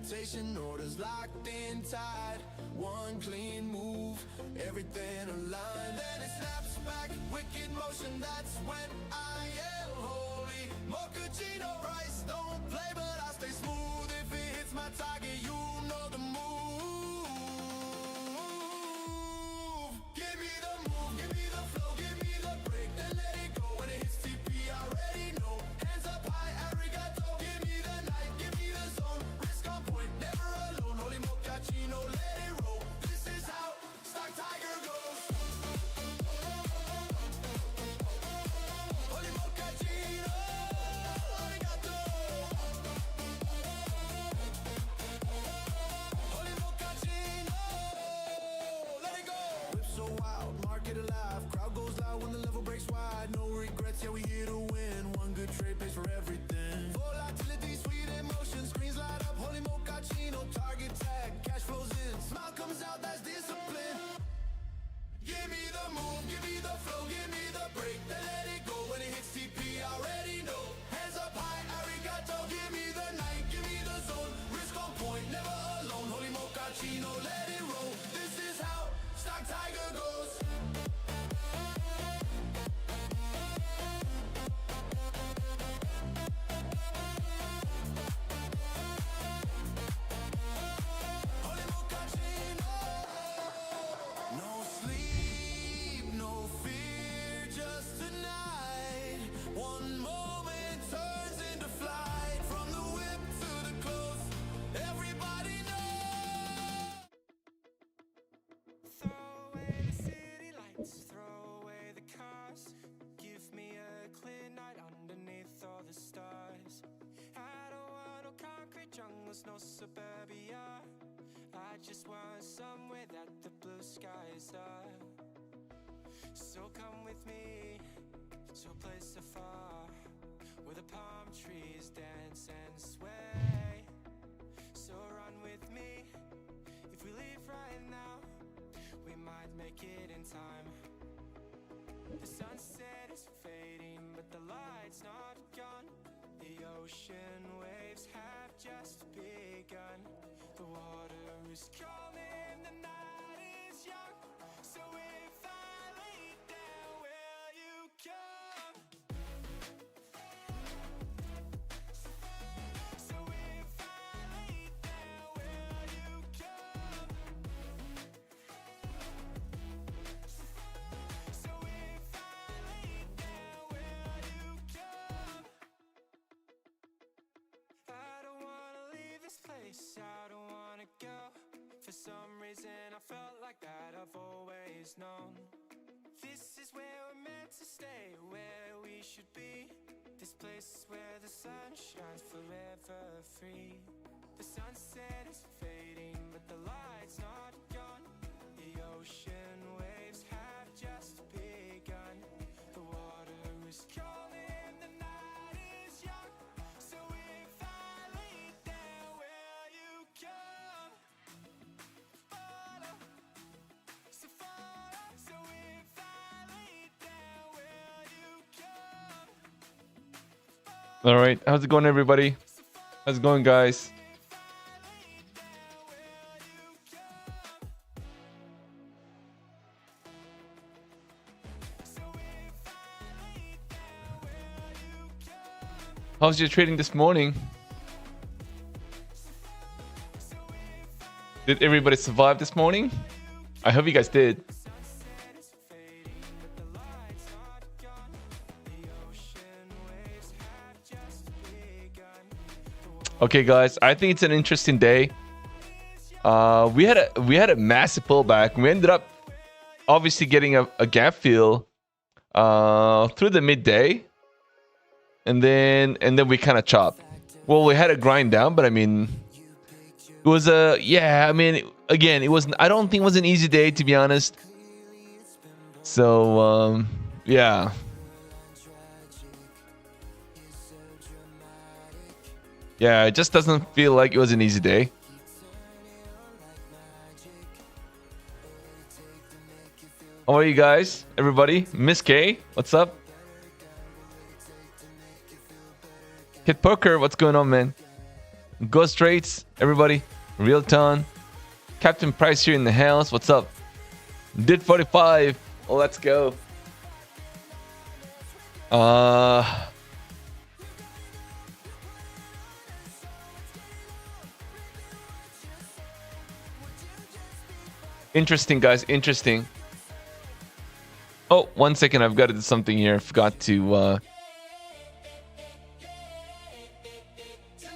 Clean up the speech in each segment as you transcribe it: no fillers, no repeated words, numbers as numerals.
meditation, orders locked in tight. One clean move, everything aligned. Then it snaps back, wicked motion, that's when I am holy. Mochaccino price, don't play but I stay smooth. If it hits my target, you know the move. Give me the move, give me the flow, give me the break, then let it go. When it hits TP, I already know. Hands up high, arigato. Give me the night, give me the zone. Risk on point, never alone. Holy mochaccino, let it roll. This is how StockTiger goes. Holy mochaccino, arigato. Holy mochaccino, let it go. Whip so wild, market alive. Crowd goes loud when the level breaks wide. No regrets, yeah, we here to win. One good trade pays for everything. Volatility, sweet emotion, screens light up. Holy mochaccino, target tag, cash flows in. Smile comes out, that's discipline. Give me the move, give me the flow, give me the break, then let it go. When it hits TP, I already know. Hands up high, arigato. Give me the night, give me the zone. Risk on point, never alone. Holy mochaccino, let it roll. This is how StockTiger goes. Holy mochaccino. No sleep, no fear, just tonight. One moment turns into flight. From the whip to the close, everybody knows. Throw away the city lights, throw away the cars. Give me a clear night underneath all the stars. I don't want no concrete jungles, no suburbia. I just want somewhere that the blue skies are. So come with me to a place afar, where the palm trees dance and sway. So run with me. If we leave right now, we might make it in time. The sunset is fading, but the light's not gone. The ocean waves have just begun. The water is calling, the night is young. So if I lay down, will you come? So if I lay down, will you come? So if I lay down, will you come? I don't wanna leave this place, I don't wanna go. For some reason I felt like that I've always known. This is where we're meant to stay, where we should be. This place is where the sun shines forever free. The sunset is fading, but the light's not gone. The ocean waves have just begun. The water is calling, the night is young. So if I lay down, will you come? Follow, so follow. So if I lay down, will you come? All right, how's it going, everybody? How's it going, guys? How's your trading this morning? Did everybody survive this morning? I hope you guys did. Okay, guys, I think it's an interesting day. We had a massive pullback. We ended up obviously getting a gap fill through the midday, and then we kind of chopped. Well, we had a grind down, but I mean, it was yeah. I mean, again, it wasn't. I don't think it was an easy day, to be honest. So yeah. Yeah, it just doesn't feel like it was an easy day. How are you guys? Everybody? Miss K, what's up? Kid Poker, what's going on, man? Ghost rates, everybody. Real ton. Captain Price here in the house. What's up? Did 45. Oh, let's go. Interesting, guys. Interesting. Oh, 1 second. I've got to do something here. I forgot to. Tonight's the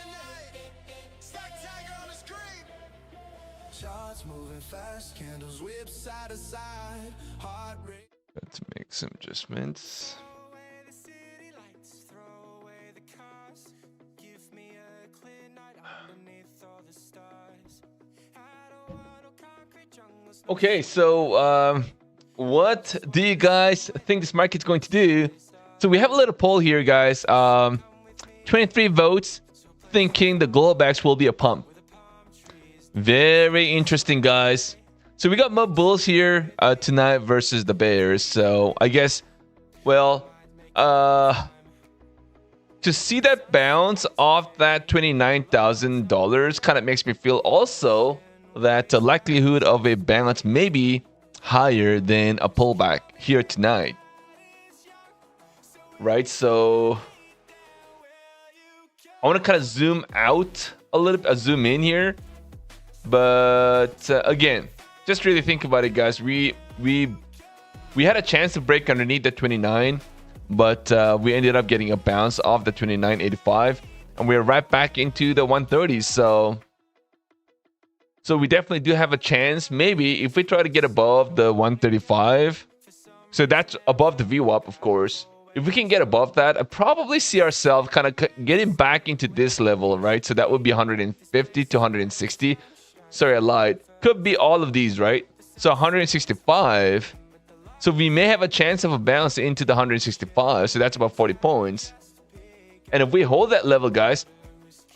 night. StockTiger on the screen. Charts moving fast, candles whip side to side. Heart rate. Got to make some adjustments. Okay, so what do you guys think this market's going to do? So we have a little poll here, guys. 23 votes thinking the Globex will be a pump. Very interesting, guys. So we got more bulls here tonight versus the bears. So I guess, well, to see that bounce off that $29,000 kind of makes me feel also that the likelihood of a bounce may be higher than a pullback here tonight. Right, so I want to kind of zoom out a little bit, zoom in here. But again, just really think about it, guys. We had a chance to break underneath the 29, but we ended up getting a bounce off the 29.85, and we're right back into the 130s. So we definitely do have a chance. Maybe if we try to get above the 135, so that's above the VWAP, of course. If we can get above that, I probably see ourselves kind of getting back into this level, right? So that would be 150 to 160. Sorry, I lied. Could be all of these, right? So 165. So we may have a chance of a bounce into the 165. So that's about 40 points. And if we hold that level, guys,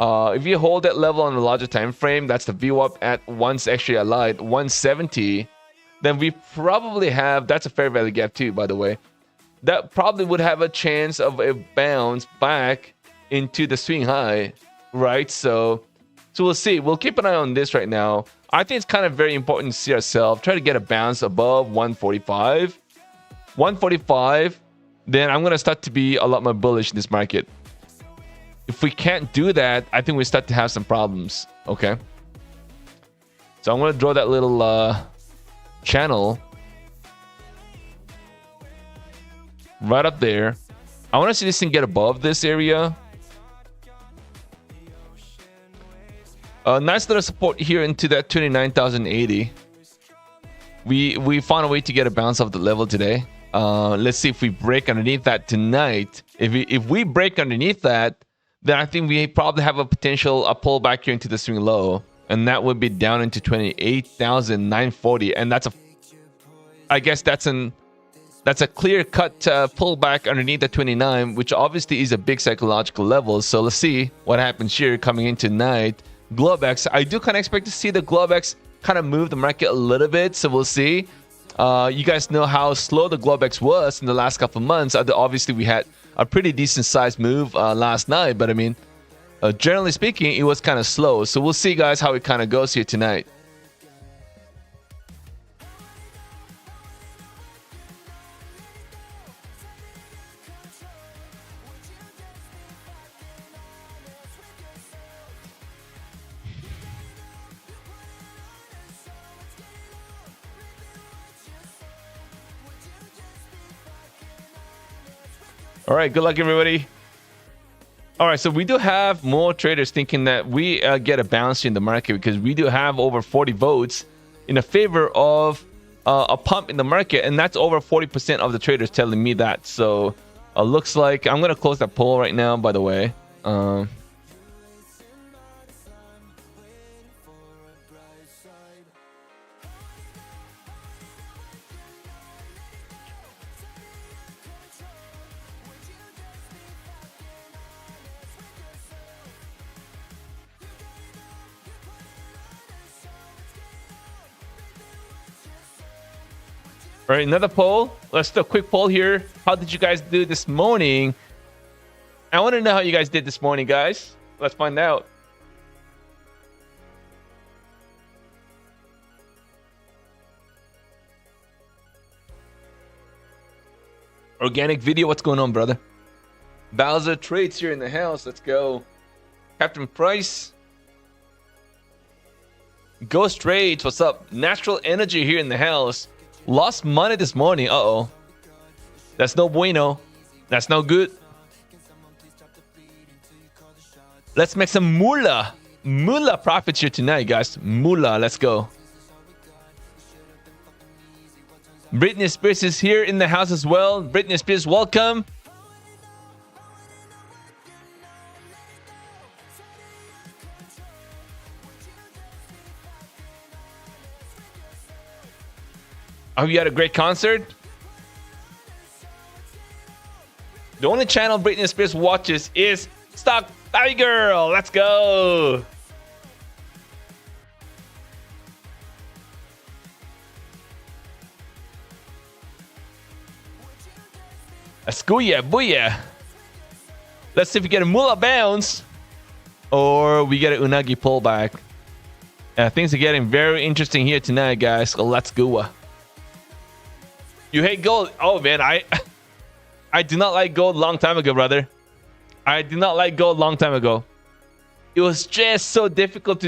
if you hold that level on a larger time frame, that's the VWAP at once actually allied 170, then we probably have, that's a fair value gap too, by the way, that probably would have a chance of a bounce back into the swing high, right? So we'll see. We'll keep an eye on this right now. I think it's kind of very important to see ourselves try to get a bounce above 145. 145, then I'm going to start to be a lot more bullish in this market. If we can't do that, I think we start to have some problems. Okay. So I'm going to draw that little channel right up there. I want to see this thing get above this area. Nice little support here into that 29,080. We found a way to get a bounce off the level today. Let's see if we break underneath that tonight. If we break underneath that, then I think we probably have a potential pullback here into the swing low, and that would be down into 28,940, and I guess that's a clear-cut pullback underneath the 29, which obviously is a big psychological level. So let's see what happens here coming in tonight. Globex, I do kind of expect to see the Globex kind of move the market a little bit, so we'll see. You guys know how slow the Globex was in the last couple of months. Obviously, we had a pretty decent sized move last night, but I mean, generally speaking, it was kind of slow. So we'll see, guys, how it kind of goes here tonight. All right, good luck, everybody. All right, so we do have more traders thinking that we get a bounce in the market, because we do have over 40 votes in a favor of a pump in the market, and that's over 40% of the traders telling me that. So looks like I'm going to close that poll right now, by the way. All right, another poll. Let's do a quick poll here. How did you guys do this morning? I want to know how you guys did this morning, guys. Let's find out. Organic video, what's going on, brother? Bowser Trades here in the house. Let's go. Captain Price. Ghost Trades, what's up? Natural Energy here in the house. Lost money this morning. Uh-oh. That's no bueno. That's no good. Let's make some moolah. Moolah profits here tonight, guys. Moolah, let's go. Britney Spears is here in the house as well. Britney Spears, welcome. I hope you had a great concert. The only channel Britney Spears watches is StockTiger. Let's go. Skuya, booyah. Let's see if we get a Moolah bounce or we get an Unagi pullback. Things are getting very interesting here tonight, guys. So let's go. You hate gold? Oh man, I did not like gold long time ago, brother. I did not like gold long time ago. It was just so difficult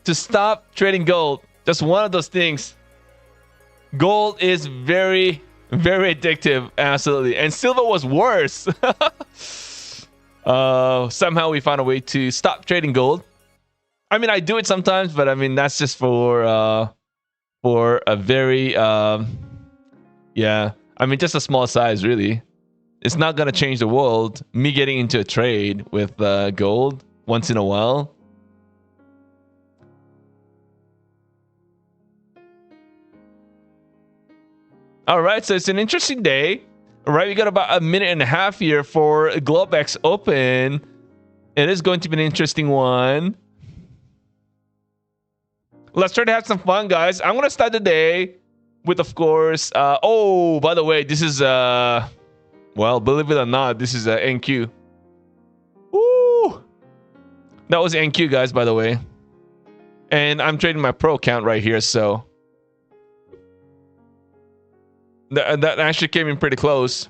to stop trading gold. Just one of those things. Gold is very, very addictive, absolutely. And silver was worse. Somehow we found a way to stop trading gold. I mean, I do it sometimes, but I mean that's just for a very yeah. I mean, just a small size, really. It's not gonna change the world. Me getting into a trade with gold once in a while. All right, so it's an interesting day. All right, we got about a minute and a half here for Globex Open. It is going to be an interesting one. Let's try to have some fun, guys. I'm gonna start the day with, of course. Oh, by the way, this is well, believe it or not, this is NQ. Woo! That was NQ, guys, by the way. And I'm trading my pro account right here, so that actually came in pretty close.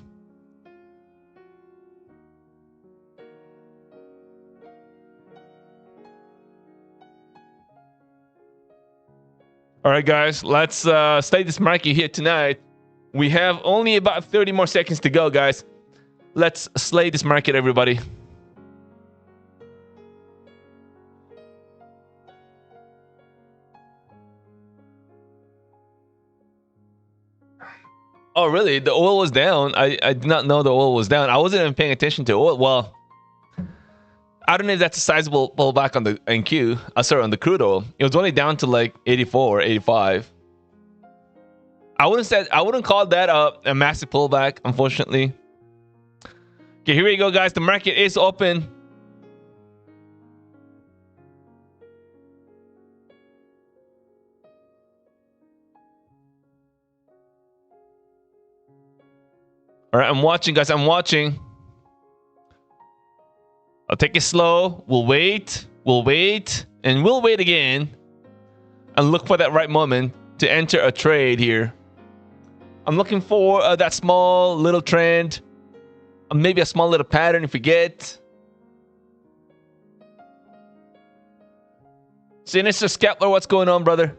All right, guys, let's stay this market here tonight. We have only about 30 more seconds to go, guys. Let's slay this market, everybody. Oh, really? The oil was down. I did not know the oil was down. I wasn't even paying attention to oil. Well, I don't know if that's a sizable pullback on the NQ. Sorry, on the crude oil. It was only down to like 84 or 85. I wouldn't call that a massive pullback, unfortunately. Okay, here we go, guys. The market is open. All right, I'm watching, guys. I'm watching. I'll take it slow. We'll wait. We'll wait. And we'll wait again. And look for that right moment to enter a trade here. I'm looking for that small little trend. Maybe a small little pattern if we get. Sinister Scalper, what's going on, brother?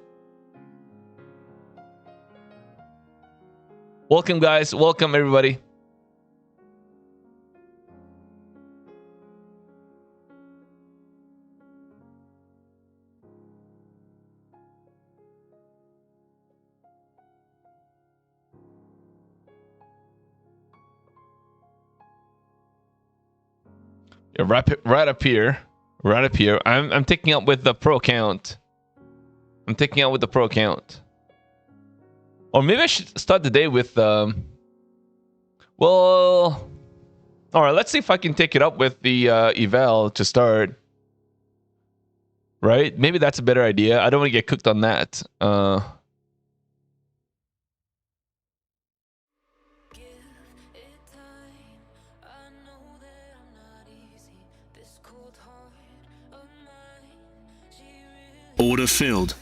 Welcome, guys. Welcome, everybody. Yeah, right up here. Right up here. I'm taking out with the pro account. I'm taking out with the pro account. Or maybe I should start the day with well, all right, let's see if I can take it up with the eval to start. Right? Maybe that's a better idea. I don't want to get cooked on that. Order filled.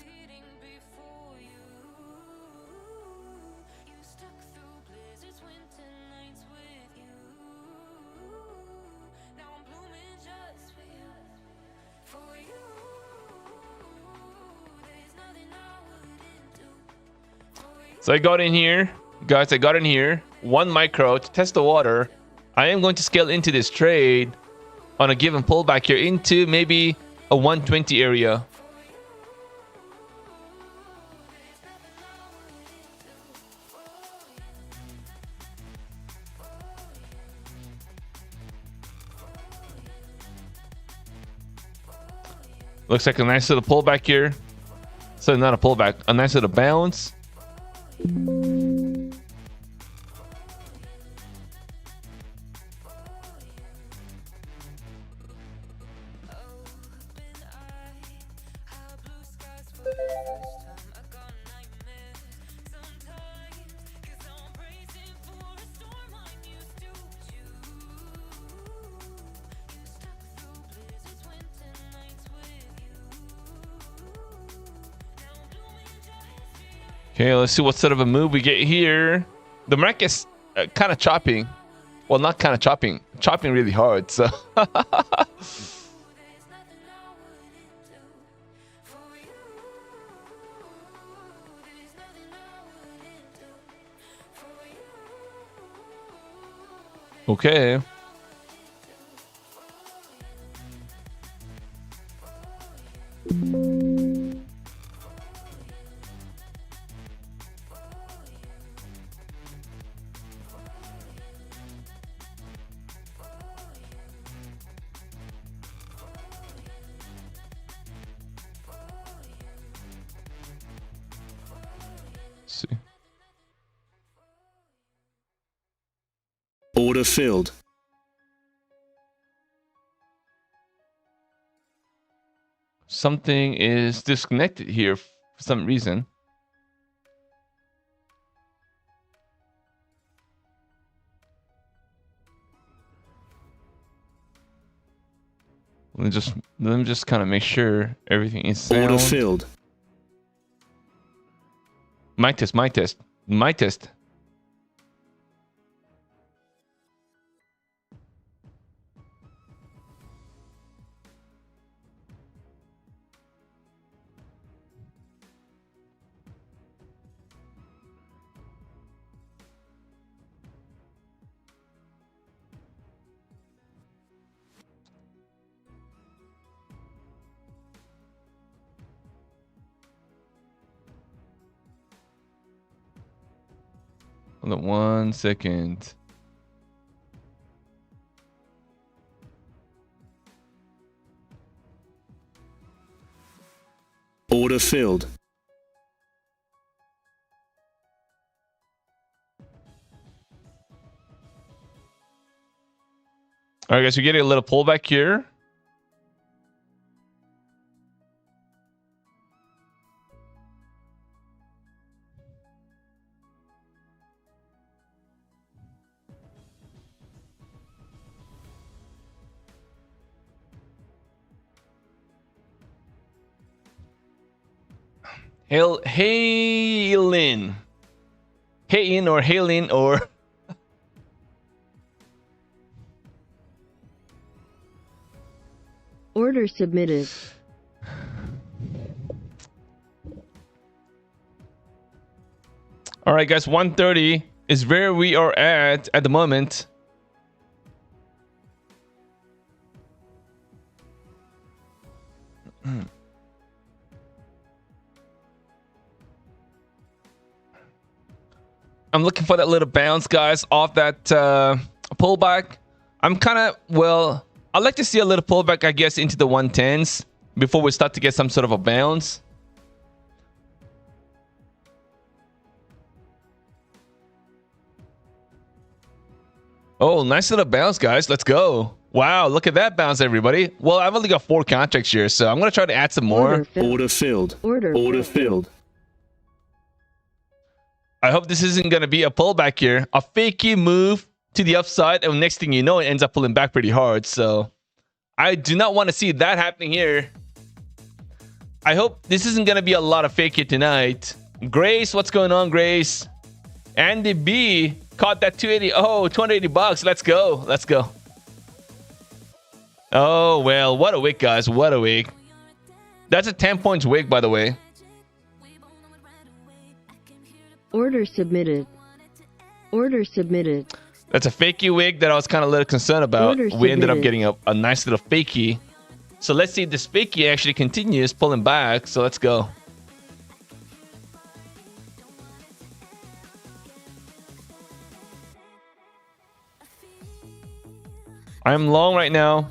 So I got in here, guys. I got in here 1 micro to test the water. I am going to scale into this trade on a given pullback here into maybe a 120 area. Looks like a nice little pullback here. So not a pullback, a nice little bounce. Okay, let's see what sort of a move we get here. The market's kind of chopping. Well, not kind of chopping. Chopping really hard, so... Okay. See. Order filled. Something is disconnected here for some reason. Let me just kind of make sure everything is sound. Order filled. Mic test. Hold on 1 second. Order filled. All right, guys, we're getting a little pullback here. Hailin or Order submitted. All right, guys, 130 is where we are at the moment. I'm looking for that little bounce, guys, off that pullback. I'm kind of, well, I'd like to see a little pullback, I guess, into the 110s before we start to get some sort of a bounce. Oh, nice little bounce, guys. Let's go. Wow, look at that bounce, everybody. Well, I've only got 4 contracts here, so I'm going to try to add some more. Order filled. Order filled. I hope this isn't going to be a pullback here. A fakey move to the upside, and next thing you know, it ends up pulling back pretty hard. So I do not want to see that happening here. I hope this isn't going to be a lot of fake here tonight. Grace, what's going on, Grace? Andy B caught that 280. Oh, 280 bucks. Let's go. Let's go. Oh, well, what a week, guys. What a week. That's a 10 points week, by the way. Order submitted. Order submitted. That's a fakey wig that I was kind of a little concerned about. Order We ended up submitted. getting a nice little fakey. So let's see if this fakey actually continues pulling back. So let's go. I'm long right now.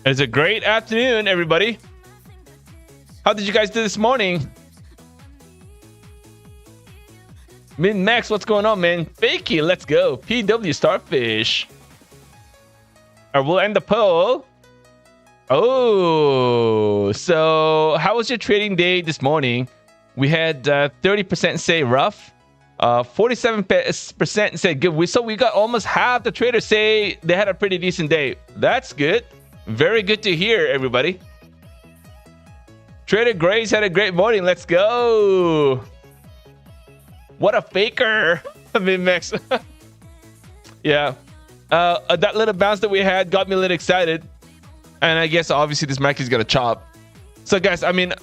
It's a great afternoon, everybody. How did you guys do this morning? Min Max, what's going on, man? Fakey, let's go. PW Starfish. All right, we'll end the poll. Oh, so how was your trading day this morning? We had 30% say rough, 47% say good. So we got almost half the traders say they had a pretty decent day. That's good. Very good to hear, everybody. Trader Grace had a great morning. Let's go. What a faker. Min-Max. Yeah. That little bounce that we had got me a little excited. And I guess obviously this market is going to chop. So guys, I mean,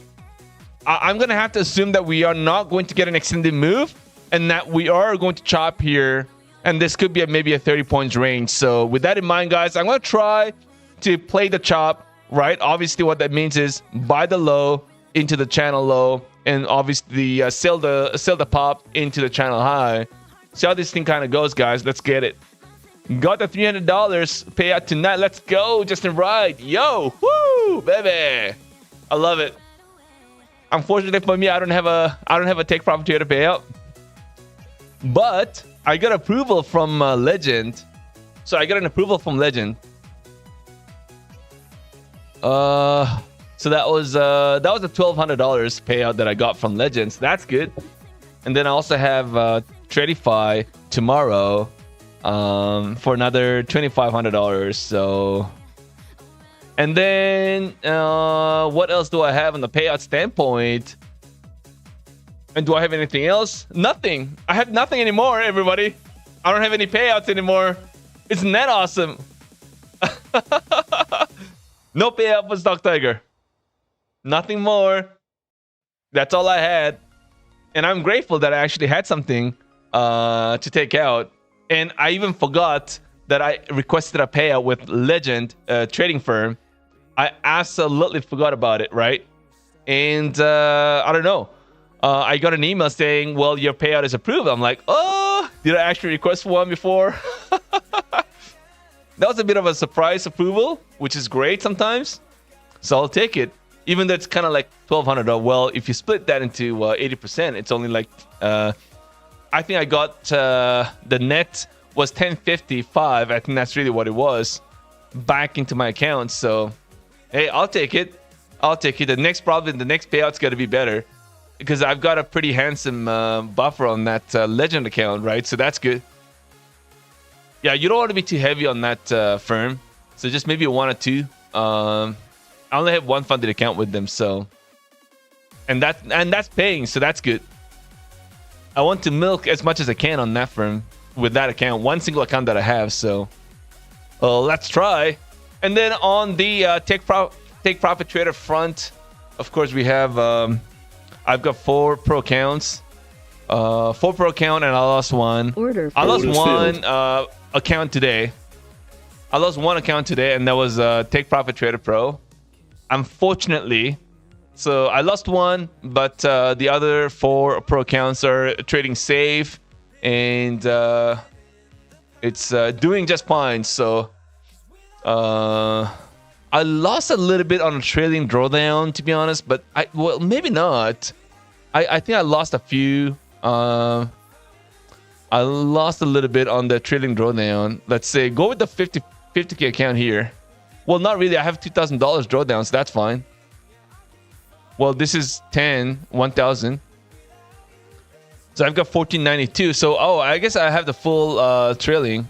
I'm going to have to assume that we are not going to get an extended move and that we are going to chop here. And this could be maybe a 30 points range. So with that in mind, guys, I'm going to try to play the chop, right? Obviously what that means is buy the low into the channel low and obviously sell the pop into the channel high. See how this thing kind of goes, guys. Let's get it. Got the $300 payout tonight. Let's go, Justin Wright. Yo, woo, baby. I love it. Unfortunately for me, I don't have a take profit trader payout, but I got approval from Legend. So I got an approval from Legend. So that was a $1,200 payout that I got from Legends. That's good. And then I also have Tradify tomorrow for another $2,500. So, and then what else do I have on the payout standpoint? And do I have anything else? Nothing. I have nothing anymore, everybody. I don't have any payouts anymore. Isn't that awesome? No payout for StockTiger. Nothing more. That's all I had. And I'm grateful that I actually had something to take out. And I even forgot that I requested a payout with Legend trading firm. I absolutely forgot about it, right? And I don't know. I got an email saying, well, your payout is approved. I'm like, oh, did I actually request one before? That was a bit of a surprise approval, which is great sometimes. So I'll take it. Even though it's kind of like $1,200. Well, if you split that into 80%, it's only like, I think I got, the net was 1055. I think that's really what it was back into my account. So, hey, I'll take it. I'll take it. The next payout's got to be better because I've got a pretty handsome buffer on that Legend account, right? So that's good. Yeah, you don't want to be too heavy on that firm. So just maybe one or two. I only have one funded account with them, so and that's paying, so that's good. I want to milk as much as I can on that firm with that account, one single account that I have. So, let's try. And then on the take profit trader front, of course we have. I've got 4 pro accounts, 4 pro account, and I lost one. I lost one account today. I lost one account today, and that was Take Profit Trader Pro. Unfortunately, so I lost one, but the other 4 pro accounts are trading safe, and it's doing just fine. So I lost a little bit on a trailing drawdown, to be honest, but well, maybe not. I think I lost a few. I lost a little bit on the trailing drawdown. Let's say go with the 50K account here. Well, not really. I have $2,000 drawdown, so that's fine. Well, this is 1,000. So I've got 1,492. So, I guess I have the full trailing.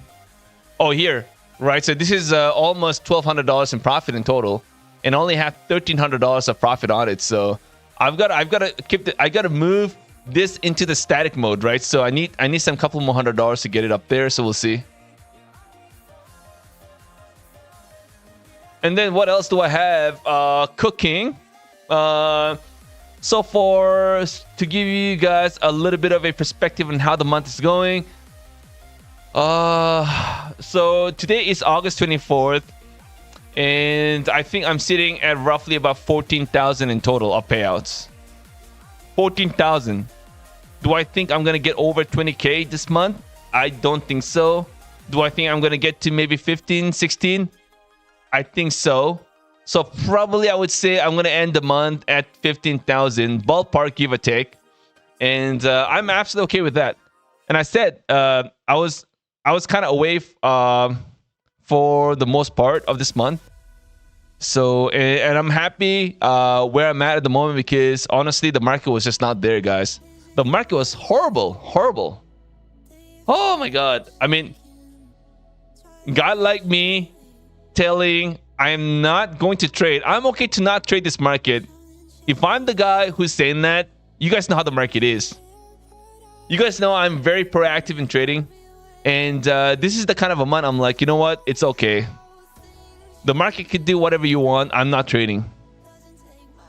Oh, here, right? So this is almost $1,200 in profit in total, and only have $1,300 of profit on it. So I got to move this into the static mode, right? So I need some couple more $100 to get it up there. So we'll see. And then what else do I have? Cooking. So for to give you guys a little bit of a perspective on how the month is going. So today is August 24th, and I think I'm sitting at roughly about 14,000 in total of payouts. 14,000. Do I think I'm gonna get over 20k this month? I don't think so. Do I think I'm gonna get to maybe 15, 16? I think so. So probably I would say I'm gonna end the month at 15,000 ballpark, give or take, and I'm absolutely okay with that. And I said I was kind of away for the most part of this month. So and I'm happy where I'm at the moment, because honestly the market was just not there, guys. The market was horrible. Oh my god. I mean, guy like me telling I'm not going to trade. I'm okay to not trade this market. If I'm the guy who's saying that, you guys know how the market is. You guys know I'm very proactive in trading. And this is the kind of a month I'm like, you know what? It's okay. The market could do whatever you want. I'm not trading.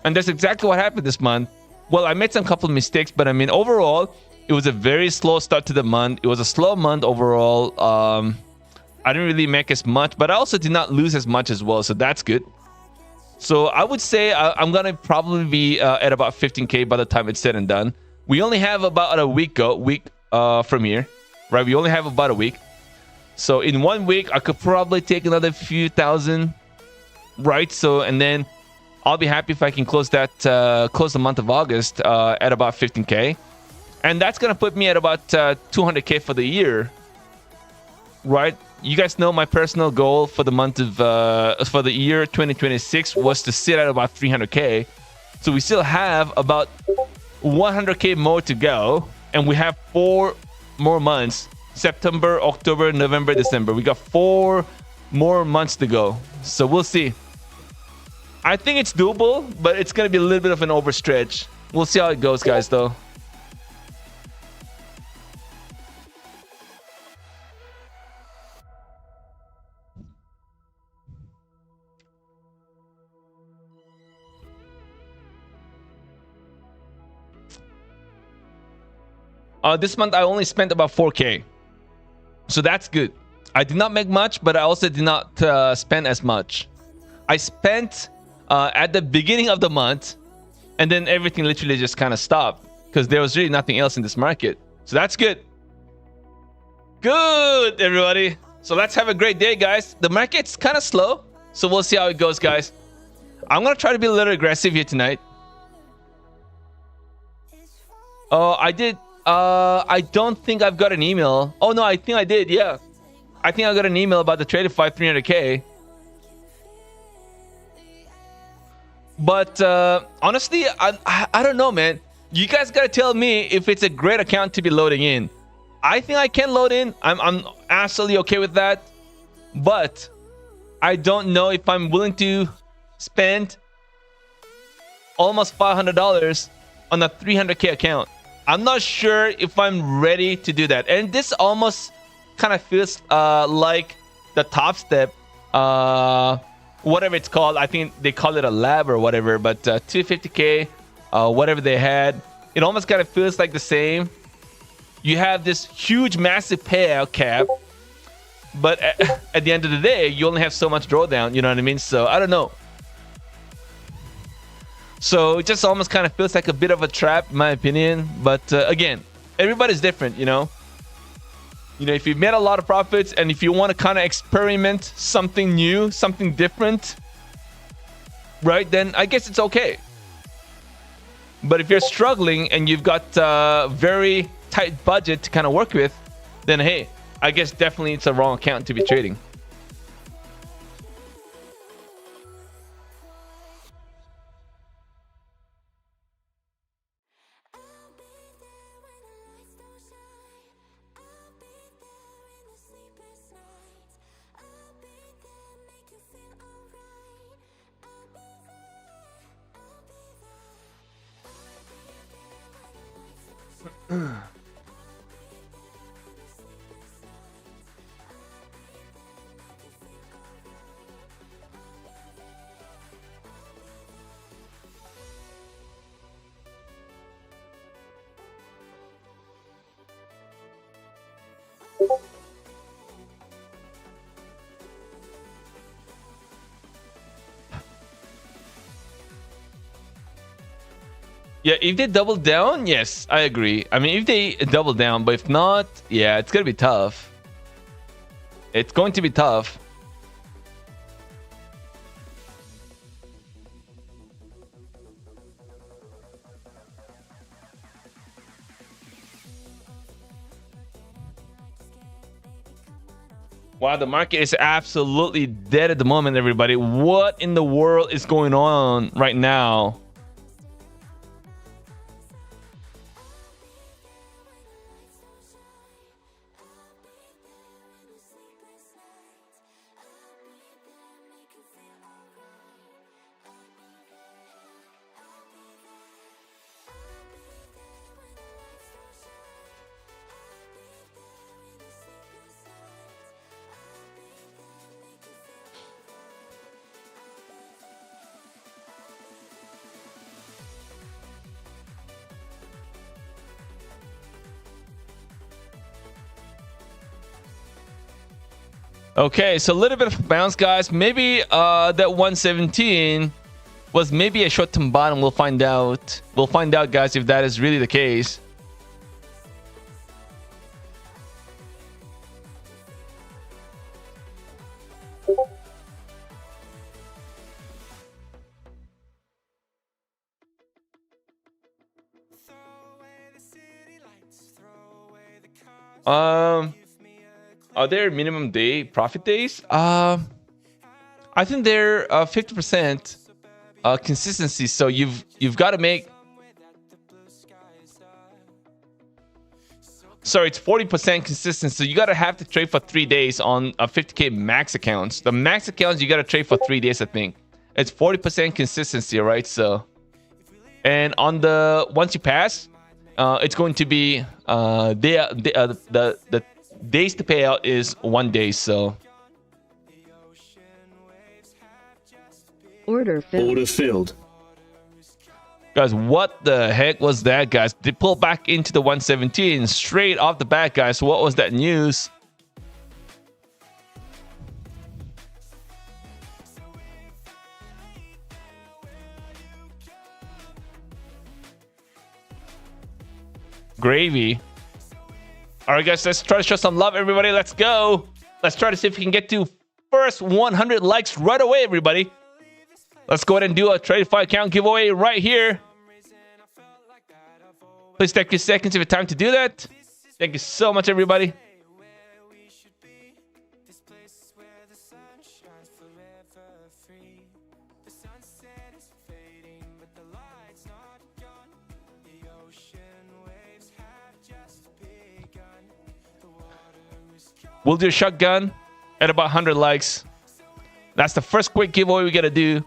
And that's exactly what happened this month. Well, I made some couple of mistakes, but I mean, overall, it was a very slow start to the month. It was a slow month overall. I didn't really make as much, but I also did not lose as much as well, so that's good. So I would say I'm gonna probably be at about 15k by the time it's said and done. We only have about a week from here, right? We only have about a week. So in 1 week, I could probably take another few thousand, right? So, and then I'll be happy if I can close the month of August at about 15k, and that's gonna put me at about 200k for the year, right? You guys know my personal goal for the month of for the year 2026 was to sit at about 300k. So we still have about 100k more to go, and we have 4 more months: September, October, November, December. We got 4 more months to go. So we'll see. I think it's doable, but it's gonna be a little bit of an overstretch. We'll see how it goes, guys, though. This month I only spent about 4k, so that's good. I did not make much, but I also did not spend as much. I spent at the beginning of the month, and then everything literally just kind of stopped because there was really nothing else in this market. So that's good. Good, everybody. So let's have a great day, guys. The market's kind of slow, so we'll see how it goes, guys. I'm gonna try to be a little aggressive here tonight. Oh, I did. I don't think I've got an email. Oh no, I think I did. Yeah, I think I got an email about the Tradify 300k. But honestly, I don't know, man. You guys gotta tell me if it's a great account to be loading in. I think I can load in. I'm absolutely okay with that. But I don't know if I'm willing to spend almost $500 on a 300k account. I'm not sure if I'm ready to do that. And this almost kind of feels like the Top Step, whatever it's called. I think they call it a lab or whatever, but 250k, whatever they had. It almost kind of feels like the same. You have this huge, massive payout cap, but at the end of the day, you only have so much drawdown. You know what I mean? So I don't know. So it just almost kind of feels like a bit of a trap, in my opinion. But again, everybody's different, you know. You know, if you've made a lot of profits and if you want to kind of experiment something new, something different, right, then I guess it's okay. But if you're struggling and you've got a very tight budget to kind of work with, then hey, I guess definitely it's a wrong account to be trading. Yeah, if they double down, yes, I agree. I mean, if they double down, but if not, yeah, it's gonna be tough. It's going to be tough. Wow, the market is absolutely dead at the moment, everybody. What in the world is going on right now? Okay, so a little bit of a bounce, guys. Maybe that 117 was maybe a short-term bottom. We'll find out. We'll find out, guys, if that is really the case. Are there minimum day profit days? I think they're 50% consistency. So you've got to make. Sorry, it's 40% consistency. So you got to have to trade for 3 days on 50K max accounts. The max accounts you got to trade for 3 days. I think it's 40% consistency, right? So, and on the once you pass, it's going to be the days to pay out is 1 day. So order filled. Order filled. Guys, what the heck was that, guys? They pulled back into the 117 straight off the bat, guys. What was that news? Gravy. All right, guys, let's try to show some love, everybody. Let's go. Let's try to see if we can get to first 100 likes right away, everybody. Let's go ahead and do a Tradify account giveaway right here. Please take your seconds of your time to do that. Thank you so much, everybody. We'll do a shotgun at about 100 likes. That's the first quick giveaway we got to do.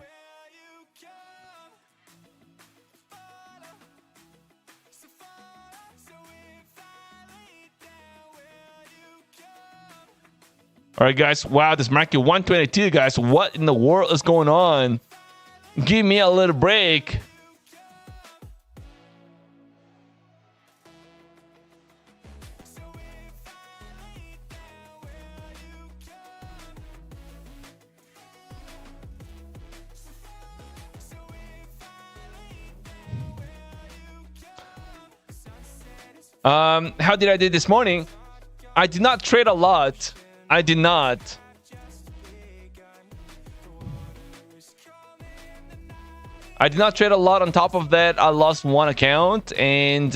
All right, guys. Wow, this market 122, guys. What in the world is going on? Give me a little break. How did I do this morning? I did not trade a lot. I did not. I did not trade a lot. On top of that, I lost one account, and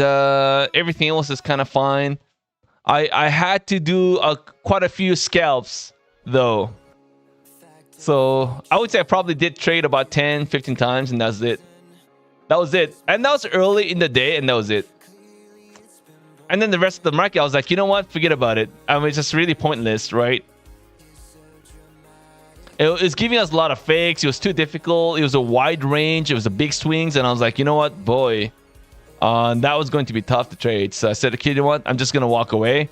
everything else is kind of fine. I had to do quite a few scalps, though. So I would say I probably did trade about 10, 15 times, and that's it. That was it. And that was early in the day, and that was it. And then the rest of the market, I was like, you know what? Forget about it. I mean, it's just really pointless, right? It was giving us a lot of fakes. It was too difficult. It was a wide range. It was a big swings. And I was like, you know what? Boy, that was going to be tough to trade. So I said, okay, you know what? I'm just going to walk away.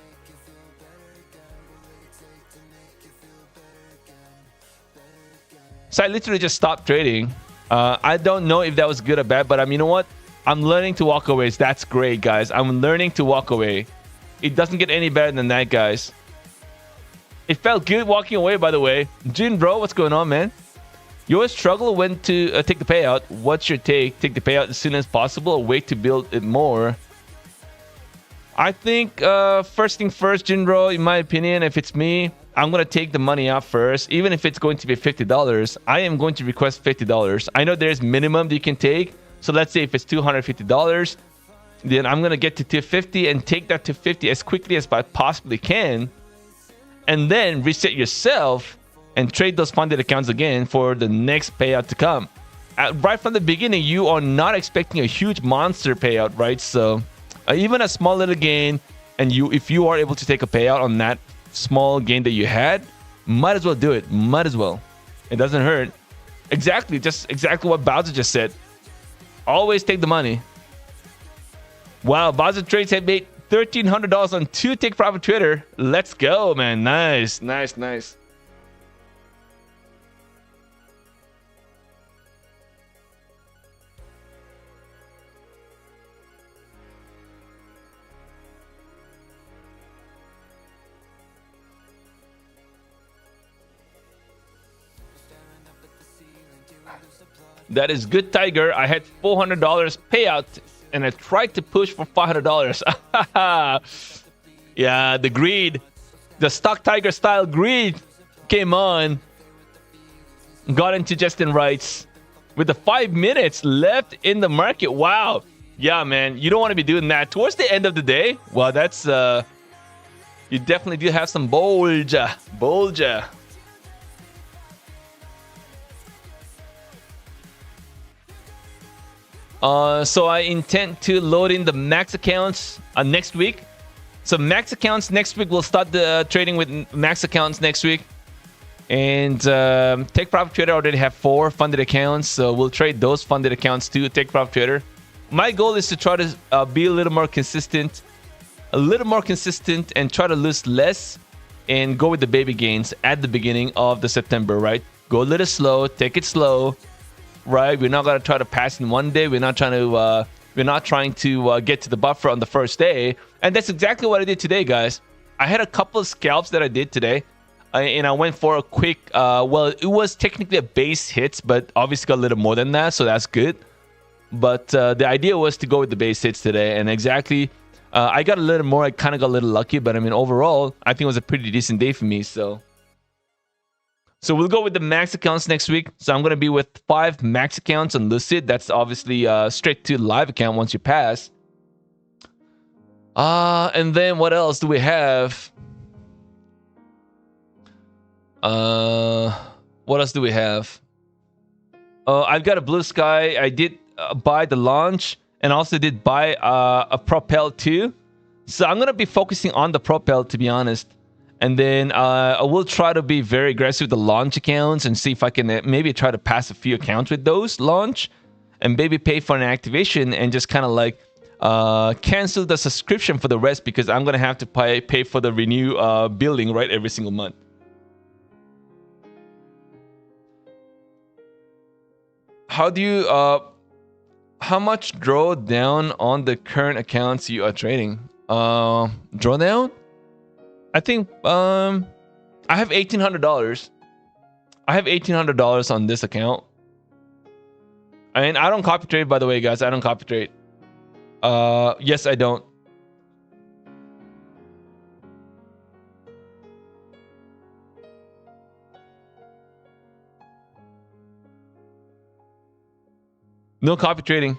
So I literally just stopped trading. I don't know if that was good or bad, but you know what? I'm learning to walk away. That's great, guys. I'm learning to walk away. It doesn't get any better than that, guys. It felt good walking away, by the way. Jin, bro, what's going on, man? You always struggle when to take the payout. What's your take? Take the payout as soon as possible or wait to build it more? I think first thing first, Jinro, in my opinion, if it's me, I'm going to take the money out first. Even if it's going to be $50, I am going to request $50. I know there's minimum that you can take. So let's say if it's $250, then I'm going to get to 250 and take that to 50 as quickly as I possibly can. And then reset yourself and trade those funded accounts again for the next payout to come. Right from the beginning, you are not expecting a huge monster payout, right? So even a small little gain, and if you are able to take a payout on that small gain that you had, might as well do it. Might as well. It doesn't hurt. Exactly. Just exactly what Bowser just said. Always take the money. Wow, Bowser Trades have made $1,300 on 2 Take Profit Twitter. Let's go, man. Nice, nice, nice. That is good, Tiger. I had $400 payout and I tried to push for $500. Yeah, the greed, the StockTiger style greed came on. Got into Justin Wrights with the 5 minutes left in the market. Wow. Yeah, man, you don't want to be doing that towards the end of the day. Well, that's you definitely do have some bolja. So I intend to load in the max accounts next week. So max accounts next week, we'll start the trading with max accounts next week. And Take Profit Trader already have 4 funded accounts, so we'll trade those funded accounts to Take Profit Trader. My goal is to try to be a little more consistent, and try to lose less and go with the baby gains at the beginning of the September, right? Go a little slow, take it slow. Right, we're not gonna try to pass in one day. We're not trying to get to the buffer on the first day, and that's exactly what I did today, guys. I had a couple of scalps that I did today, and I went for a quick. Well, it was technically a base hits, but obviously got a little more than that, so that's good. But the idea was to go with the base hits today, and exactly, I got a little more. I kind of got a little lucky, but I mean, overall, I think it was a pretty decent day for me. So we'll go with the max accounts next week. So I'm going to be with 5 max accounts on Lucid. That's obviously straight to live account once you pass. And then what else do we have? What else do we have? I've got a Blue Sky. I did buy the launch and also did buy a Propel too. So I'm going to be focusing on the Propel, to be honest. And then I will try to be very aggressive with the launch accounts and see if I can maybe try to pass a few accounts with those launch and maybe pay for an activation and just kind of like cancel the subscription for the rest, because I'm going to have to pay for the renew billing, right, every single month. How do you how much draw down on the current accounts you are trading? Drawdown? I think I have $1,800. I have $1,800 on this account. And I don't copy trade, by the way, guys. I don't copy trade. Yes, I don't. No copy trading.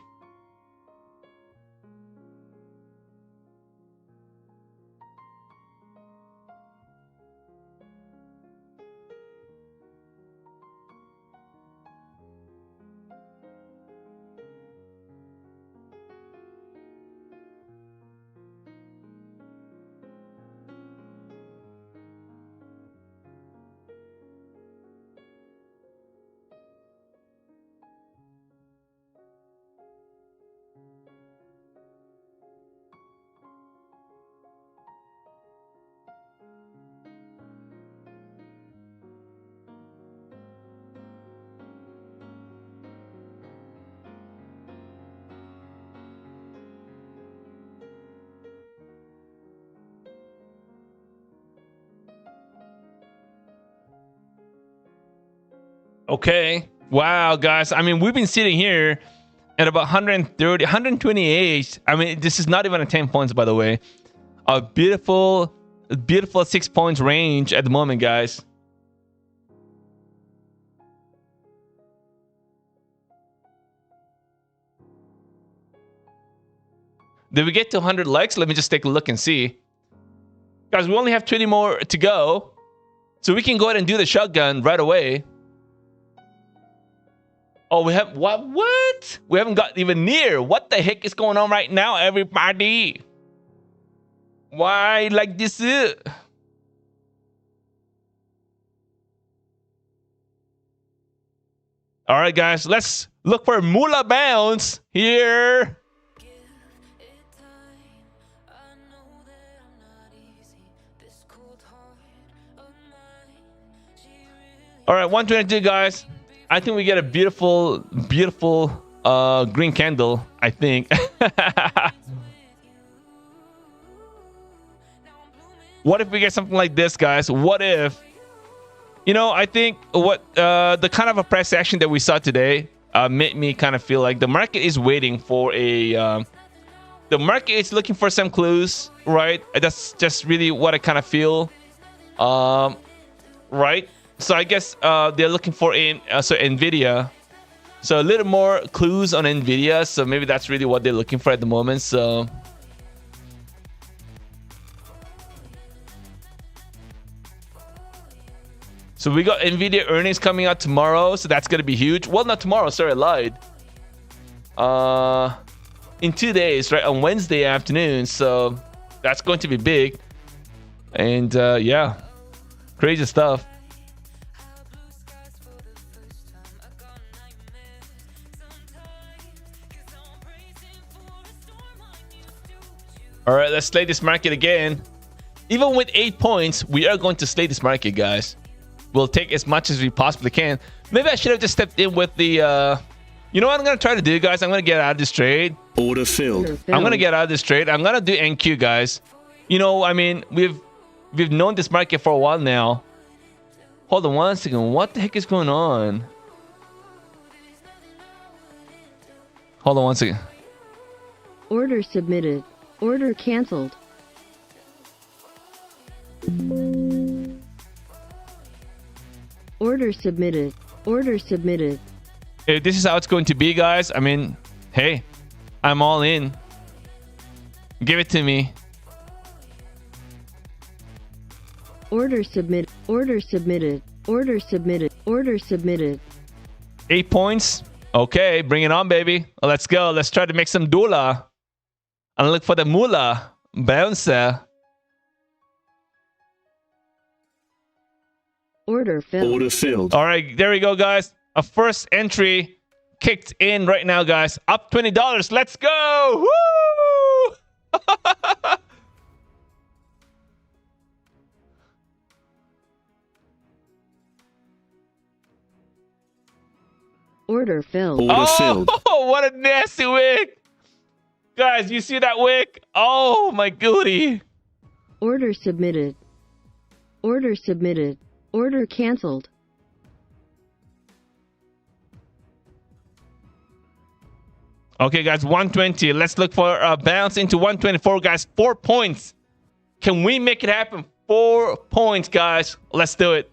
Okay. Wow, guys. I mean, we've been sitting here at about 130, 128. I mean, this is not even a 10 points, by the way. A beautiful 6 points range at the moment, guys. Did we get to 100 likes? Let me just take a look and see. Guys, we only have 20 more to go. So we can go ahead and do the shotgun right away. Oh, we have what? What? We haven't got even near. What the heck is going on right now, everybody? Why like this? All right, guys, let's look for Moolah bounce here. All right, 122, guys. I think we get a beautiful green candle, I think. What if we get something like this, guys? What if, you know, I think what the kind of a price action that we saw today made me kind of feel like the market is waiting for a the market is looking for some clues, right? That's just really what I kind of feel, right? So I guess they're looking for Nvidia, so a little more clues on Nvidia. So maybe that's really what they're looking for at the moment. So we got Nvidia earnings coming out tomorrow, so that's gonna be huge. Well, not tomorrow. Sorry, I lied. In 2 days, right, on Wednesday afternoon. So that's going to be big. And yeah, crazy stuff. All right, let's slay this market again. Even with 8 points, we are going to slay this market, guys. We'll take as much as we possibly can. Maybe I should have just stepped in with the... you know what I'm going to try to do, guys? I'm going to get out of this trade. Order filled. I'm going to get out of this trade. I'm going to do NQ, guys. You know, I mean, we've known this market for a while now. Hold on one second. What the heck is going on? Hold on one second. Order submitted. Order canceled. Order submitted. Order submitted. If this is how it's going to be, guys, I mean, hey, I'm all in. Give it to me. Order submit. Order submitted. Order submitted. Order submitted. 8 points. Okay, bring it on, baby. Let's go. Let's try to make some doula. And look for the moolah bouncer. Order filled. Order filled. All right, there we go, guys. A first entry kicked in right now, guys. Up $20. Let's go. Woo! Order filled. Order filled. Oh, what a nasty wick. Guys, you see that wick? Oh, my goody. Order submitted. Order submitted. Order canceled. Okay, guys, 120. Let's look for a bounce into 124, guys. 4 points. Can we make it happen? 4 points, guys. Let's do it.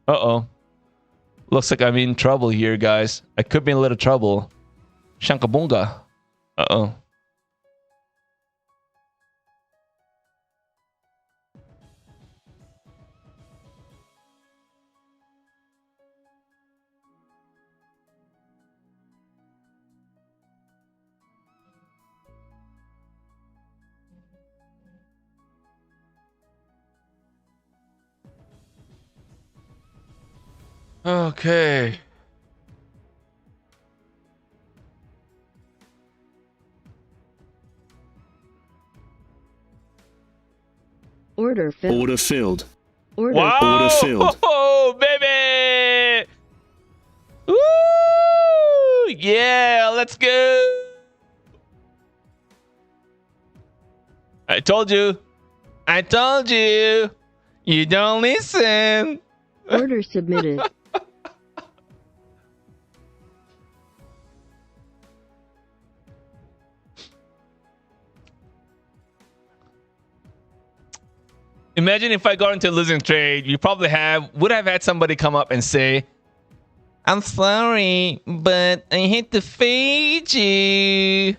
Uh-oh. Looks like I'm in trouble here, guys. I could be in a little trouble. Shankabunga. Uh-oh. Okay. Order filled. Order filled. Order Wow! Order filled. Oh, baby! Woo! Yeah, let's go! I told you. I told you. You don't listen. Order submitted. Imagine if I got into a losing trade, you probably would have had somebody come up and say, I'm sorry, but I hate to fade you.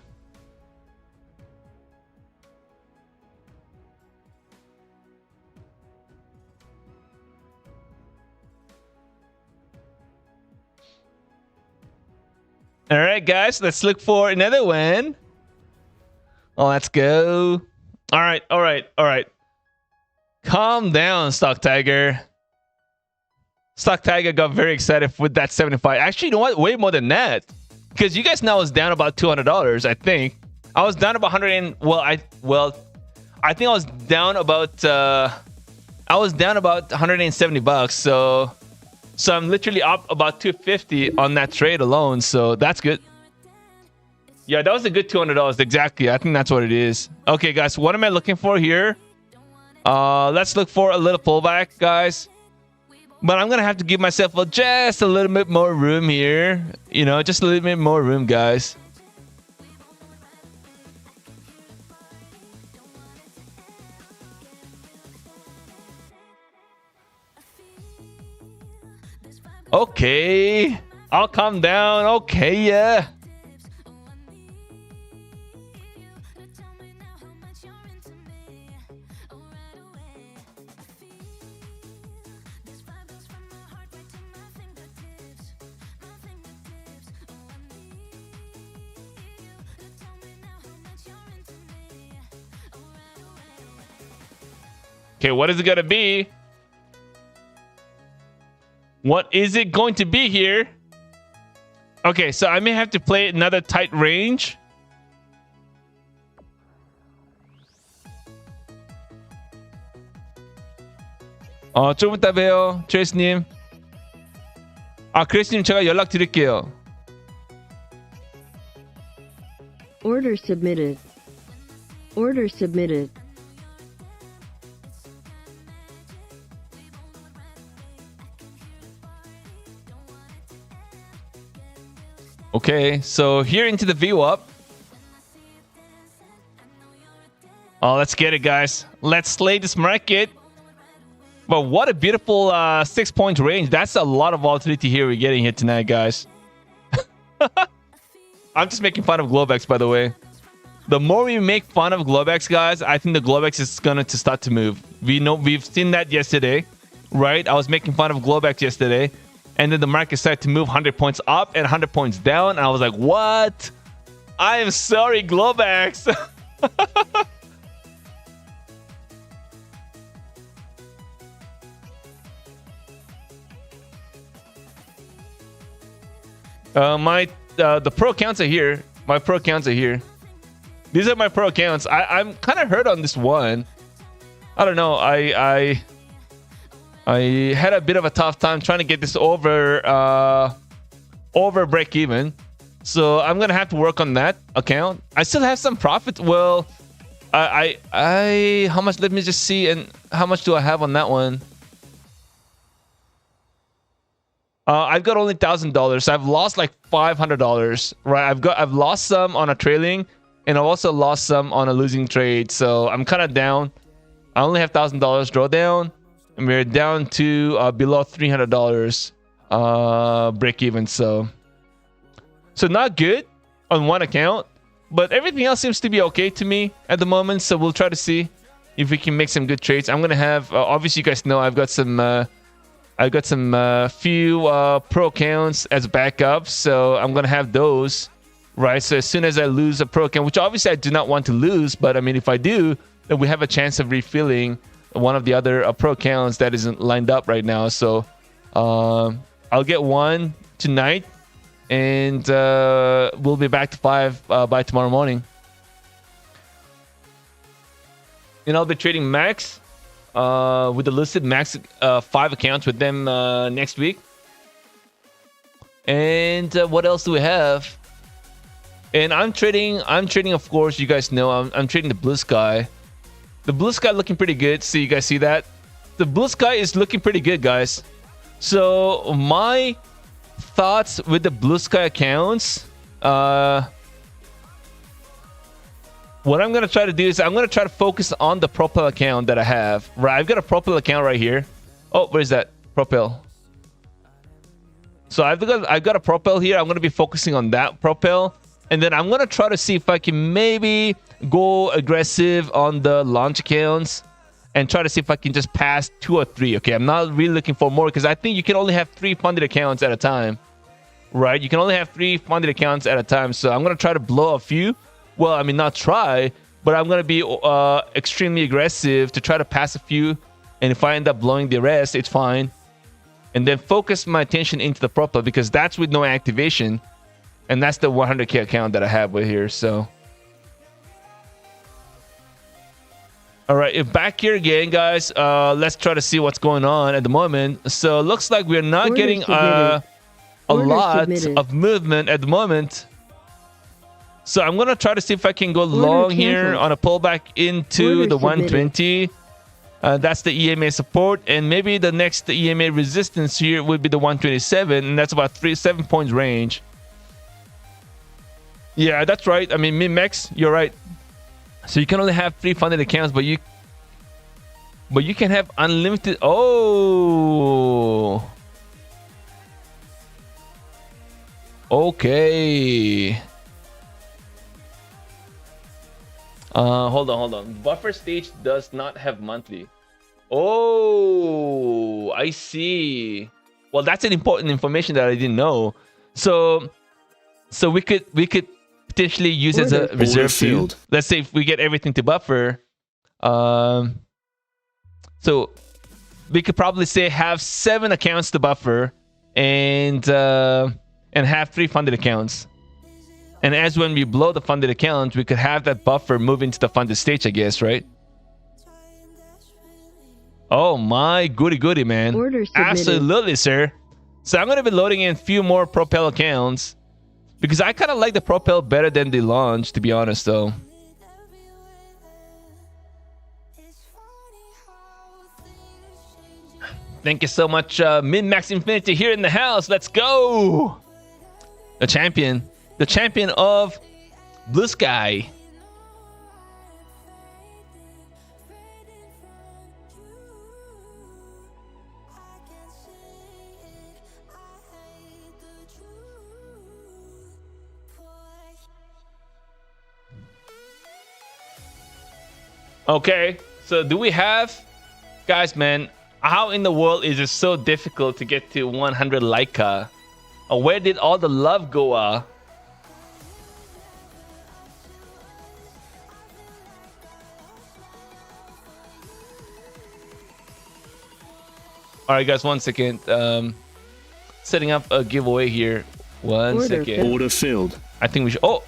All right, guys, let's look for another one. Oh, let's go. All right. Calm down, StockTiger. StockTiger got very excited with that 75. Actually, you know what? Way more than that. Because you guys know I was down about $200, I think. I was down about 100 and I think I was down about 170 bucks. So I'm literally up about 250 on that trade alone. So that's good. Yeah, that was a good $200 exactly. I think that's what it is. Okay, guys, what am I looking for here? Let's look for a little pullback, guys. But I'm gonna have to give myself just a little bit more room here. You know, just a little bit more room, guys. Okay, I'll calm down. Okay, yeah. Okay, what is it gonna be? What is it going to be here? Okay, so I may have to play another tight range. 좀 이따 봬요, 트레이스님. 크리스님 제가 연락 드릴게요. Order submitted. Order submitted. Okay, so here into the view up. Oh, let's get it, guys. Let's slay this market. But what a beautiful 6-point range. That's a lot of volatility here we're getting here tonight, guys. I'm just making fun of Globex, by the way. The more we make fun of Globex, guys, I think the Globex is going to start to move. We've seen that yesterday, right? I was making fun of Globex yesterday. And then the market started to move 100 points up and 100 points down. And I was like, what? I am sorry, Globex. The pro accounts are here. My pro accounts are here. These are my pro accounts. I'm kind of hurt on this one. I don't know. I had a bit of a tough time trying to get this over break even. So I'm gonna have to work on that account. I still have some profit. Well, how much? Let me just see. And how much do I have on that one? I've got only $1,000. I've lost like $500. Right? I've lost some on a trailing, and I've also lost some on a losing trade. So I'm kind of down. I only have $1,000 drawdown. And we're down to below $300 break even. So not good on one account, but everything else seems to be okay to me at the moment. So we'll try to see if we can make some good trades. I'm gonna have obviously you guys know I've got some few pro accounts as backup. So I'm gonna have those, right? So as soon as I lose a pro account, which obviously I do not want to lose, but I mean if I do, then we have a chance of refilling one of the other pro accounts that isn't lined up right now. So I'll get one tonight, and we'll be back to 5 by tomorrow morning. And I'll be trading Max with the listed Max 5 accounts with them next week. And what else do we have? And I'm trading, of course, you guys know I'm trading the Blue Sky. The blue sky looking pretty good. See, you guys see that? The blue sky is looking pretty good, guys. So my thoughts with the blue sky accounts, what I'm gonna try to do is I'm gonna try to focus on the Propel account that I have. Right, I've got a Propel account right here. Oh, where's that Propel? So I've got a Propel here. I'm gonna be focusing on that Propel, and then I'm gonna try to see if I can maybe go aggressive on the launch accounts and try to see if I can just pass 2 or 3. Okay, I'm not really looking for more because I think you can only have 3 funded accounts at a time. Right, you can only have 3 funded accounts at a time. So I'm gonna try to blow a few. Well, I mean, not try, but I'm going to be extremely aggressive to try to pass a few. And if I end up blowing the rest, it's fine. And then focus my attention into the Propel because that's with no activation. And that's the 100K account that I have with here. So, all right, if back here again, guys, let's try to see what's going on at the moment. So, looks like we're not getting a lot of movement at the moment. So I'm going to try to see if I can go long here on a pullback into the 120. That's the EMA support. And maybe the next EMA resistance here would be the 127. And that's about 7 points range. Yeah, that's right. I mean, min-max, you're right. So you can only have 3 funded accounts, but you can have unlimited. Oh. Okay. Hold on. Buffer stage does not have monthly. Oh, I see. Well, that's an important information that I didn't know. So we could potentially use it as a reserve field. Let's say if we get everything to buffer. So we could probably say have 7 accounts to buffer and have 3 funded accounts. And as when we blow the funded account, we could have that buffer move into the funded stage, I guess, right? Oh my goody, man. Absolutely, sir. So I'm going to be loading in a few more Propel accounts because I kind of like the Propel better than the launch, to be honest, though. Thank you so much, Min-Max Infinity here in the house. Let's go. The champion of Blue Sky. Okay, so do we have, guys, man, how in the world is it so difficult to get to 100 Leica? Where did all the love go? All right, guys, 1 second. Setting up a giveaway here. One second. Order filled. I think we should. Oh,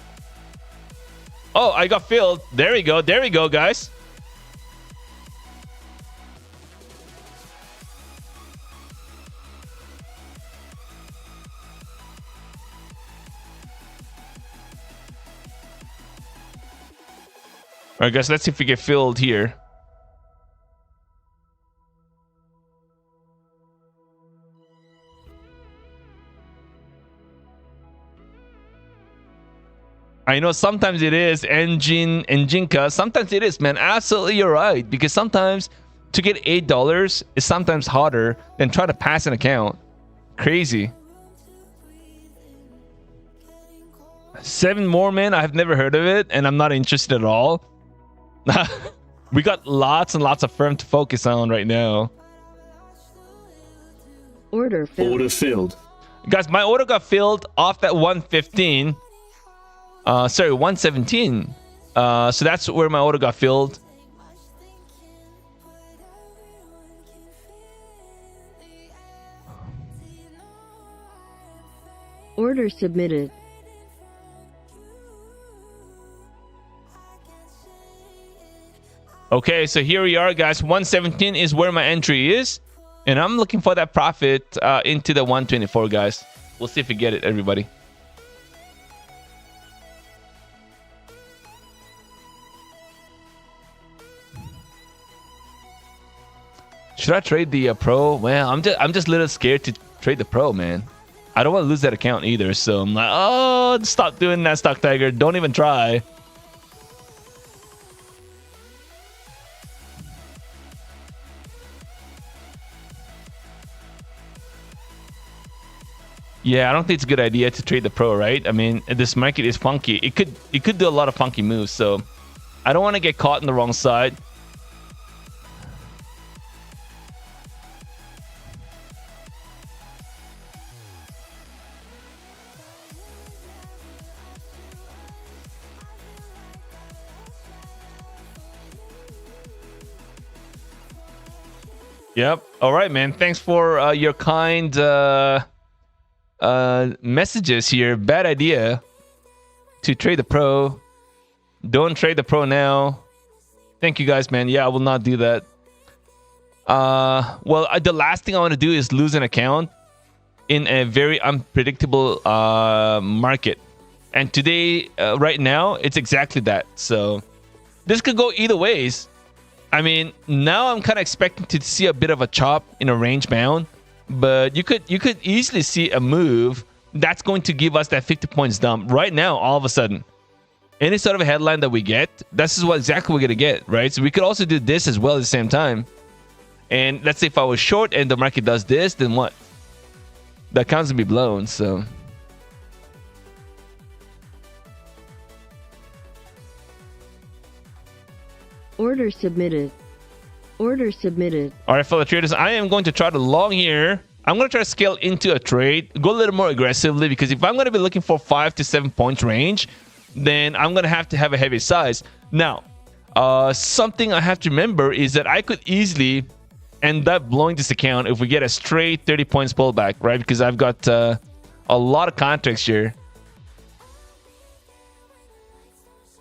I got filled. There we go, guys. All right, guys, let's see if we get filled here. I know sometimes it is Enjinka. Sometimes it is, man. Absolutely, you're right. Because sometimes to get $8 is sometimes harder than trying to pass an account. Crazy. 7 more, man. I've never heard of it, and I'm not interested at all. We got lots and lots of firm to focus on right now. Order filled. Order filled. Guys, my order got filled off at 115. Sorry, 117. So that's where my order got filled. Order submitted. Okay, so here we are, guys. 117 is where my entry is. And I'm looking for that profit into the 124, guys. We'll see if we get it, everybody. Should I trade the pro? Well, I'm just a little scared to trade the pro, man. I don't want to lose that account either. So I'm like, oh, stop doing that, StockTiger. Don't even try. Yeah, I don't think it's a good idea to trade the pro, right? I mean, this market is funky. It could do a lot of funky moves, so I don't want to get caught on the wrong side. Yep. All right, man. Thanks for your kind messages here. Bad idea to trade the pro. Don't trade the pro now. Thank you guys, man. Yeah, I will not do that. Well, the last thing I want to do is lose an account in a very unpredictable market. And today, right now, it's exactly that. So this could go either ways. I mean, now I'm kind of expecting to see a bit of a chop in a range bound, but you could easily see a move that's going to give us that 50 points dump right now. All of a sudden, any sort of a headline that we get, this is what exactly we're gonna get, right? So we could also do this as well at the same time. And let's say if I was short and the market does this, then what? The account's gonna be blown. So. Order submitted. Order submitted. All right, fellow traders, I am going to try to long here. I'm going to try to scale into a trade, go a little more aggressively, because if I'm going to be looking for 5 to 7 points range, then I'm going to have a heavy size. Now, something I have to remember is that I could easily end up blowing this account if we get a straight 30 points pullback, right? Because I've got a lot of contracts here.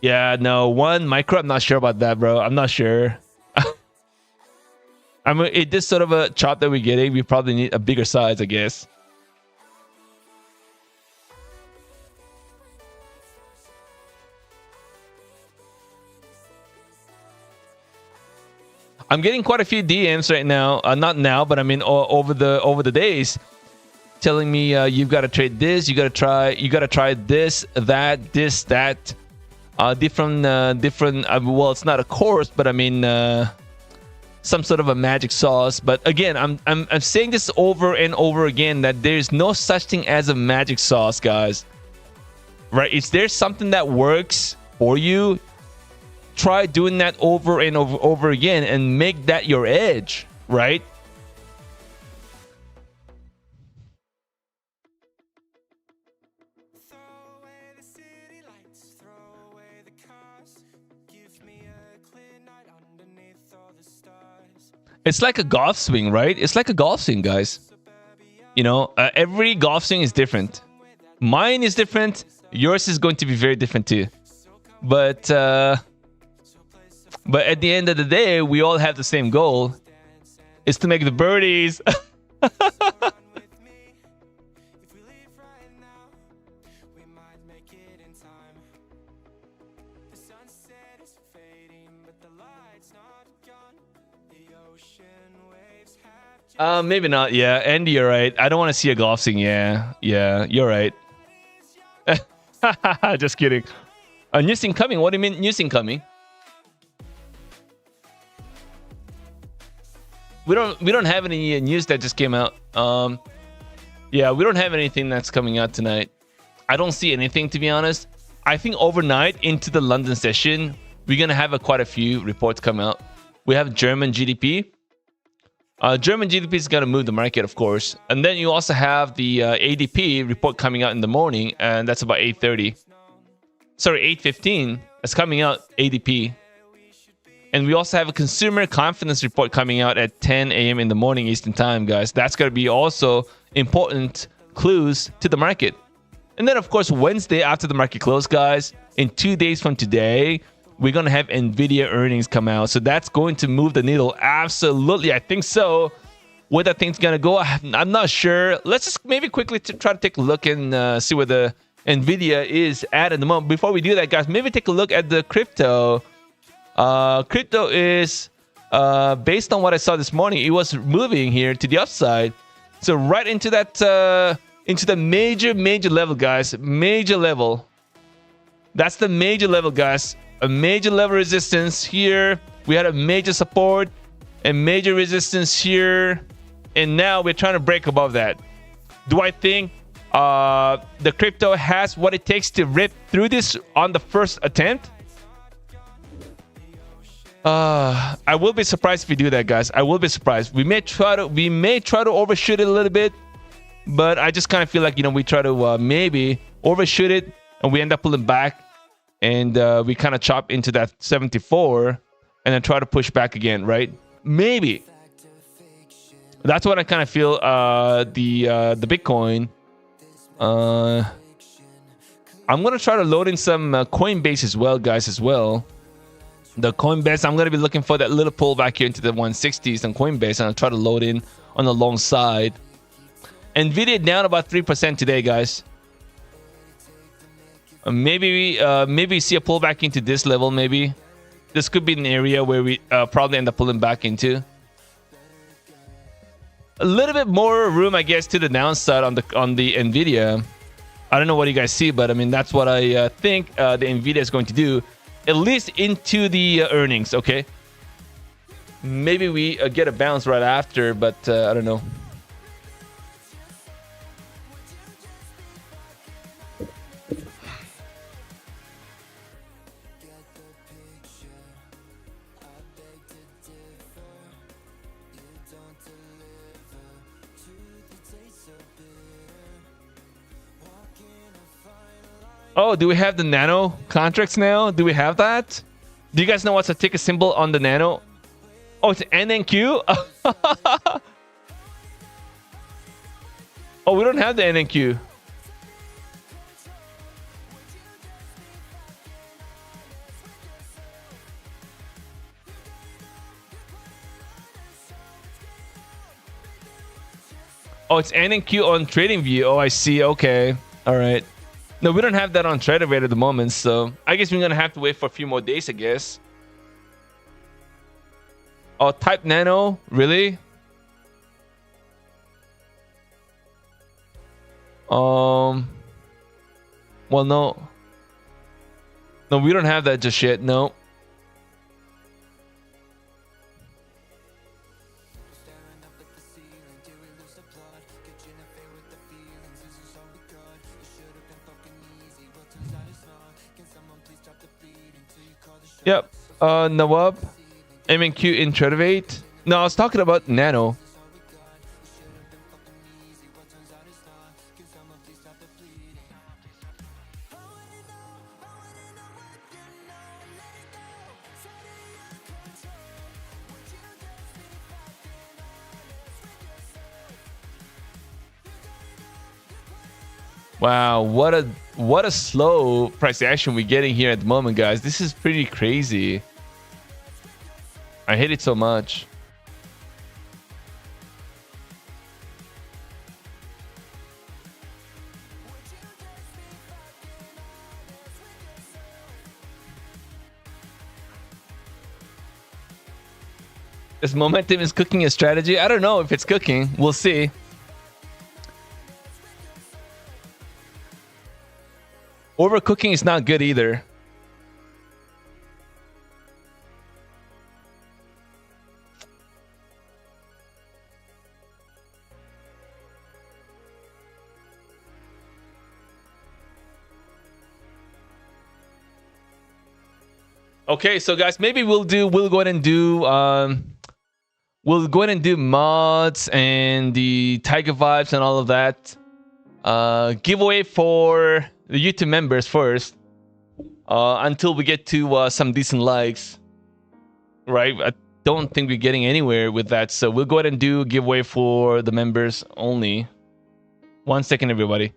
Yeah, no, 1 micro, I'm not sure about that, bro. I'm not sure. I mean, it this sort of a chop that we're getting, we probably need a bigger size, I guess. I'm getting quite a few DMs right now. Not now, but I mean over the days, telling me you've got to trade this, you got to try this, that, different. Well, it's not a course, but I mean some sort of a magic sauce. But again, I'm saying this over and over again that there's no such thing as a magic sauce, guys. Right? If there's something that works for you, try doing that over and over again and make that your edge, right? It's like a golf swing, right? It's like a golf swing, guys. You know, every golf swing is different. Mine is different. Yours is going to be very different too. But at the end of the day, we all have the same goal. It's to make the birdies. Maybe not. Yeah, Andy, you're right. I don't want to see a golf swing. Yeah, you're right. Just kidding. New thing coming. What do you mean new thing coming? We don't have any news that just came out. Yeah, we don't have anything that's coming out tonight. I don't see anything, to be honest. I think overnight into the London session, we're gonna have quite a few reports come out. We have German GDP. German GDP is going to move the market, of course. And then you also have the ADP report coming out in the morning, and that's about 8:30. Sorry, 8:15. It's coming out, ADP. And we also have a consumer confidence report coming out at 10 a.m. in the morning Eastern time, guys. That's going to be also important clues to the market. And then, of course, Wednesday after the market close, guys, in 2 days from today, we're going to have NVIDIA earnings come out. So that's going to move the needle. Absolutely. I think so. Where that thing's going to go, I'm not sure. Let's just maybe quickly try to take a look and see where the NVIDIA is at the moment. Before we do that, guys, maybe take a look at the crypto. Crypto is based on what I saw this morning, it was moving here to the upside. So right into that, into the major level, guys. Major level. That's the major level, guys. A major level resistance here. We had a major support and major resistance here. And now we're trying to break above that. Do I think the crypto has what it takes to rip through this on the first attempt? I will be surprised if we do that, guys. I will be surprised. We may try to overshoot it a little bit, but I just kind of feel like, you know, we try to maybe overshoot it and we end up pulling back, and we kind of chop into that 74 and then try to push back again, right? Maybe. That's what I kind of feel. The Bitcoin. I'm gonna try to load in some Coinbase as well, guys. As well, the Coinbase. I'm gonna be looking for that little pullback here into the 160s on Coinbase, and I'll try to load in on the long side. Nvidia down about 3% today, guys. Maybe we see a pullback into this level. Maybe this could be an area where we probably end up pulling back into. A little bit more room, I guess, to the downside on the Nvidia. I don't know what you guys see, but I mean, that's what I think the Nvidia is going to do, at least into the earnings. Okay, maybe we get a bounce right after, but I don't know. Oh, do we have the nano contracts now? Do we have that? Do you guys know what's the ticker symbol on the nano? Oh, it's NNQ? Oh, we don't have the NNQ. Oh, it's NNQ on TradingView. Oh, I see. Okay. All right. No, we don't have that on TraderVate at the moment, so I guess we're gonna have to wait for a few more days, I guess. Oh, Type Nano, really? Well, no, we don't have that just yet. No. Yep. Nawab, MNQ in TraderVate. No, I was talking about Nano. Wow, what a slow price action we're getting here at the moment, guys. This is pretty crazy. I hate it so much. This momentum is cooking a strategy. I don't know if it's cooking. We'll see. Overcooking is not good either. Okay, so guys, maybe we'll go ahead and do mods and the Tiger vibes and all of that. Giveaway for the YouTube members first, until we get to some decent likes, right? I don't think we're getting anywhere with that, so we'll go ahead and do a giveaway for the members only. 1 second, everybody.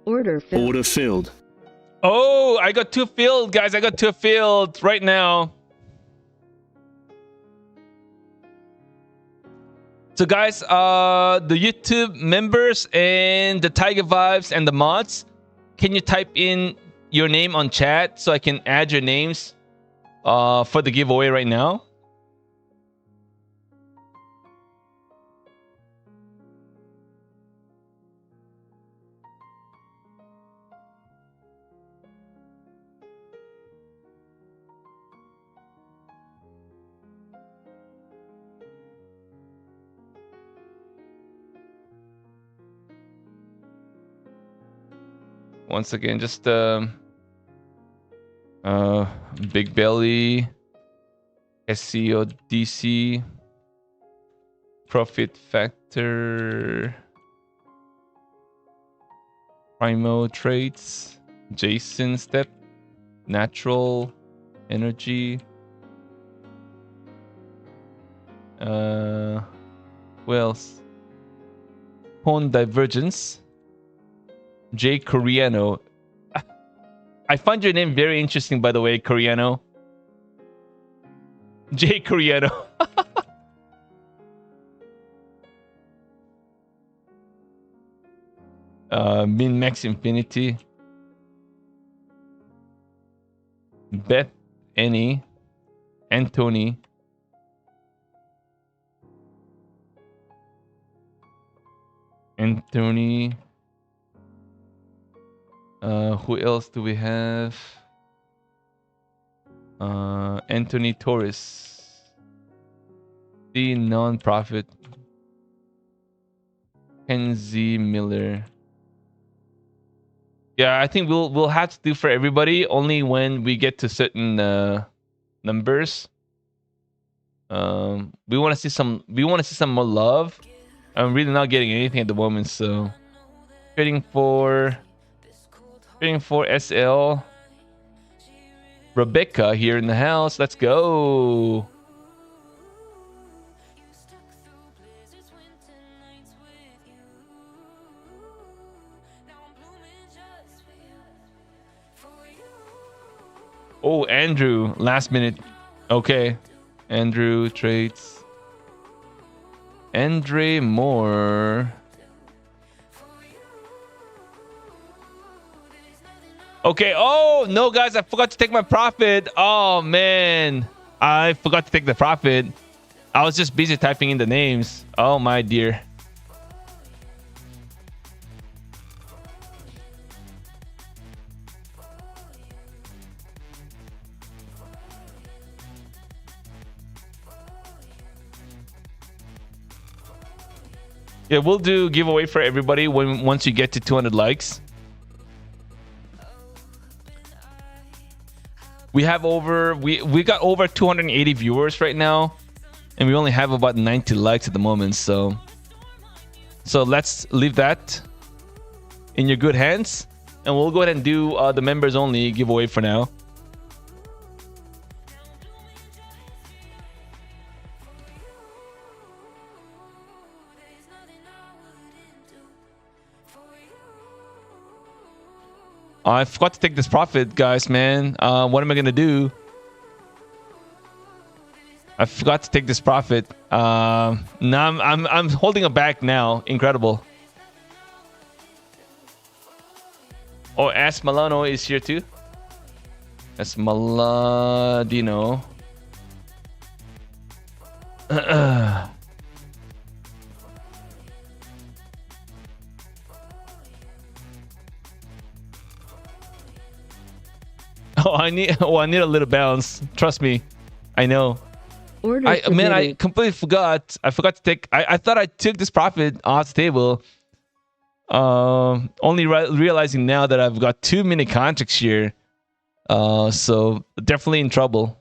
Order filled. Order filled. Oh, I got 2 filled, guys. I got 2 filled right now. So guys, the YouTube members and the Tiger Vibes and the mods, can you type in your name on chat so I can add your names for the giveaway right now? Once again, just Big Belly, SEO DC, Profit Factor, Primo Traits, Jason Step, Natural Energy. Who else? Pone Divergence. Jay Coriano. I find your name very interesting, by the way, Coriano. Jay Coriano. Min Max Infinity. Beth Annie. Anthony. Anthony. Who else do we have? Anthony Torres, the non-profit. Kenzie Miller. Yeah, I think we'll have to do for everybody only when we get to certain numbers. We want to see some more love. I'm really not getting anything at the moment, so trading for SL. Rebecca here in the house. Let's go. Oh, Andrew, last minute. Okay. Andrew trades. Andre Moore. Okay. Oh, no, guys. I forgot to take my profit. Oh, man. I forgot to take the profit. I was just busy typing in the names. Oh, my dear. Yeah, we'll do giveaway for everybody once you get to 200 likes. We have we got over 280 viewers right now, and we only have about 90 likes at the moment. So let's leave that in your good hands, and we'll go ahead and do the members only giveaway for now. I forgot to take this profit, guys, man. What am I gonna do? I forgot to take this profit. Now I'm holding it back now. Incredible. Oh, S Milano is here too. S Maladino. I need a little bounce. Trust me, I know. I completely forgot. I forgot to take. I thought I took this profit off the table. Only realizing now that I've got too many contracts here. So definitely in trouble.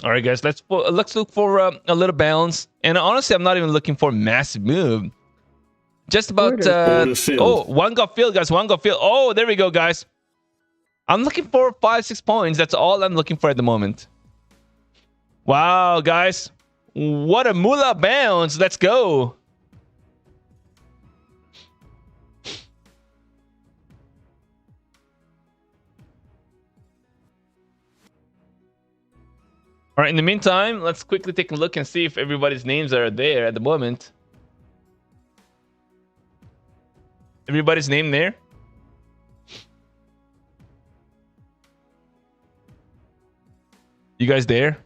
All right, guys, let's look for a little bounce. And honestly, I'm not even looking for a massive move. Just about Order filled. oh, one got filled, guys. One got filled. Oh, there we go, guys. I'm looking for 5-6 points. That's all I'm looking for at the moment. Wow, guys. What a moolah bounce. Let's go. All right, in the meantime, let's quickly take a look and see if everybody's names are there at the moment. Everybody's name there? You guys there?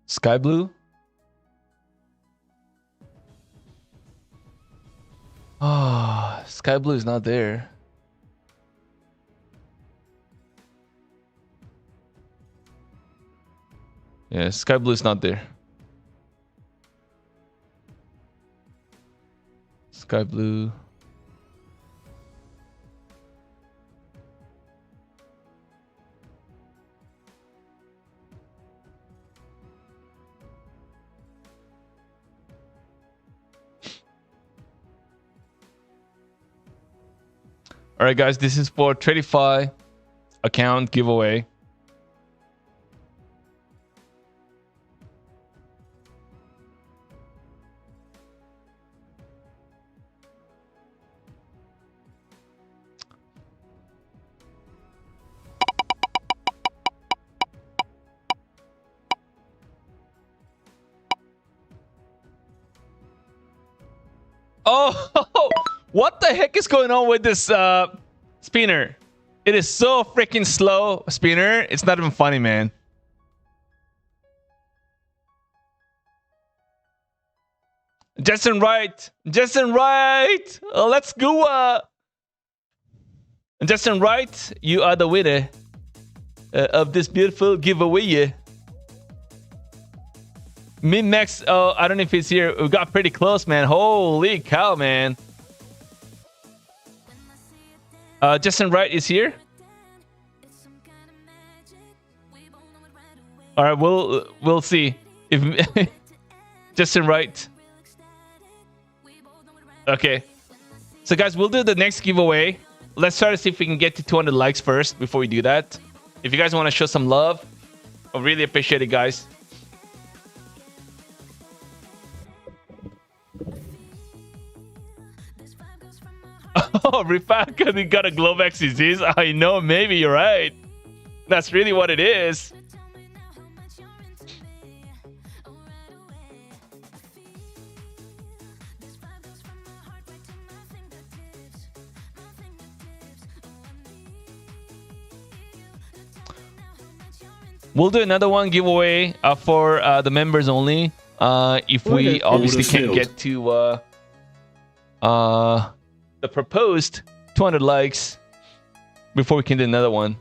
Sky blue? Ah, sky blue is not there. Yeah, sky blue is not there. Sky blue. All right, guys, this is for Tradify account giveaway. Oh, what the heck is going on with this spinner? It is so freaking slow, spinner. It's not even funny, man. Justin Wright. Justin Wright. Let's go. Justin Wright, you are the winner of this beautiful giveaway. Min-max, oh, I don't know if he's here. We got pretty close, man. Holy cow, man. Justin Wright is here. All right, we'll see if Justin Wright. Okay, so guys, we'll do the next giveaway. Let's try to see if we can get to 200 likes first before we do that. If you guys want to show some love, I really appreciate it, guys. Oh, Rifat, because he got a Globex disease. I know, maybe you're right. That's really what it is. We'll do another one giveaway for the members only. If we obviously can't get to the proposed 200 likes before we can do another one.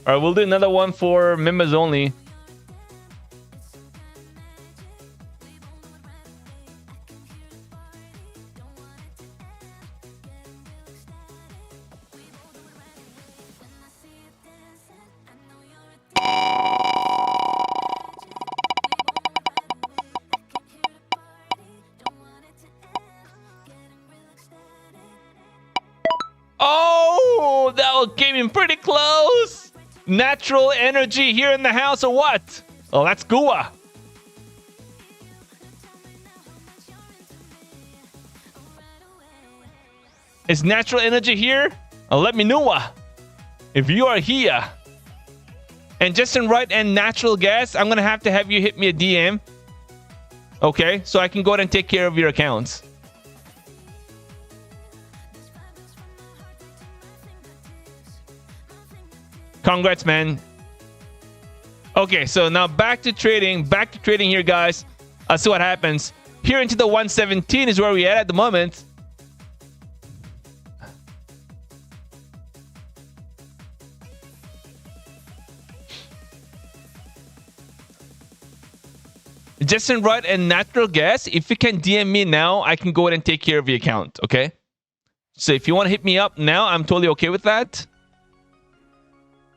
All right, we'll do another one for members only. Oh, that one came in pretty close. Natural energy here in the house or what? Oh, that's Gua. Is natural energy here? Let me know if you are here. And Justin Wright and natural gas, I'm gonna have you hit me a DM. Okay, so I can go ahead and take care of your accounts. Congrats, man. Okay, so now back to trading here, guys. See what happens. here into the 117 is where we at the moment. Justin Wright and Natural Gas. If you can DM me now, I can go ahead and take care of your account. Okay. So if you want to hit me up now, I'm totally okay with that.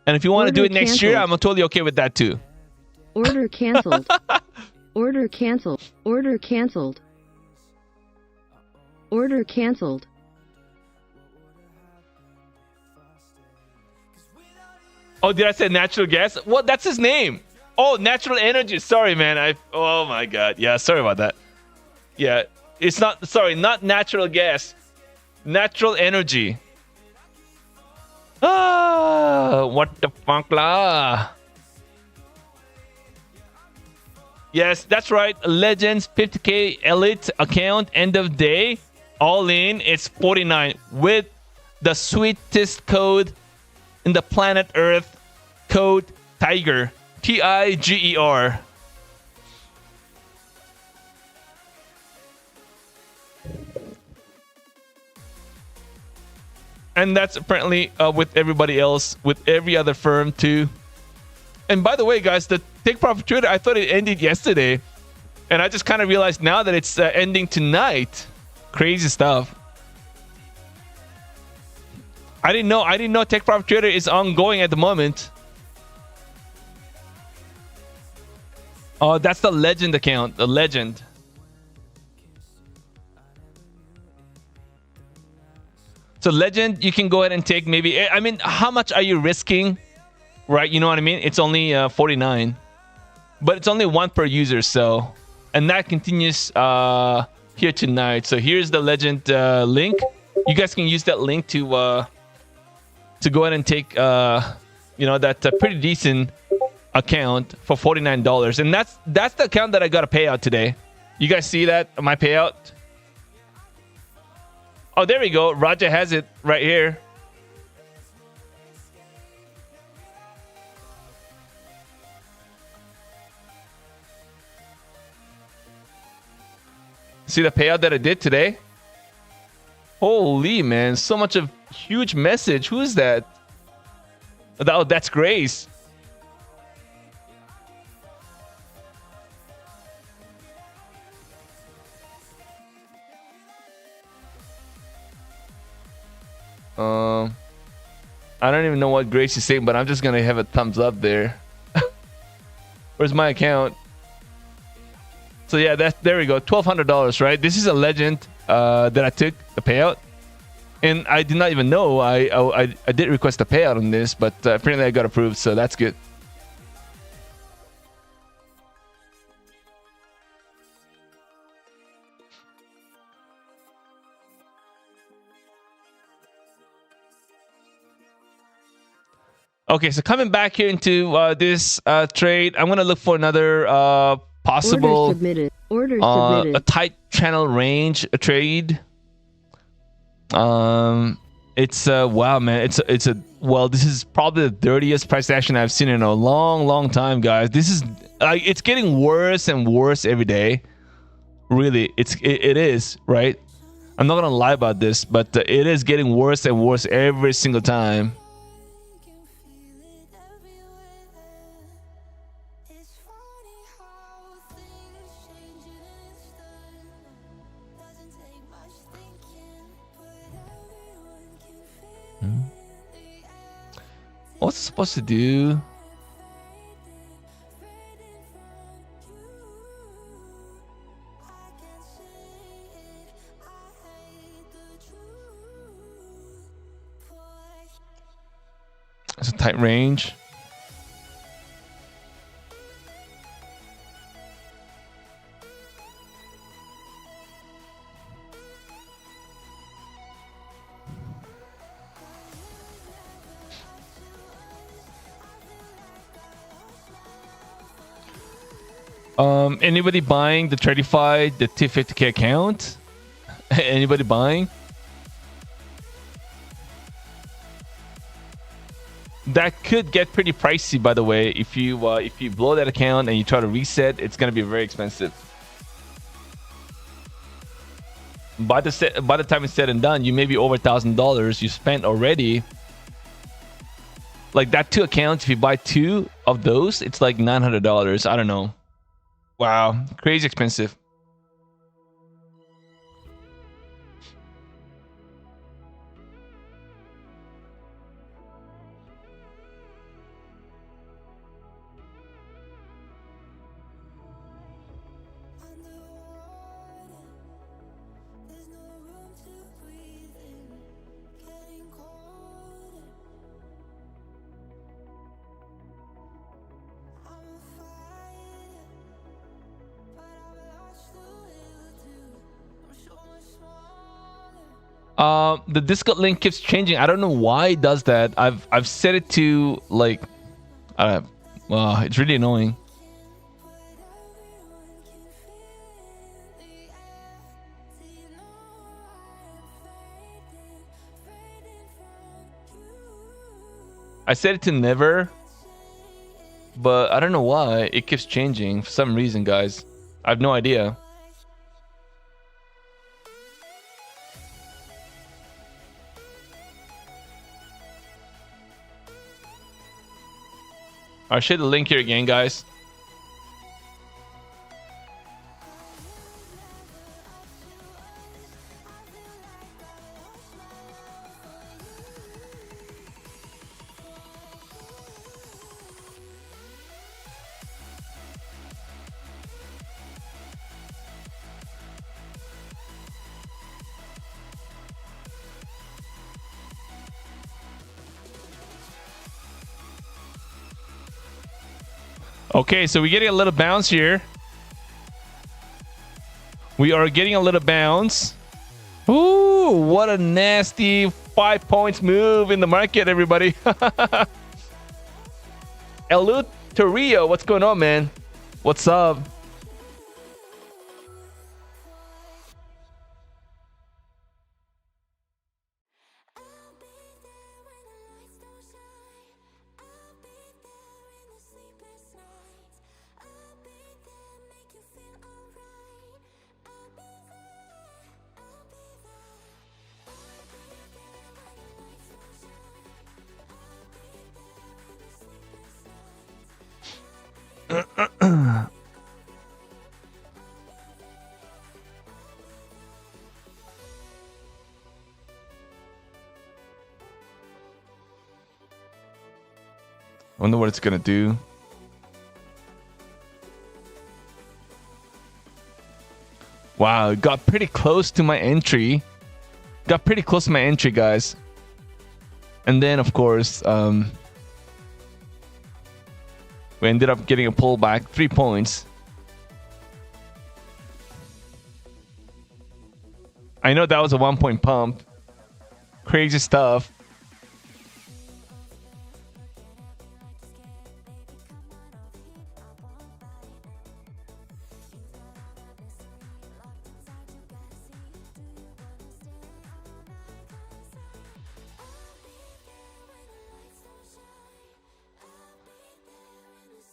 And if you want to do it next year, I'm totally okay with that too. Order canceled. Order canceled. Order canceled. Order canceled. Oh, did I say Natural Gas? What? That's his name. Oh, Natural Energy. Sorry, man. Oh my God. Yeah, sorry about that. Yeah, it's not. Sorry, not Natural Gas. Natural Energy. Ah, what the fuck lah? Yes, that's right. Legends 50k Elite account end of day. All in, it's 49 with the sweetest code in the planet Earth. Code Tiger. Tiger. And that's apparently with everybody else, with every other firm too. And by the way, guys, the Take Profit Trader, I thought it ended yesterday. And I just kind of realized now that it's ending tonight. Crazy stuff. I didn't know Take Profit Trader is ongoing at the moment. Oh, that's the Legend account. The Legend. So Legend, you can go ahead and take maybe... I mean, how much are you risking? Right, you know what I mean? It's only 49. But it's only one per user, so... And that continues here tonight. So here's the Legend link. You guys can use that link to go ahead and take, that pretty decent account for $49. And that's the account that I got a payout today. You guys see that? My payout? Oh, there we go. Raja has it right here. See the payout that I did today? Holy man, so much of huge message. Who is that? Oh, that's Grace. I don't even know what Grace is saying, but I'm just gonna have a thumbs up there. Where's my account? So yeah, there we go. $1,200, right? This is a Legend that I took the payout, and I did not even know I did request a payout on this, but apparently I got approved, so that's good. Okay, so coming back here into this trade, I'm gonna look for another possible Order submitted. Order submitted. a tight channel range trade. It's wow, man. It's a well. This is probably the dirtiest price action I've seen in a long time, guys. This is it's getting worse and worse every day. Really, it is, right? I'm not gonna lie about this, but it is getting worse and worse every single time. What's it supposed to do? It's a tight range. Anybody buying the Tradify, the T50K account? Anybody buying? That could get pretty pricey, by the way. If you blow that account and you try to reset, it's gonna be very expensive. by the time it's said and done, you may be over $1,000 you spent already. Like that 2 accounts, if you buy 2 of those, it's like $900. I don't know. Wow, crazy expensive. The Discord link keeps changing. I don't know why it does that. I've set it to like, it's really annoying. I set it to never, but I don't know why it keeps changing for some reason, guys. I have no idea. I'll share the link here again, guys. Okay, so we're getting a little bounce here. We are getting a little bounce. Ooh, what a nasty 5 points move in the market, everybody. Elu Torrio, what's going on, man? What's up? Wonder what it's gonna do. Wow, it got pretty close to my entry. Got pretty close to my entry, guys. And then, of course, we ended up getting a pullback, 3 points. I know that was a 1-point pump. Crazy stuff.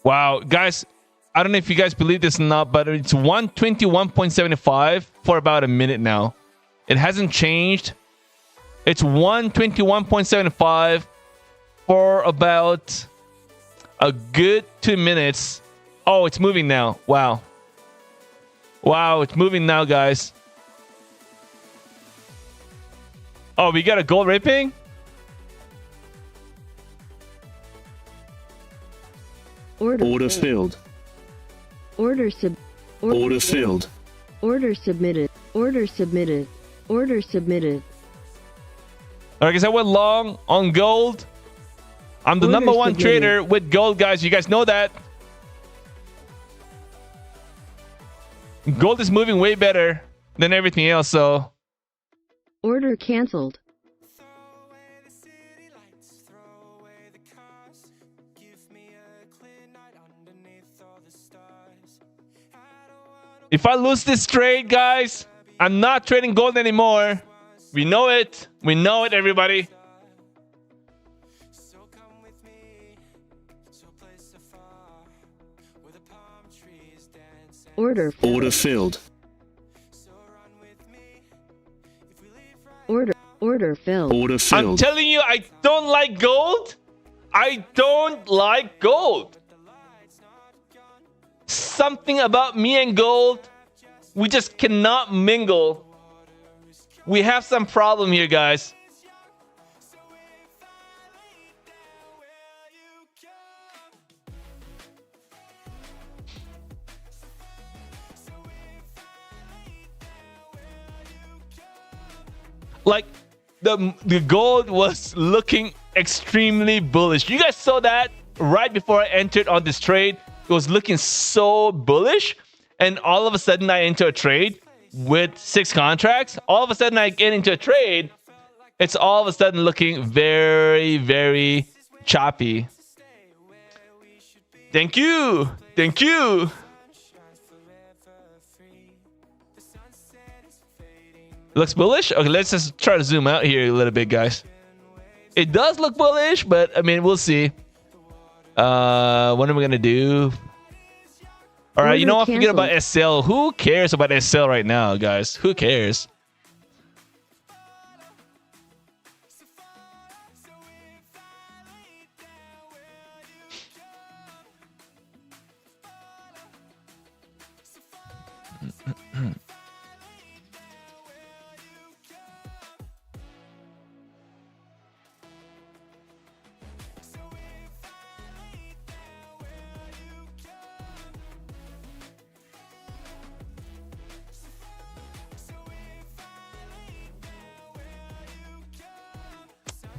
Wow, guys, I don't know if you guys believe this or not, but it's 121.75 for about a minute now. It hasn't changed. It's 121.75 for about a good 2 minutes. Oh, it's moving now. Wow. Wow, it's moving now, guys. Oh, we got a gold ripping? Order filled. Order filled. Order submitted. Order submitted. Order submitted. Alright, guys, I went long on gold. I'm the number one trader with gold, guys. You guys know that. Gold is moving way better than everything else, so. Order canceled. If I lose this trade, guys, I'm not trading gold anymore. We know it. We know it, everybody. Order filled. Order filled. Order I'm filled. telling you, I don't like gold. I don't like gold. Something about me and gold, we just cannot mingle. We have some problem here, guys. Like the gold was looking extremely bullish. You guys saw that right before I entered on this trade. It was looking so bullish, and all of a sudden I enter a trade with 6 contracts. All of a sudden I get into a trade. It's all of a sudden looking very, very choppy. Thank you. Thank you. Looks bullish? Okay, let's just try to zoom out here a little bit, guys. It does look bullish, but I mean, we'll see. What are we gonna do? All right, you know what? Forget about SL. Who cares about SL right now, guys? Who cares?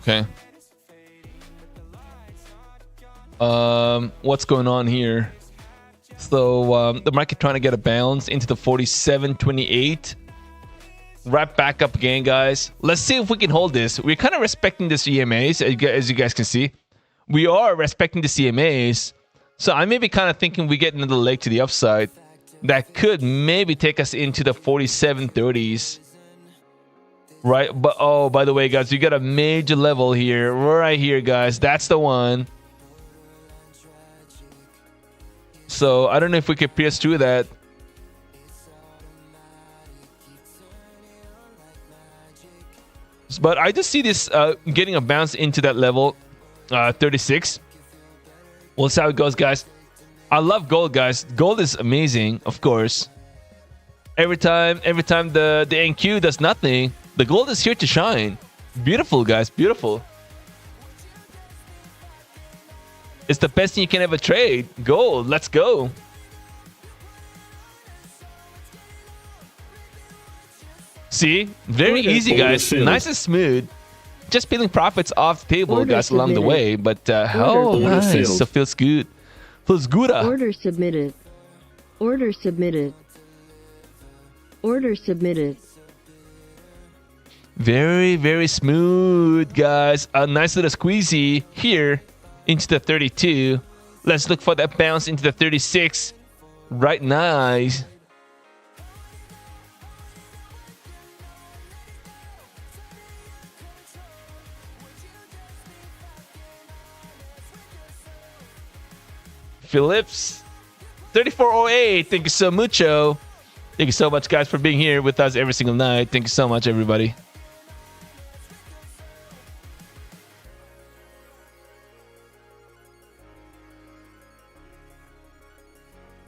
Okay. What's going on here? So the market trying to get a bounce into the 47.28. Right back up again, guys. Let's see if we can hold this. We're kind of respecting this EMAs, as you guys can see. We are respecting the CMAs. So I may be kind of thinking we get another leg to the upside. That could maybe take us into the 47.30s. Right, but oh, by the way, guys, you got a major level here, right here, guys. That's the one. So I don't know if we can pierce through that. But I just see this getting a bounce into that level, 36. We'll see how it goes, guys. I love gold, guys. Gold is amazing, of course. Every time the NQ does nothing, the gold is here to shine. Beautiful, guys. Beautiful. It's the best thing you can ever trade. Gold. Let's go. See? Very easy, guys. Nice and smooth. Just peeling profits off the table, guys, along the way. But oh, nice. So feels good. Feels good. Order submitted. Order submitted. Order submitted. Very, very smooth, guys. A nice little squeezy here into the 32. Let's look for that bounce into the 36. Right, nice. Phillips, 3408. Thank you so mucho. Thank you so much, guys, for being here with us every single night. Thank you so much, everybody.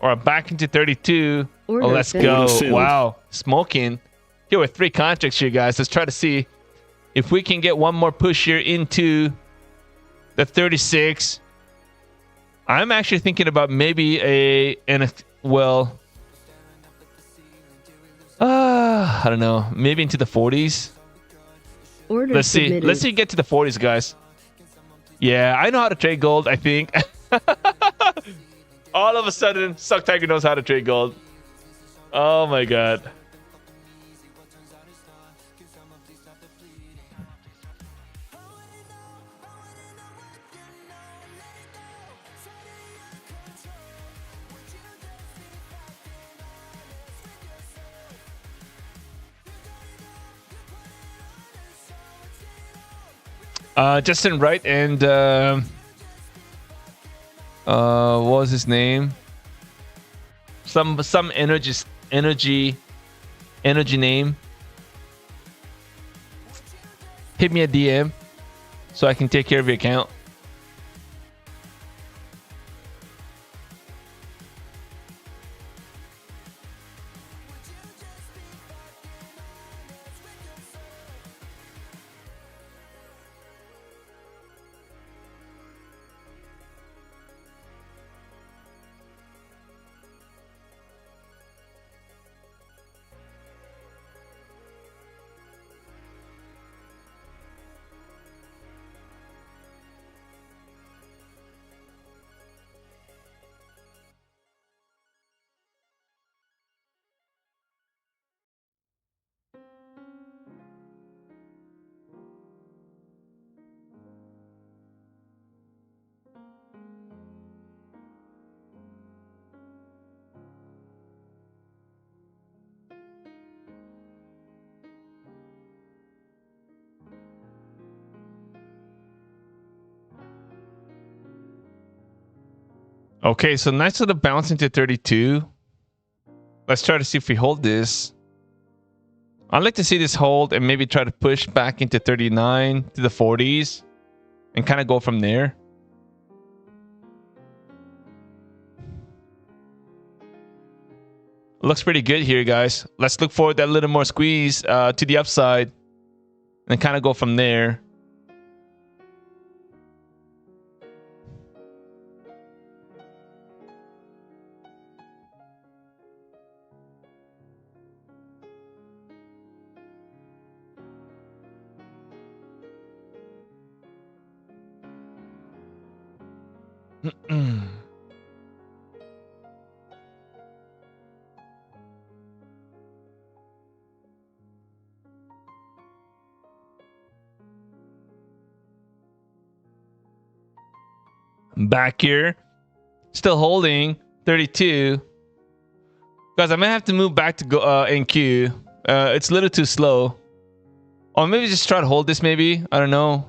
Or back into 32. Order oh, let's go. Wow. Smoking. Here with 3 contracts here, guys. Let's try to see if we can get one more push here into the 36. I'm actually thinking about maybe I don't know. Maybe into the 40s. Order Let's see. submitted. Let's see get to the 40s, guys. Yeah, I know how to trade gold, I think. All of a sudden, StockTiger knows how to trade gold. Oh my god. Justin Wright and what was his name? Some energy name. hit me a DM so I can take care of your account. Okay, so nice little bounce into 32. Let's try to see if we hold this. I'd like to see this hold and maybe try to push back into 39 to the 40s and kind of go from there. Looks pretty good here, guys. Let's look for that little more squeeze to the upside and kind of go from there. Back here, still holding 32. Guys, I might have to move back to go NQ. It's a little too slow. Or maybe just try to hold this, maybe. I don't know.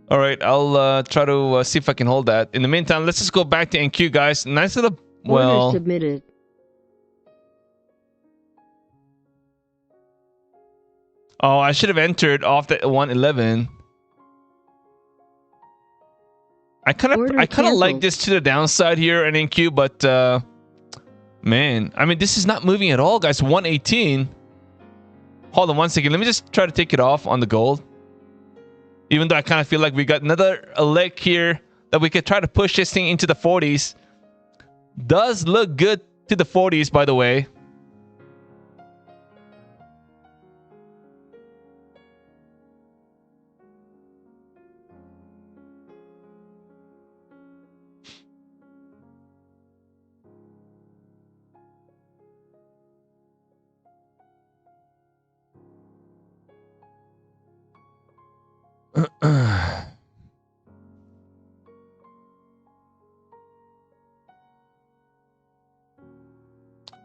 All right, I'll try to see if I can hold that. In the meantime, let's just go back to NQ, guys. Nice little, well... Order submitted. Oh, I should have entered off the 111. I kind of like this to the downside here in NQ, but man, I mean, this is not moving at all, guys. 118. Hold on one second. Let me just try to take it off on the gold. Even though I kind of feel like we got another leg here that we could try to push this thing into the 40s. Does look good to the 40s, by the way.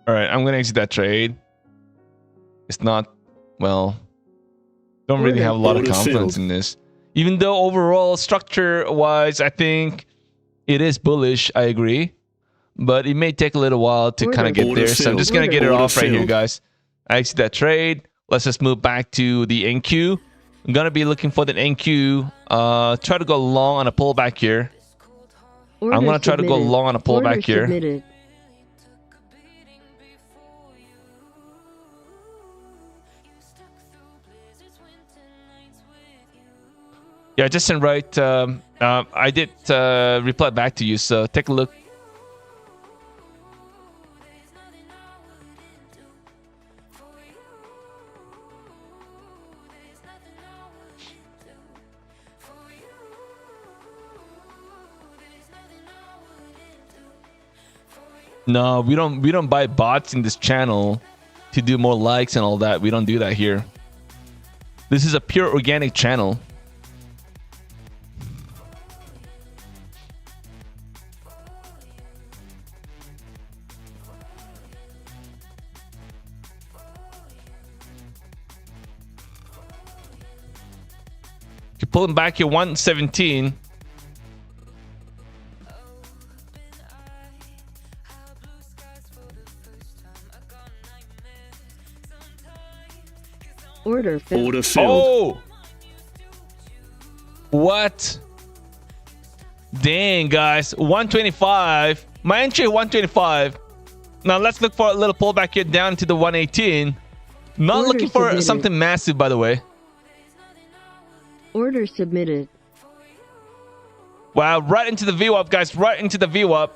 All right, I'm gonna exit that trade. It's not, well, don't really have a lot of confidence in this. Even though overall structure wise, I think it is bullish. I agree, but it may take a little while to kind of get there. So I'm just gonna get it off right here, guys. I exit that trade. Let's just move back to the NQ. I'm gonna be looking for the NQ. Try to go long on a pullback here. I'm gonna try to go long on a pullback here. Submitted. Yeah, just sent right. I did reply back to you, so take a look. No, we don't buy bots in this channel to do more likes and all that. We don't do that here. This is a pure organic channel. You're pulling back your 117. Order filled. Order filled. Oh! What? Dang, guys. 125. My entry 125. Now let's look for a little pullback here down to the 118. Not Order looking for submitted. something massive, by the way. Order submitted. Wow, right into the VWAP, guys. Right into the VWAP.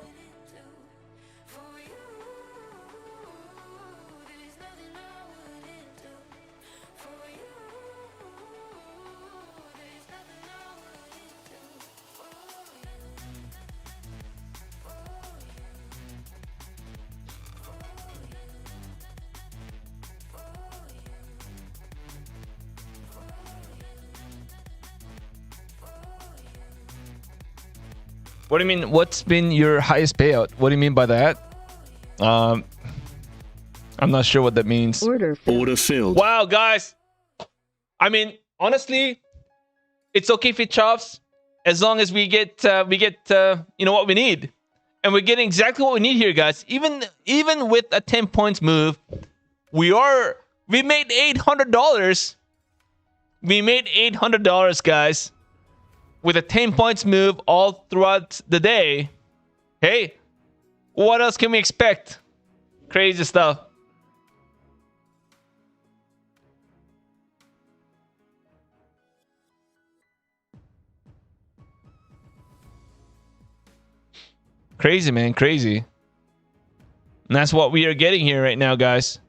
What do you mean? What's been your highest payout? What do you mean by that? I'm not sure what that means. Order filled. Order filled. Wow, guys. I mean, honestly, it's okay if it chops as long as we get you know what we need, and we're getting exactly what we need here, guys. Even with a 10 points move, we made $800. We made $800, guys, with a 10 points move all throughout the day. Hey, what else can we expect? Crazy stuff. Crazy, man. Crazy. And that's what we are getting here right now, guys.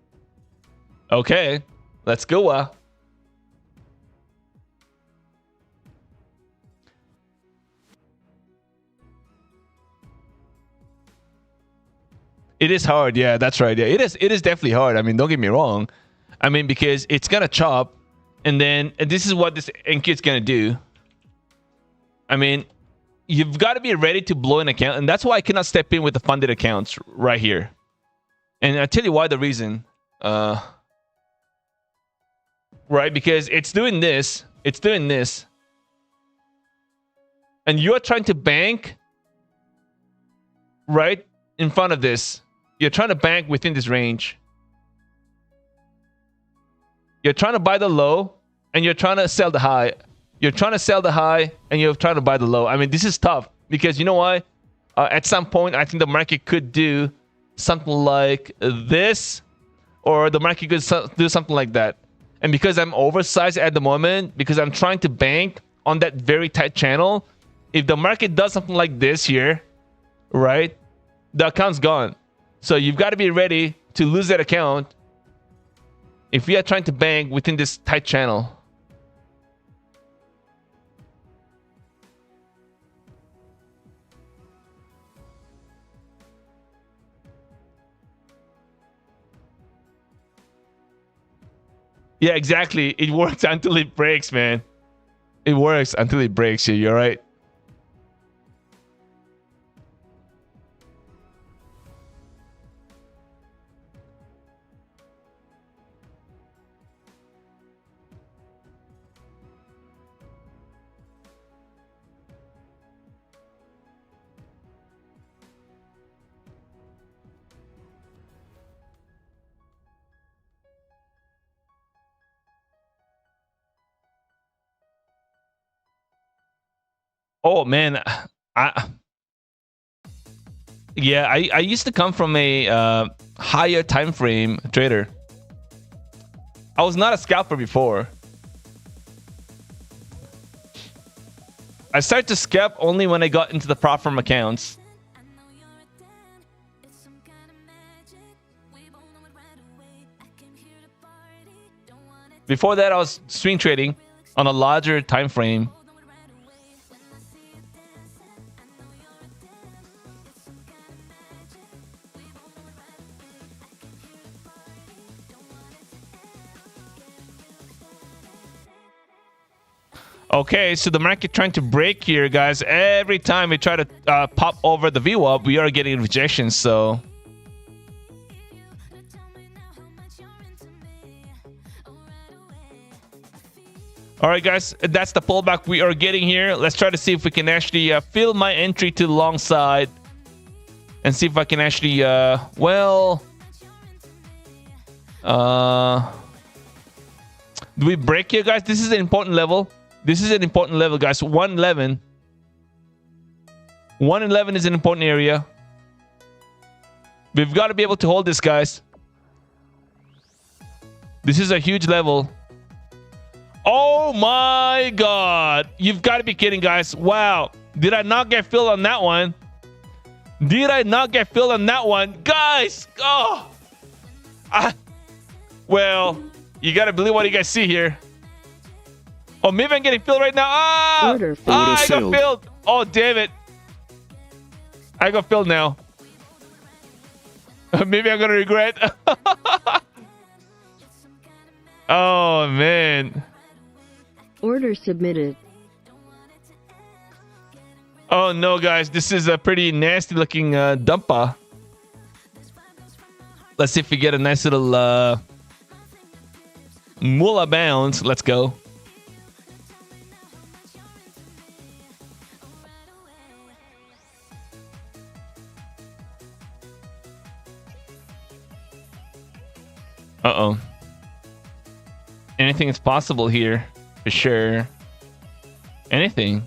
Okay. Let's go. It is hard. Yeah, that's right. Yeah, it is definitely hard. I mean, don't get me wrong. I mean, because it's going to chop. And then this is what this NQ is going to do. I mean, you've got to be ready to blow an account, and that's why I cannot step in with the funded accounts right here. And I'll tell you why. The reason, right? Because it's doing this, and you're trying to bank right in front of this. You're trying to bank within this range. You're trying to buy the low, and you're trying to sell the high. You're trying to sell the high, and you're trying to buy the low. I mean, this is tough because you know why? At some point, I think the market could do something like this, or the market could do something like that. And because I'm oversized at the moment, because I'm trying to bank on that very tight channel, if the market does something like this here, right, the account's gone. So you've got to be ready to lose that account if we are trying to bank within this tight channel. Yeah, exactly. It works until it breaks, man. It works until it breaks you. You're right. Oh man, I used to come from a higher time frame trader. I was not a scalper before. I started to scalp only when I got into the prop firm accounts. Before that, I was swing trading on a larger time frame. Okay, so the market trying to break here, guys. Every time we try to pop over the VWAP, we are getting rejections. So all right, guys, that's the pullback we are getting here. Let's try to see if we can actually fill my entry to the long side and see if I can actually Do we break here, guys? This is an important level. This is an important level, guys. 111. 111 is an important area. We've got to be able to hold this, guys. This is a huge level. Oh my God. You've got to be kidding, guys. Wow. Did I not get filled on that one? Did I not get filled on that one? Guys. Oh. Well, you got to believe what you guys see here. Oh, maybe I'm getting filled right now. Ah, Order I got filled. Oh, damn it. I got filled now. Maybe I'm going to regret. Oh, man. Order submitted. Oh, no, guys. This is a pretty nasty looking dumpa. Let's see if we get a nice little moolah bounce. Let's go. Uh-oh. Anything is possible here. For sure. Anything.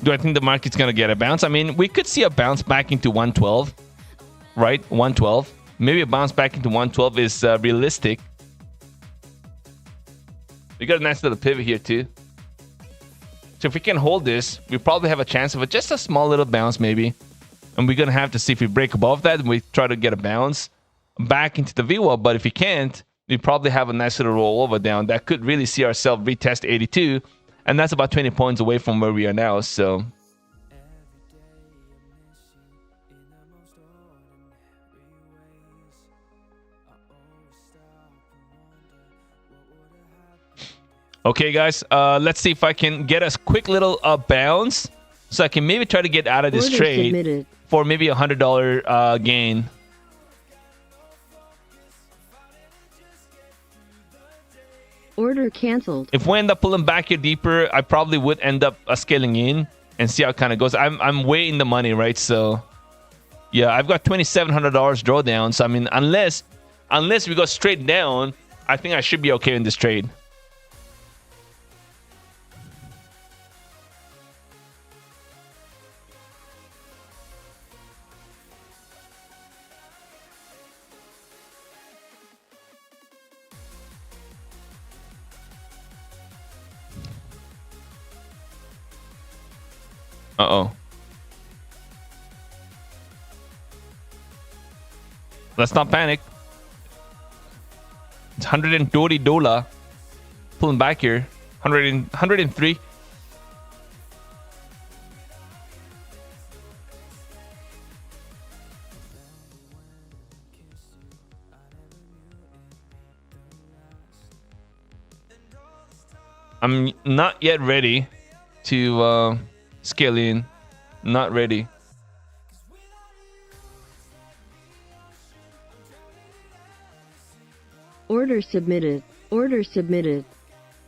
Do I think the market's going to get a bounce? I mean, we could see a bounce back into 112. Right? 112. Maybe a bounce back into 112 is realistic. We got a nice little pivot here too. So if we can hold this, we probably have a chance of just a small little bounce maybe. And we're going to have to see if we break above that and we try to get a bounce back into the VWAP. But if we can't, we probably have a nice little rollover down that could really see ourselves retest 82. And that's about 20 points away from where we are now. So okay, guys, let's see if I can get a quick little bounce so I can maybe try to get out of this Order trade submitted. for maybe $100 gain. Order canceled. If we end up pulling back here deeper, I probably would end up scaling in and see how it kind of goes. I'm way in the money, right? So yeah, I've got $2,700 drawdown. So I mean, unless we go straight down, I think I should be okay in this trade. Uh-oh. Let's not panic. It's $120. Pulling back here. 103. I'm not yet ready to scale in. Not ready. Order submitted. Order submitted.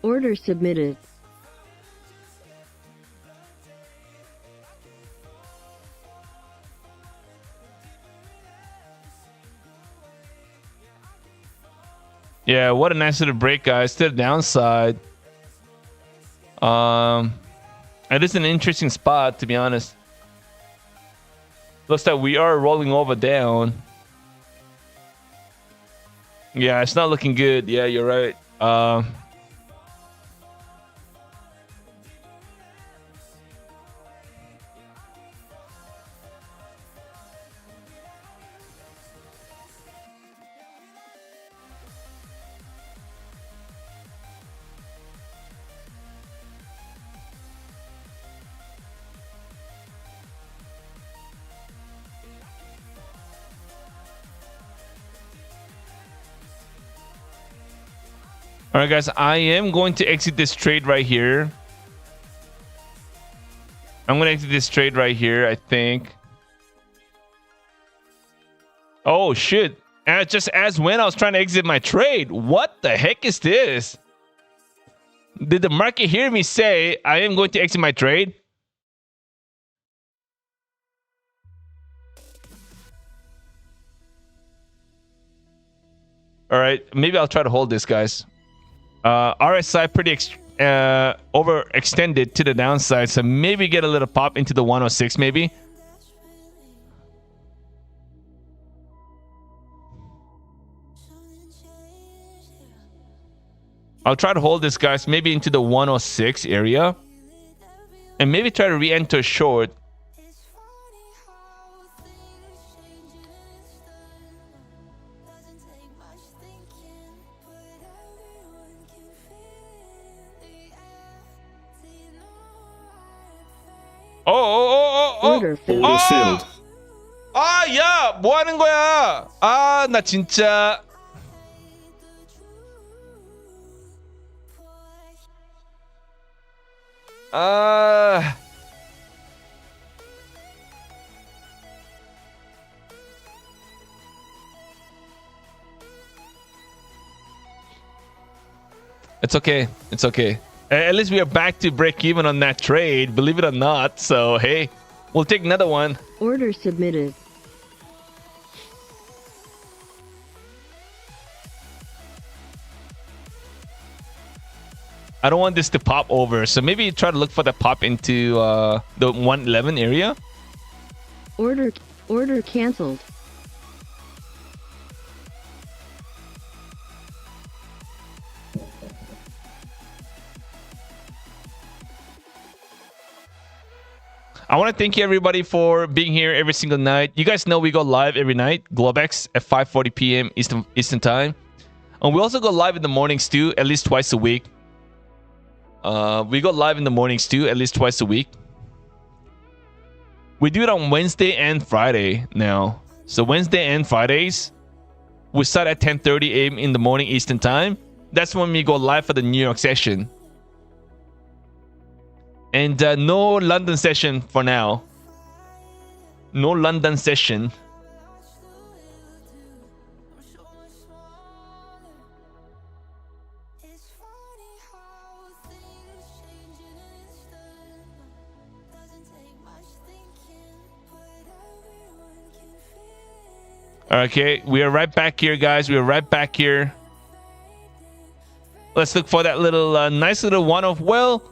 Order submitted. Yeah, what a nice little break, guys. To the downside. It is an interesting spot, to be honest. Looks like we are rolling over down. Yeah, it's not looking good. Yeah, you're right. All right, guys, I am going to exit this trade right here. I'm going to exit this trade right here, I think. Oh, shit. Just as when I was trying to exit my trade. What the heck is this? Did the market hear me say I am going to exit my trade? All right, maybe I'll try to hold this, guys. RSI pretty overextended to the downside, so maybe get a little pop into the 106 maybe. I'll try to hold this, guys, maybe into the 106 area, and maybe try to re-enter short. Order filled. 아, 야, 뭐 하는 거야? 아, 나 진짜. 아. It's okay. It's okay. At least we are back to break even on that trade, believe it or not. So, hey, we'll take another one. Order submitted. I don't want this to pop over, so maybe try to look for the pop into the 111 area. Order canceled. I want to thank you everybody for being here every single night. You guys know we go live every night, Globex at 5:40 p.m. Eastern time, and we also go live in the mornings too, at least twice a week. We go live in the mornings too, at least twice a week. We do it on Wednesday and Friday now. So Wednesday and Fridays, we start at 10:30 a.m. in the morning Eastern time. That's when we go live for the New York session. And no London session for now. No London session. Okay, we are right back here, guys. We are right back here. Let's look for that little nice little one of, well,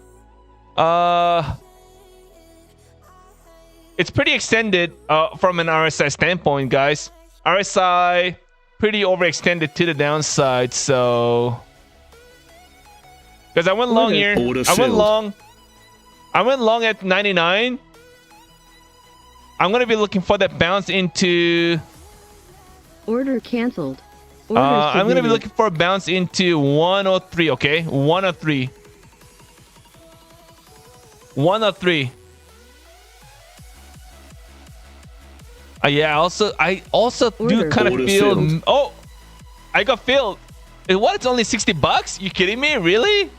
it's pretty extended from an RSI standpoint, guys. RSI pretty overextended to the downside, so because I went long here. I went long at 99. I'm gonna be looking for that bounce into Order canceled. Order I'm gonna be submitted. looking for a bounce into 103. Okay, 103. 103. Yeah, I also do kind of feel filled. oh, I got filled. What, it's only $60? You kidding me? Really?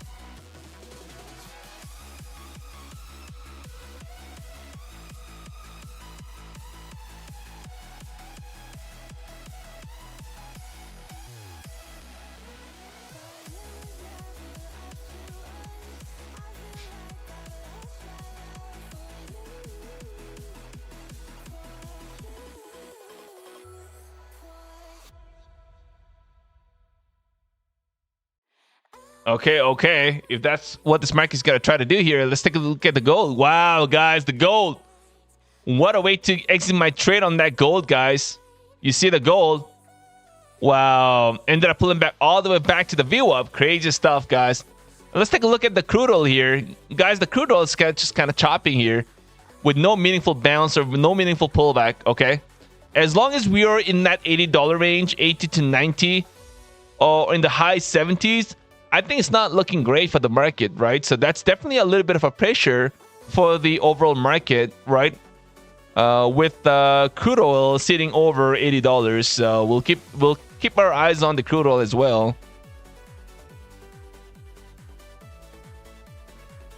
Okay. If that's what this market's gonna try to do here, let's take a look at the gold. Wow, guys, the gold. What a way to exit my trade on that gold, guys. You see the gold. Wow. Ended up pulling back all the way back to the VWAP. Crazy stuff, guys. Let's take a look at the crude oil here. Guys, the crude oil is just kind of chopping here with no meaningful bounce or no meaningful pullback, okay? As long as we are in that $80 range, 80 to 90, or in the high 70s, I think it's not looking great for the market, right? So that's definitely a little bit of a pressure for the overall market, right? With crude oil sitting over $80, so we'll keep our eyes on the crude oil as well.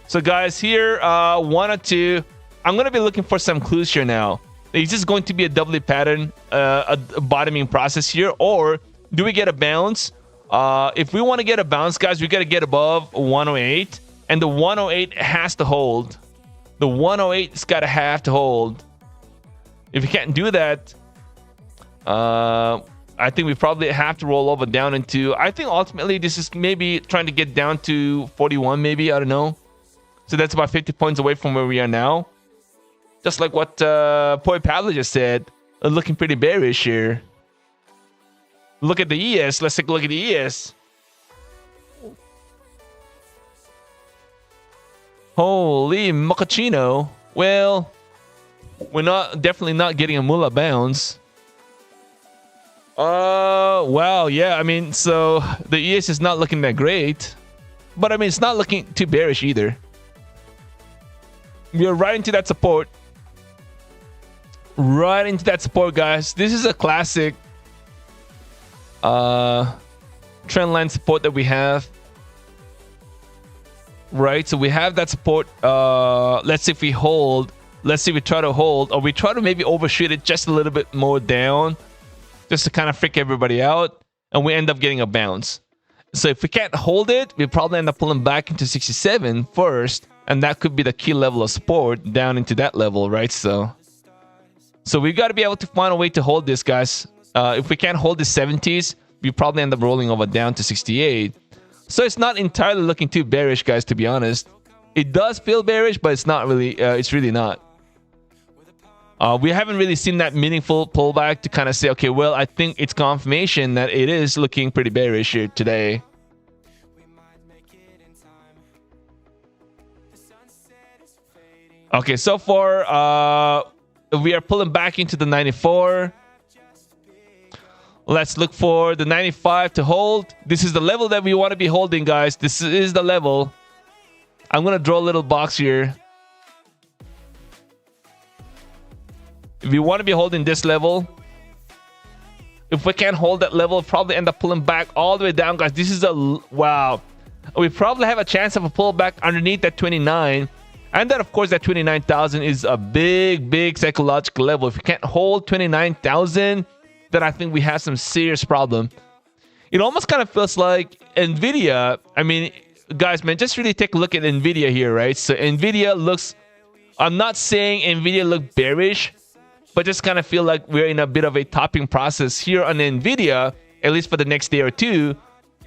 So guys, here wanted to. I'm gonna be looking for some clues here now. Is this going to be a doubly pattern, a bottoming process here, or do we get a bounce? If we want to get a bounce, guys, we got to get above 108, and the 108 has to hold. The 108's got to have to hold. If you can't do that, I think we probably have to roll over down into, I think ultimately this is maybe trying to get down to 41 maybe, I don't know. So that's about 50 points away from where we are now. Just like what Poi Pablo just said, looking pretty bearish here. Look at the ES. Let's take a look at the ES. Holy mochaccino. Well, we're definitely not getting a mullah bounce. Wow, yeah, I mean, so the ES is not looking that great. But I mean, it's not looking too bearish either. We're right into that support. Right into that support, guys. This is a classic trend line support that we have. Right, so we have that support. Let's see if we hold. Let's see if we try to hold, or we try to maybe overshoot it just a little bit more down, just to kind of freak everybody out, and we end up getting a bounce. So if we can't hold it, we probably end up pulling back into 67 first, and that could be the key level of support down into that level, right? So we got to be able to find a way to hold this, guys. If we can't hold the 70s, we probably end up rolling over down to 68. So it's not entirely looking too bearish, guys, to be honest. It does feel bearish, but it's not really. It's really not. We haven't really seen that meaningful pullback to kind of say, okay, well, I think it's confirmation that it is looking pretty bearish here today. Okay, so far, we are pulling back into the 94. Let's look for the 95 to hold. This is the level that we want to be holding, guys. This is the level. I'm going to draw a little box here. If we want to be holding this level, if we can't hold that level, we'll probably end up pulling back all the way down, guys. This is a... Wow. We probably have a chance of a pullback underneath that 29. And then, of course, that 29,000 is a big, big psychological level. If we can't hold 29,000... then I think we have some serious problem. It almost kind of feels like Nvidia. I mean, guys, man, just really take a look at Nvidia here, right? So Nvidia looks, I'm not saying Nvidia look bearish, but just kind of feel like we're in a bit of a topping process here on Nvidia, at least for the next day or two,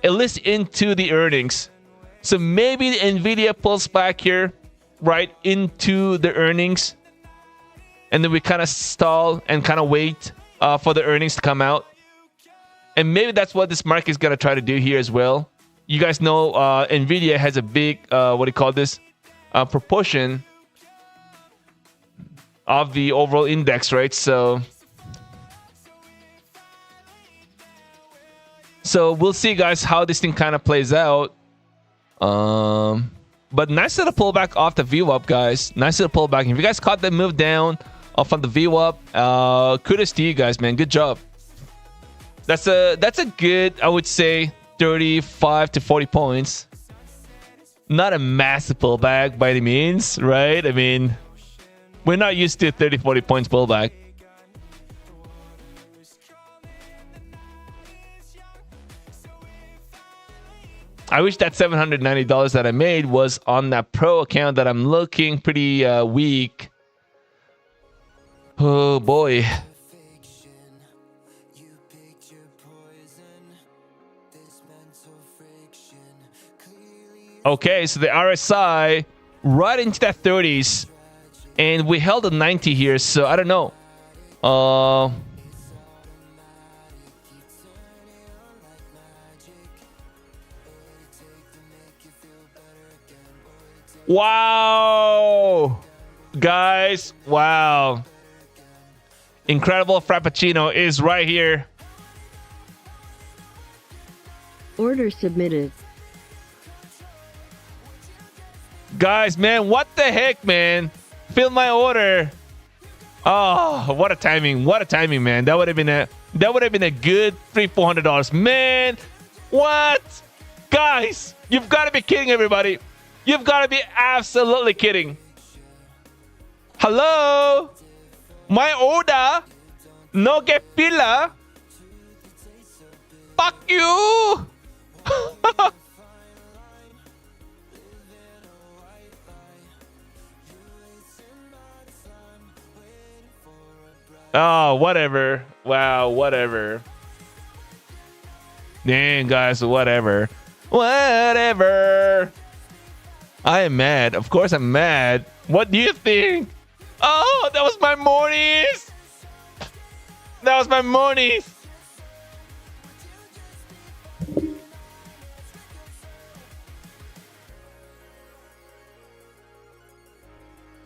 at least into the earnings. So maybe Nvidia pulls back here, right, into the earnings. And then we kind of stall and kind of wait for the earnings to come out. And maybe that's what this market is going to try to do here as well. You guys know Nvidia has a big, what do you call this? Proportion of the overall index, right? So we'll see, guys, how this thing kind of plays out. But nice little pullback off the VWAP, guys. Nice little pullback. If you guys caught that move down off on the VWAP, kudos to you guys, man. Good job. That's a good, I would say, 35 to 40 points. Not a massive pullback by any means, right? I mean, we're not used to 30, 40 points pullback. I wish that $790 that I made was on that pro account that I'm looking pretty weak. Oh boy. Okay, so the RSI right into that 30s, and we held a 90 here, so I don't know. Wow, guys, wow. Incredible Frappuccino is right here. Order submitted. Guys, man, what the heck, man? Fill my order. Oh, what a timing. What a timing, man. That would have been a good $300-400. Man, what? Guys, you've got to be kidding, everybody. You've got to be absolutely kidding. Hello? My order? No get pila? Fuck you! Oh, whatever. Wow, whatever. Damn, guys, whatever. Whatever. I am mad. Of course I'm mad. What do you think? Oh, that was my mornings. That was my mornings.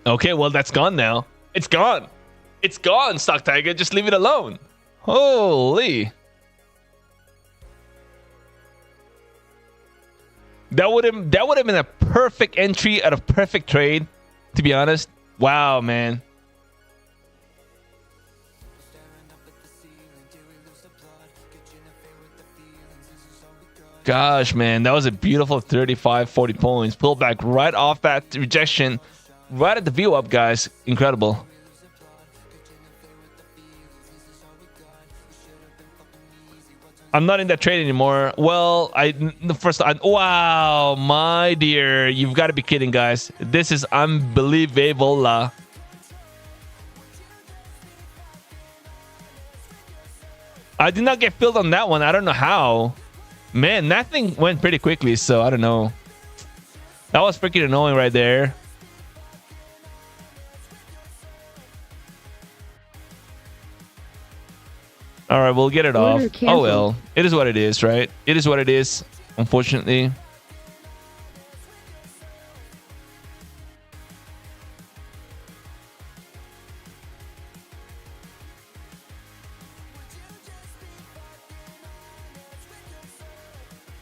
Okay, well, that's gone now. It's gone. It's gone, StockTiger. Just leave it alone. Holy. That would have been a perfect entry at a perfect trade, to be honest. Wow, man. Gosh, man, that was a beautiful 35, 40 points. Pulled back right off that rejection, right at the view up, guys. Incredible. I'm not in that trade anymore. Well, wow, my dear, you've got to be kidding, guys. This is unbelievable. I did not get filled on that one. I don't know how. Man, that thing went pretty quickly, so I don't know. That was freaking annoying right there. All right, we'll get it off. Oh, well. It is what it is, right? It is what it is, unfortunately.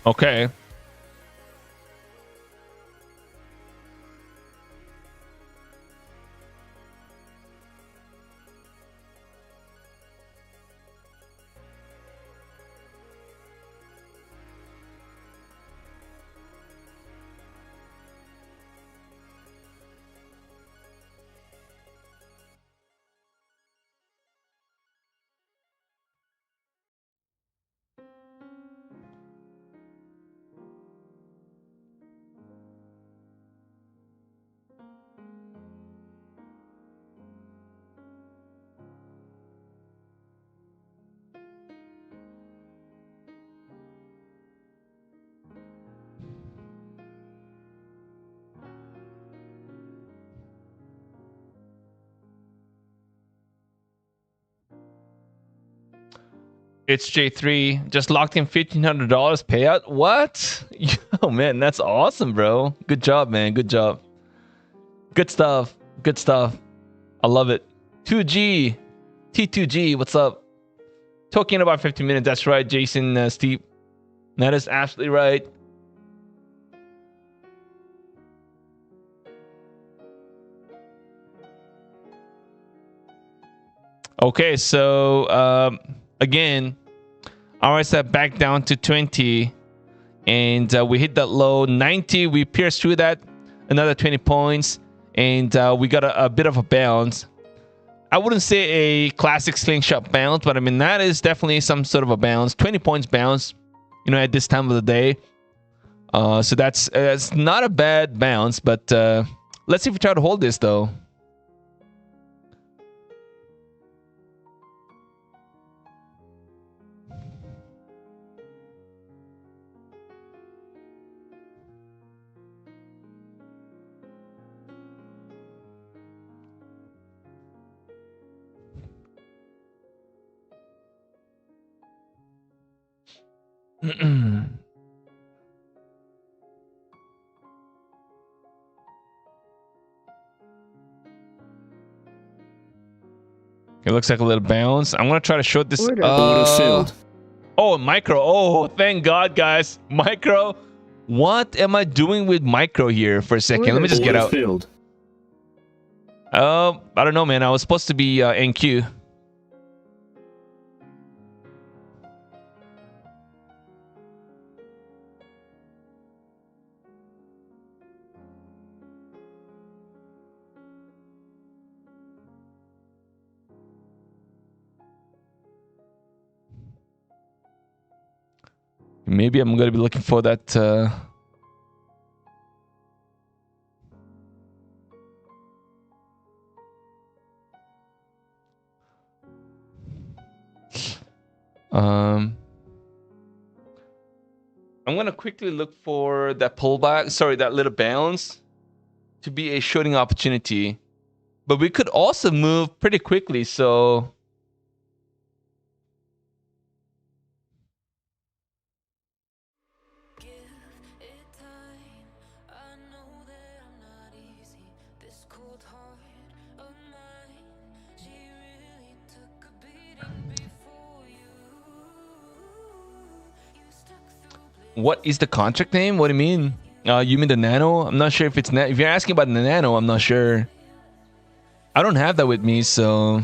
Okay. It's J3. Just locked in $1,500 payout. What? Yo, man, that's awesome, bro. Good job, man. Good job. Good stuff. Good stuff. I love it. 2G. T2G. What's up? Talking about 15 minutes. That's right, Jason, Steve. That is absolutely right. Okay, so again, RSI back down to 20, and we hit that low 90. We pierced through that, another 20 points, and we got a bit of a bounce. I wouldn't say a classic slingshot bounce, but I mean that is definitely some sort of a bounce. 20 points bounce, you know, at this time of the day. So that's it's not a bad bounce, but let's see if we try to hold this though. It looks like a little bounce. I'm gonna try to short this. Order filled. Oh, micro. Oh, thank God, guys. Micro. What am I doing with micro here for a second? Let me just get out. Filled. I don't know, man. I was supposed to be NQ. Maybe I'm gonna be looking for that. I'm gonna quickly look for that pullback. Sorry, that little bounce to be a shorting opportunity. But we could also move pretty quickly. So what is the contract name? What do you mean? You mean the nano? I'm not sure if it's if you're asking about the nano, I'm not sure. I don't have that with me, so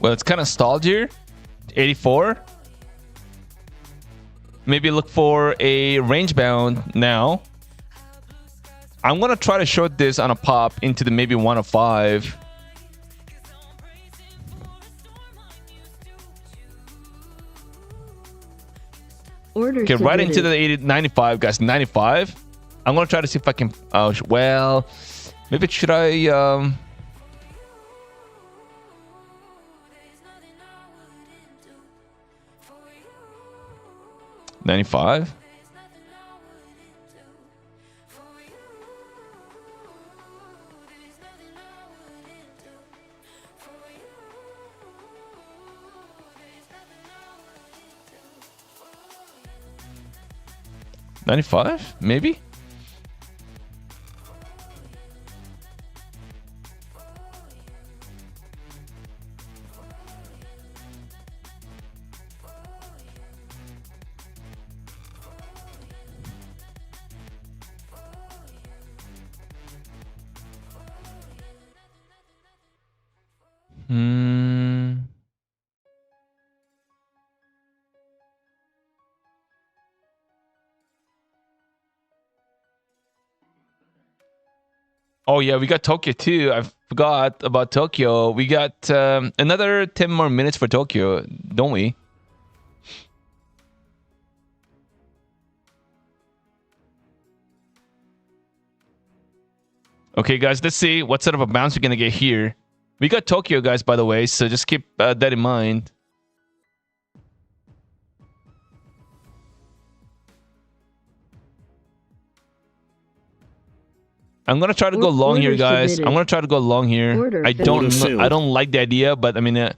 well, it's kind of stalled here. 84. Maybe look for a range bound now. I'm gonna try to short this on a pop into the maybe 105. Order Okay, right into submitted. the 80, 95, guys. 95. I'm gonna try to see if I can. Well, maybe should I? 95. $95, maybe. Oh yeah, we got Tokyo too. I forgot about Tokyo. We got another 10 more minutes for Tokyo, don't we? Okay, guys, let's see what sort of a bounce we're gonna get here. We got Tokyo, guys, by the way, so just keep that in mind. I'm gonna try to go long here, guys. I'm gonna try to go long here. I don't like the idea, but I mean,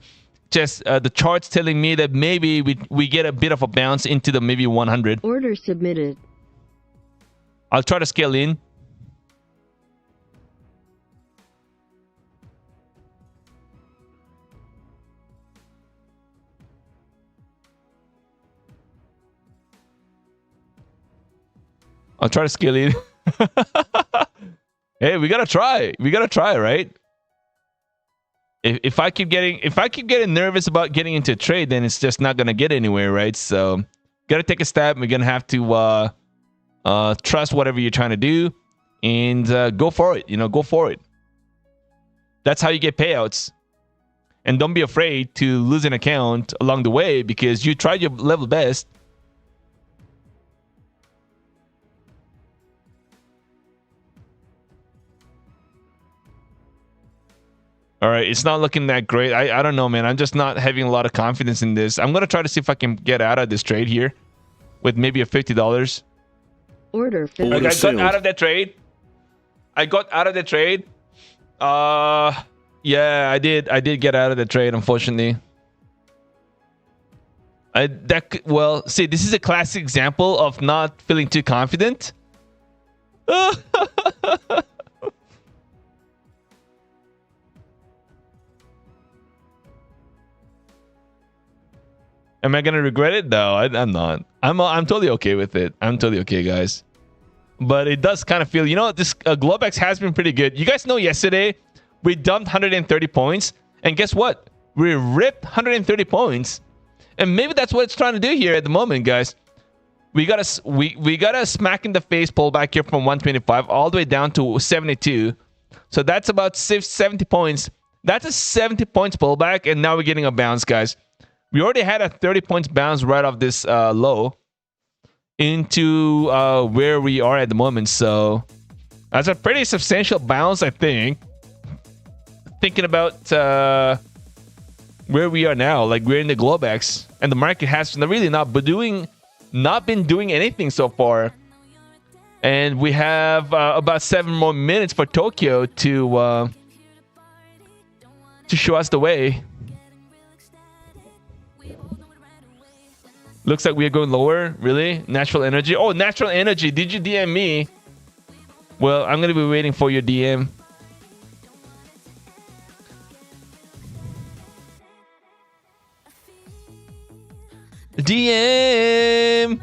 just the chart's telling me that maybe we get a bit of a bounce into the maybe 100. Order submitted. I'll try to scale in. I'll try to scale in. Hey, we gotta try. We gotta try, right? If I keep getting nervous about getting into a trade, then it's just not gonna get anywhere, right? So, gotta take a step. We're gonna have to trust whatever you're trying to do, and go for it. You know, go for it. That's how you get payouts. And don't be afraid to lose an account along the way because you tried your level best. All right, it's not looking that great. I don't know, man. I'm just not having a lot of confidence in this. I'm going to try to see if I can get out of this trade here with maybe a $50. Order filled. Okay, I got out of that trade. I got out of the trade. Yeah, I did get out of the trade, unfortunately. Well, see, this is a classic example of not feeling too confident. Am I gonna regret it? No, I'm not. I'm totally okay with it. I'm totally okay, guys. But it does kind of feel, you know, this Globex has been pretty good. You guys know yesterday we dumped 130 points, and guess what? We ripped 130 points. And maybe that's what it's trying to do here at the moment, guys. We got a smack in the face pullback here from 125 all the way down to 72. So that's about 70 points. That's a 70 points pullback, and now we're getting a bounce, guys. We already had a 30 points bounce right off this low into where we are at the moment. So that's a pretty substantial bounce, I think. Thinking about where we are now, like we're in the Globex, and the market has really not been doing anything so far. And we have about 7 more minutes for Tokyo to show us the way. Looks like we are going lower. Really? Natural energy. Oh, natural energy. Did you DM me? Well, I'm going to be waiting for your DM. DM.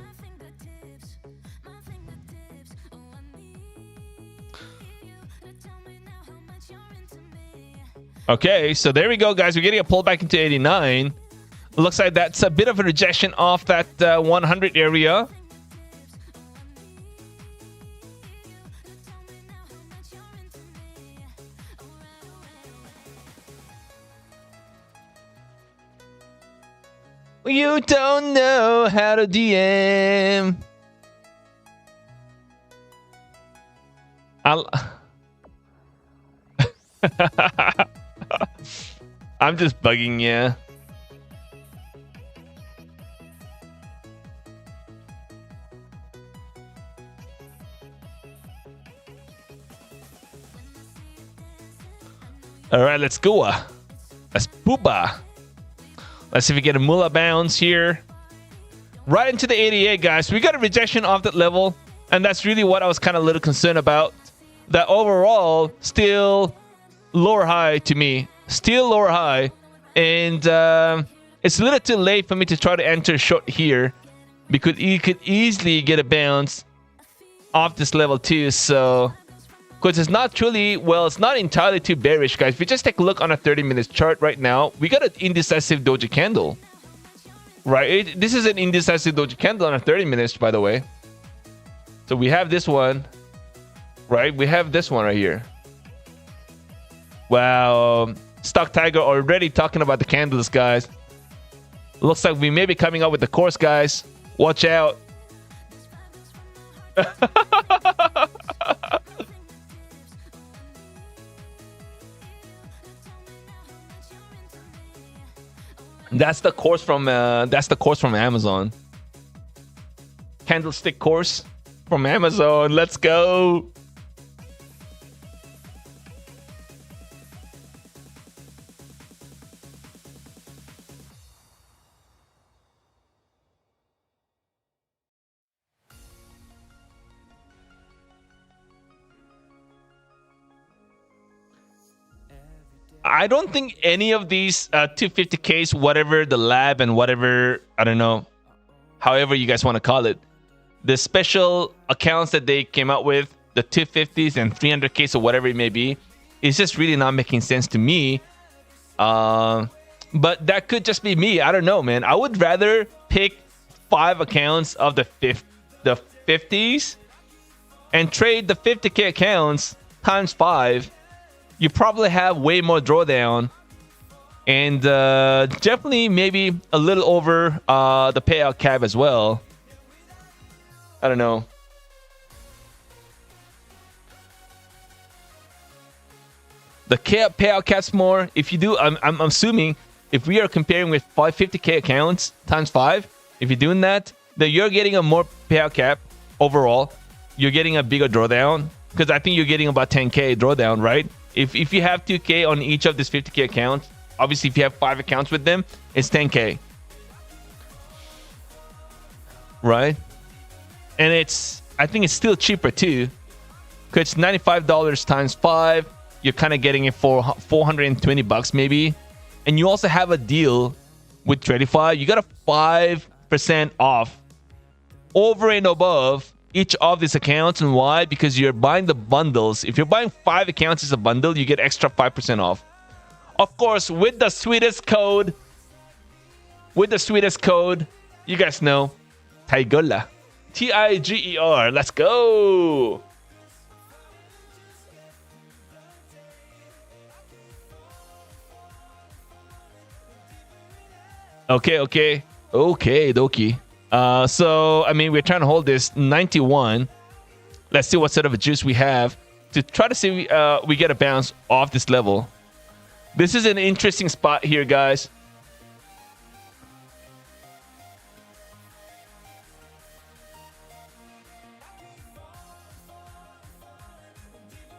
Okay, so there we go, guys. We're getting a pullback into 89. Looks like that's a bit of a rejection off that 100 area. You don't know how to DM. I'm just bugging you. All right, let's go. Let's poopa. Let's see if we get a Mula bounce here. Right into the 88, guys. We got a rejection off that level. And that's really what I was kind of a little concerned about. That overall, still lower high to me. Still lower high. And it's a little too late for me to try to enter short here. Because you could easily get a bounce off this level too. So, because it's not truly, well, it's not entirely too bearish, guys. If you just take a look on a 30-minute chart right now, we got an indecisive doji candle. Right? This is an indecisive doji candle on a 30 minutes, by the way. So we have this one. Right? We have this one right here. Wow. StockTiger already talking about the candles, guys. Looks like we may be coming up with the course, guys. Watch out. That's the course from Amazon. Candlestick course from Amazon. Let's go. I don't think any of these 250Ks, whatever the lab and whatever, I don't know, however you guys want to call it, the special accounts that they came out with, the 250s and 300Ks or whatever it may be, it's just really not making sense to me. But that could just be me. I don't know, man. I would rather pick 5 accounts of the 50s and trade the 50K accounts times 5. You probably have way more drawdown and definitely maybe a little over the payout cap as well. I don't know. The payout cap's more. If you do, I'm assuming if we are comparing with 550K accounts times 5, if you're doing that, then you're getting a more payout cap overall. You're getting a bigger drawdown because I think you're getting about 10K drawdown, right? If you have 2K on each of these 50K accounts, obviously if you have 5 accounts with them, it's 10K. Right? And I think it's still cheaper too. Because it's $95 times 5. You're kind of getting it for $420 maybe. And you also have a deal with Tradify. You got a 5% off over and above each of these accounts. And why? Because you're buying the bundles. If you're buying 5 accounts as a bundle, you get extra 5% off Of course, with the sweetest code. With the sweetest code. You guys know. Tiger. Tiger. Let's go. Okay, dokie. So I mean, we're trying to hold this 91. Let's see what sort of a juice we have to try to see we get a bounce off this level. This is an interesting spot here, guys.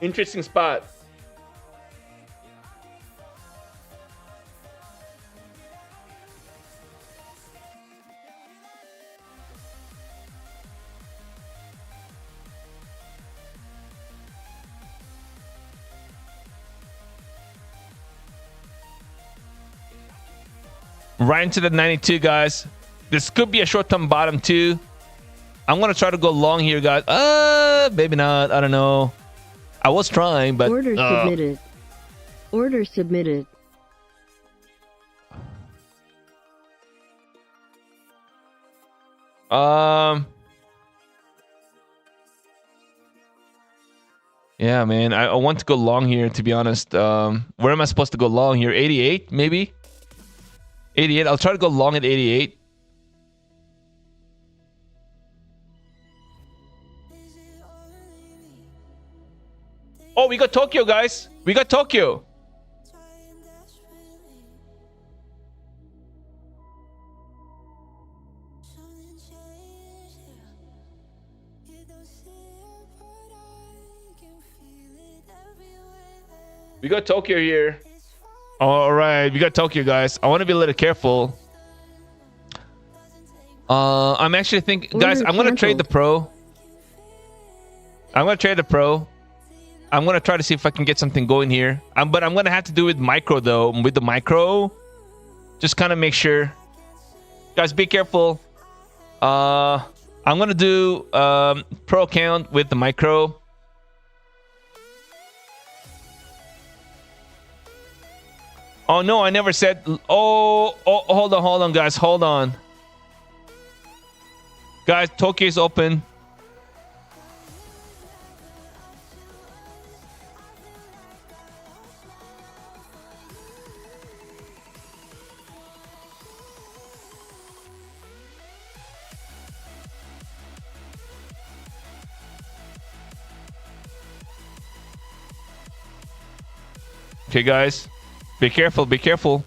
Interesting spot. Right into the 92, guys. This could be a short-term bottom too. I'm gonna try to go long here, guys. Maybe not. I don't know. I was trying, but order submitted. Order submitted. Yeah, man. I want to go long here, to be honest. Where am I supposed to go long here? 88, maybe? 88. I'll try to go long at 88. Oh, we got Tokyo, guys. We got Tokyo. We got Tokyo here. All right, we got Tokyo, guys. I want to be a little careful. I'm actually thinking, guys, I'm going to trade the pro. I'm going to trade the pro. I'm going to try to see if I can get something going here. But I'm going to have to do it with micro, though. With the micro, just kind of make sure. Guys, be careful. I'm going to do pro account with the micro. Oh, no, I never said... Oh, hold on, guys. Hold on. Guys, Tokyo is open. Okay, guys. Be careful, be careful.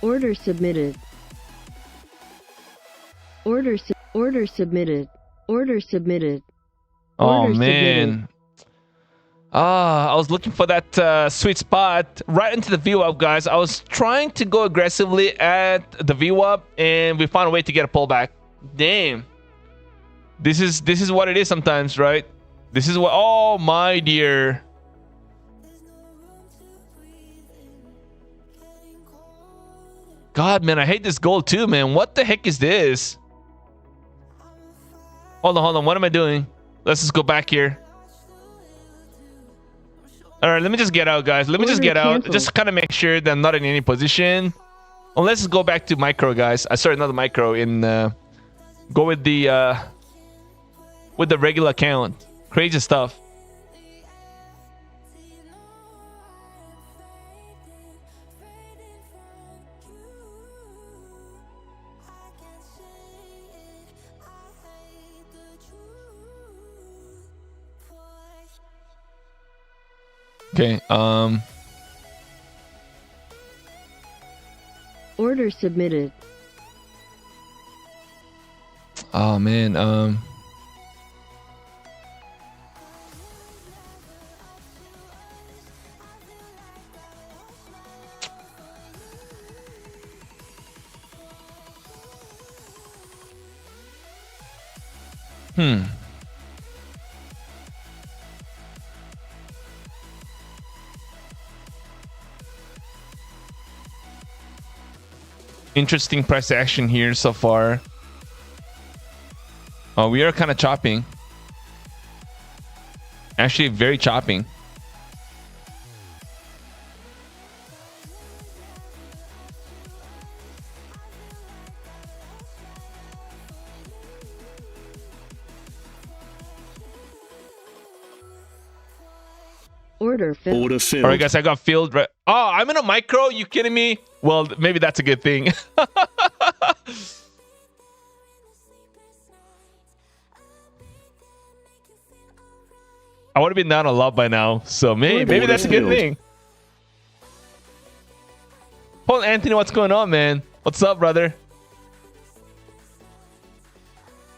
Order submitted. Order submitted. Order submitted. Oh, Order man. submitted. I was looking for that sweet spot right into the VWAP, guys. I was trying to go aggressively at the VWAP, and we found a way to get a pullback. Damn. This is what it is sometimes, right? This is what... Oh, my dear. God, man, I hate this gold too, man. What the heck is this? Hold on. What am I doing? Let's just go back here. All right, let me just get out, guys. Let me just get out. Just kind of make sure that I'm not in any position. Oh, let's just go back to micro, guys. Sorry, not the micro. Go with the regular account. Crazy stuff. Okay, Order submitted. oh man, Interesting price action here so far. We are kind of chopping. Actually, very chopping. Order filled. Order filled. All right, guys, I got filled. Right. Oh, I'm in a micro. You kidding me? Well, maybe that's a good thing. I would have been down a lot by now, so maybe that's a good thing. Paul Anthony, what's going on, man? What's up, brother?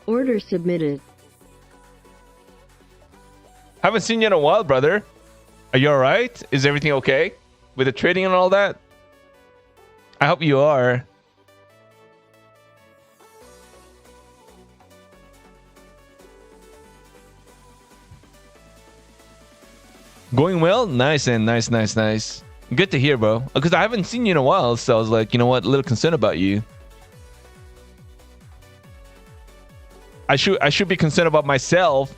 Order submitted. Haven't seen you in a while, brother. Are you all right? Is everything okay with the trading and all that? I hope you are. Going well? Nice, and nice. Good to hear, bro. Because I haven't seen you in a while, so I was like, you know what? A little concerned about you. I should be concerned about myself.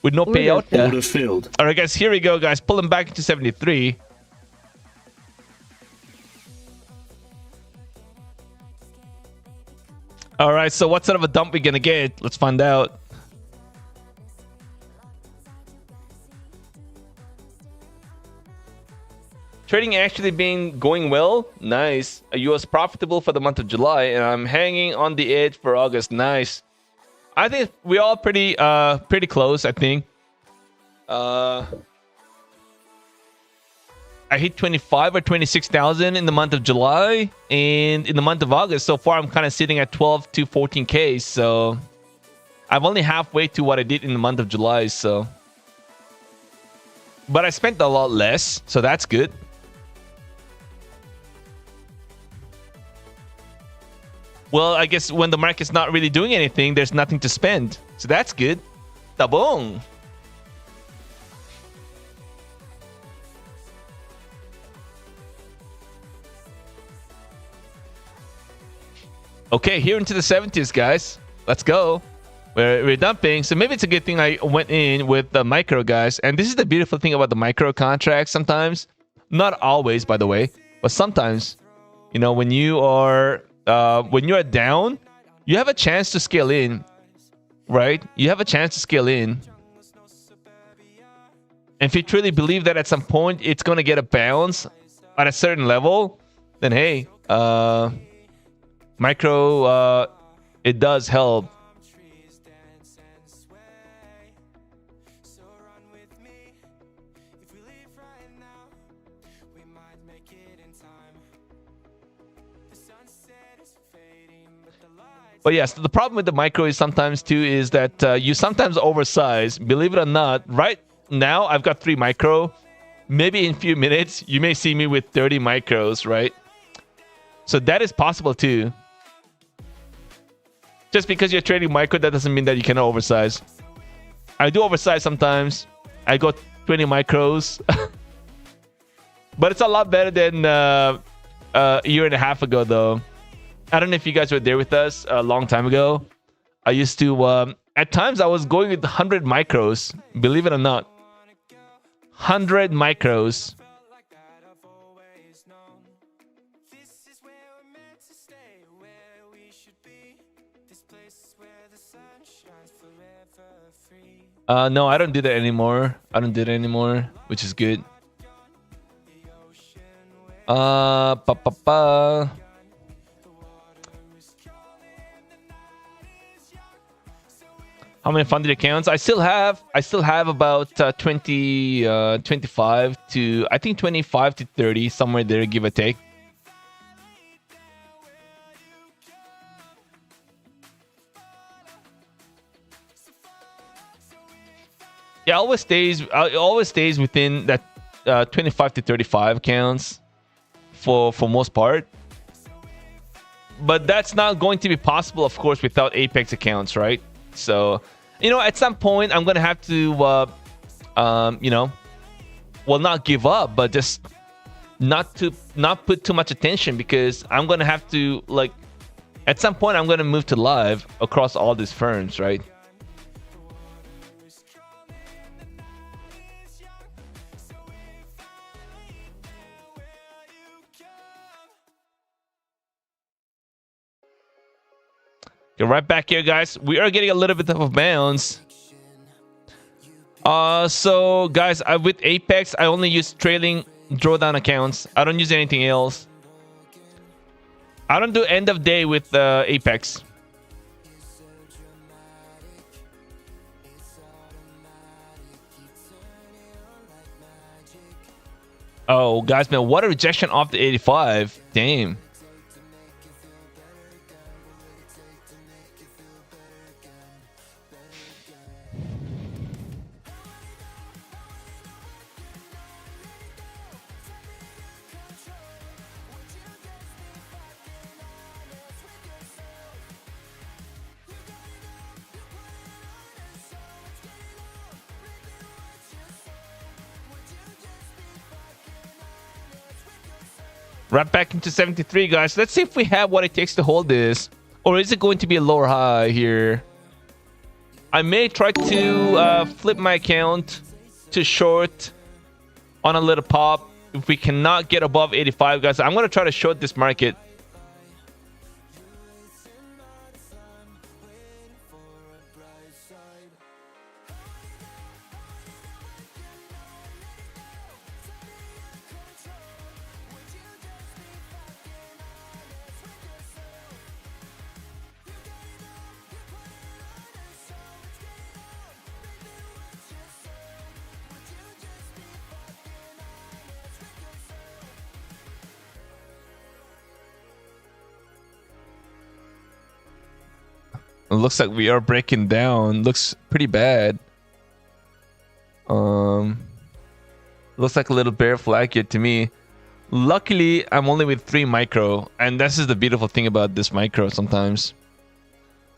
With no payout. Order filled. All right, guys. Here we go, guys. Pulling back into 73. All right. So what sort of a dump we gonna get? Let's find out. Trading actually been going well. Nice. You was profitable for the month of July, and I'm hanging on the edge for August. Nice. I think we're all pretty close, I think. I hit 25 or 26,000 in the month of July, and in the month of August so far I'm kind of sitting at 12 to 14k, so I'm only halfway to what I did in the month of July, so but I spent a lot less, so that's good. Well, I guess when the market's not really doing anything, there's nothing to spend. So that's good. Tabong. Okay, here into the 70s, guys. Let's go. We're dumping. So maybe it's a good thing I went in with the micro, guys. And this is the beautiful thing about the micro contracts sometimes. Not always, by the way. But sometimes, you know, when you are... when you're down, you have a chance to scale in, right? You have a chance to scale in. And if you truly believe that at some point it's going to get a bounce at a certain level, then hey, micro, it does help. But yes, the problem with the micro is sometimes too is that you sometimes oversize. Believe it or not, right now I've got 3 micro. Maybe in a few minutes you may see me with 30 micros, right? So that is possible too. Just because you're trading micro, that doesn't mean that you cannot oversize. I do oversize sometimes. I got 20 micros. But it's a lot better than a year and a half ago though. I don't know if you guys were there with us a long time ago. I used to, at times I was going with 100 micros. Believe it or not. 100 micros. No, I don't do that anymore. Which is good. How many funded accounts? I still have about 25 to, I think 25 to 30, somewhere there, give or take. Yeah, it always stays within that 25 to 35 accounts for most part. But that's not going to be possible, of course, without Apex accounts, right? So, you know, at some point I'm gonna have to, you know, well, not give up, but just not put too much attention, because I'm gonna have to, like, At some point, I'm going to move to live across all these firms, right? Get right back here, guys. We are getting a little bit of a bounce. So guys, with Apex, I only use trailing drawdown accounts. I don't use anything else. I don't do end of day with Apex. Oh, guys, man, what a rejection off the 85. Damn. Right back into 73, guys. Let's see if we have what it takes to hold this. Or is it going to be a lower high here? I may try to flip my account to short on a little pop. If we cannot get above 85, guys, I'm going to try to short this market. It looks like we are breaking down. Looks pretty bad. Looks like a little bear flag here to me. Luckily, I'm only with 3 micro, and this is the beautiful thing about this micro. Sometimes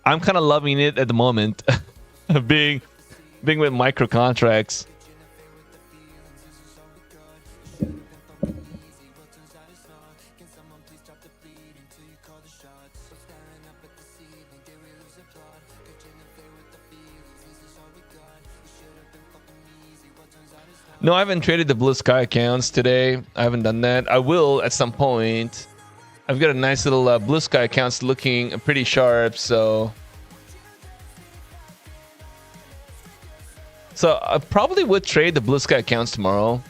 I'm kind of loving it at the moment, being with micro contracts. No, I haven't traded the Blue Sky accounts today. I haven't done that. I will at some point. I've got a nice little Blue Sky accounts looking pretty sharp, so I probably would trade the Blue Sky accounts tomorrow.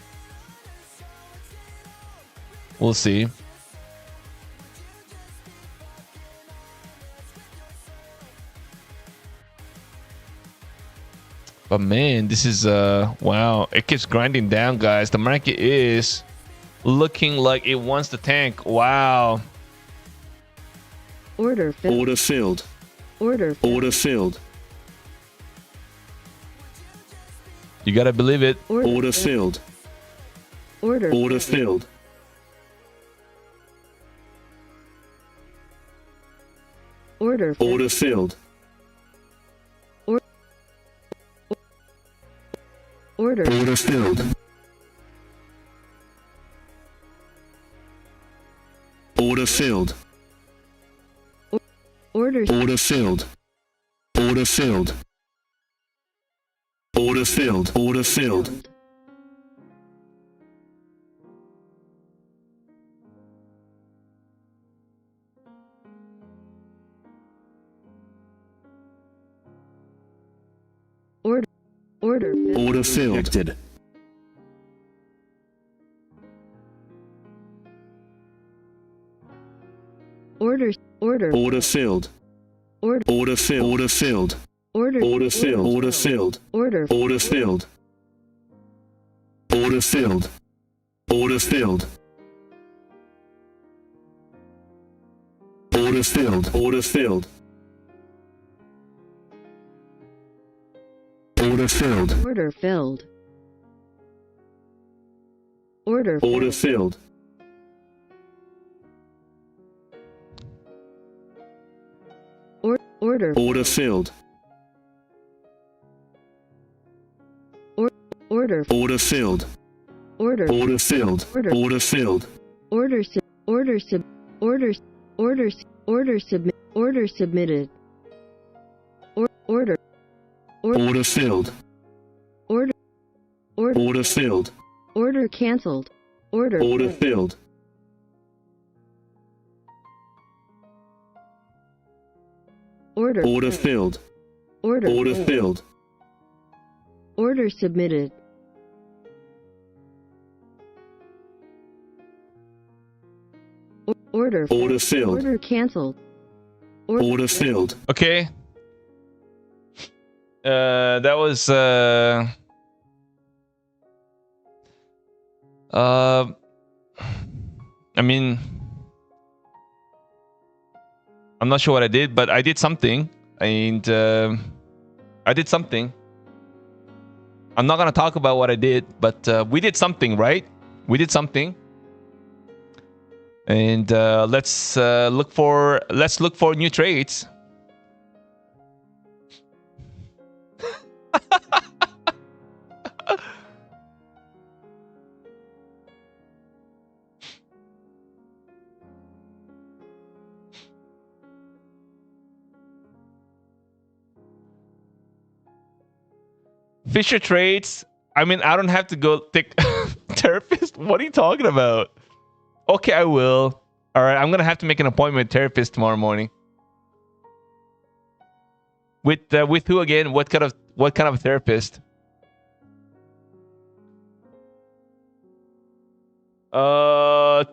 We'll see. But man, this is wow, it keeps grinding down, guys. The market is looking like it wants to tank. Wow. Order filled. Order filled. Order filled. Order filled. You gotta believe it. Order filled. Order filled. Order filled. Order filled. Order. Order filled. Order filled. Order. Order filled. Order filled. Order filled. Order filled. Order. Order filled. Order filled. Rejected. Order. Order. Order filled. Order. Order filled. Order filled. Order. Order filled. Order filled. Order. Order filled. Order filled. Order filled. Order filled. Order filled. Order filled. Order filled. Order. Order filled. Order. Order filled. Order. Order filled. Order. Order filled. Order filled. Order. Order. Order. Order. Order. Order. Submit. Order submitted. Order. Order filled. Order. Order. Order filled. Order cancelled. Order. Order filled. Order. Order filled. Order. Order filled. Order submitted. Order. Order filled. Order cancelled. Order filled. Okay. That was I mean, I'm not sure what I did, but I did something, and I did something. I'm not gonna talk about what I did, but we did something, right? We did something, and let's look for new trades. Fisher trades. I mean, I don't have to go take therapist. What are you talking about? Okay, I will. All right, I'm gonna have to make an appointment with therapist tomorrow morning. With who again? What kind of therapist?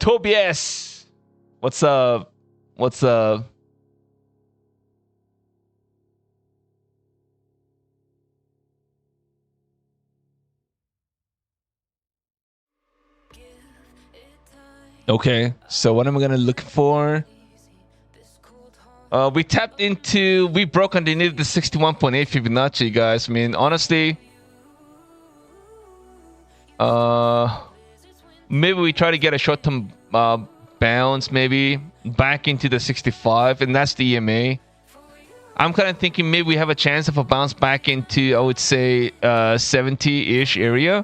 Tobias. What's up? What's up? Okay, so what am I gonna look for? We broke underneath the 61.8 Fibonacci, guys. I mean, honestly, maybe we try to get a short-term bounce, maybe back into the 65, and that's the EMA. I'm kind of thinking maybe we have a chance of a bounce back into, I would say, 70-ish area,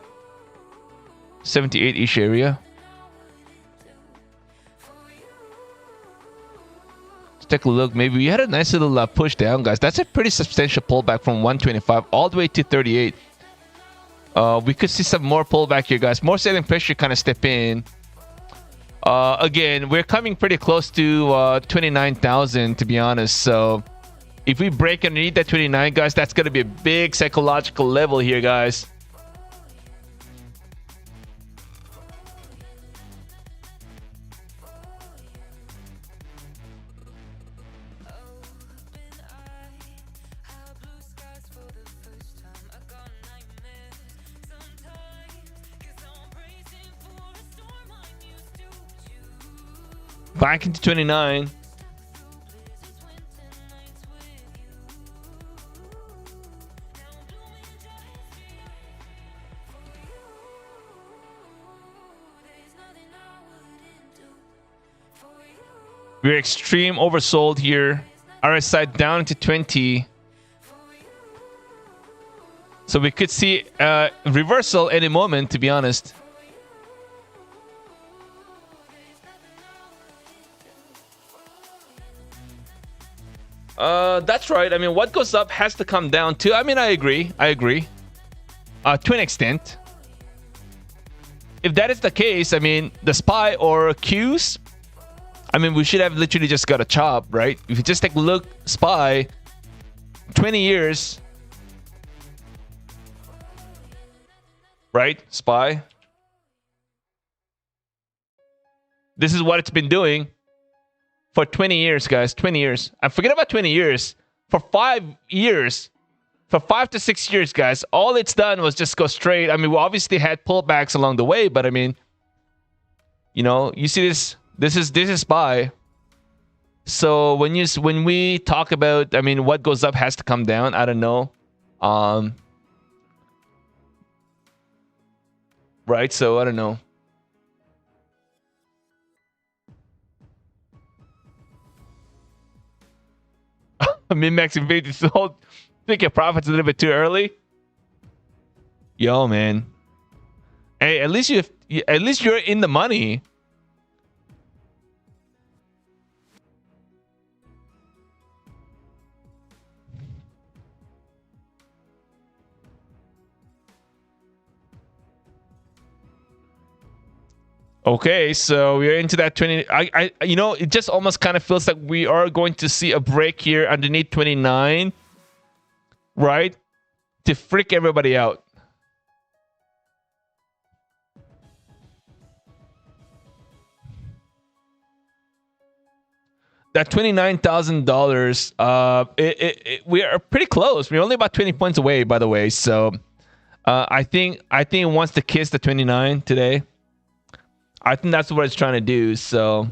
78-ish area. Take a look. Maybe we had a nice little push down, guys. That's a pretty substantial pullback from 125 all the way to 38. We could see some more pullback here, guys. More selling pressure kind of step in. Again, we're coming pretty close to 29,000, to be honest. So if we break underneath that 29, guys, that's going to be a big psychological level here, guys. Back into 29. We're extreme oversold here. RSI down into 20. So we could see reversal any moment, to be honest. That's right. I mean, what goes up has to come down too. I mean, I agree. To an extent. If that is the case, I mean, the SPY or Qs, I mean, we should have literally just got a chop, right? If you just take a look, SPY, 20 years, right? SPY. This is what it's been doing. For 20 years, guys. 20 years. And forget about 20 years. For 5 years. For 5 to 6 years, guys. All it's done was just go straight. I mean, we obviously had pullbacks along the way. But I mean, you know, you see this. This is SPY. So when we talk about, I mean, what goes up has to come down. I don't know. Right? So I don't know. Min-max infinity sold. Think your profits a little bit too early. Yo, man. Hey, at least you're in the money. Okay, so we're into that 20. You know, it just almost kind of feels like we are going to see a break here underneath 29, right? To freak everybody out. That $29,000, we are pretty close. We're only about 20 points away, by the way. So I think it wants to kiss the 29 today. I think that's what it's trying to do. So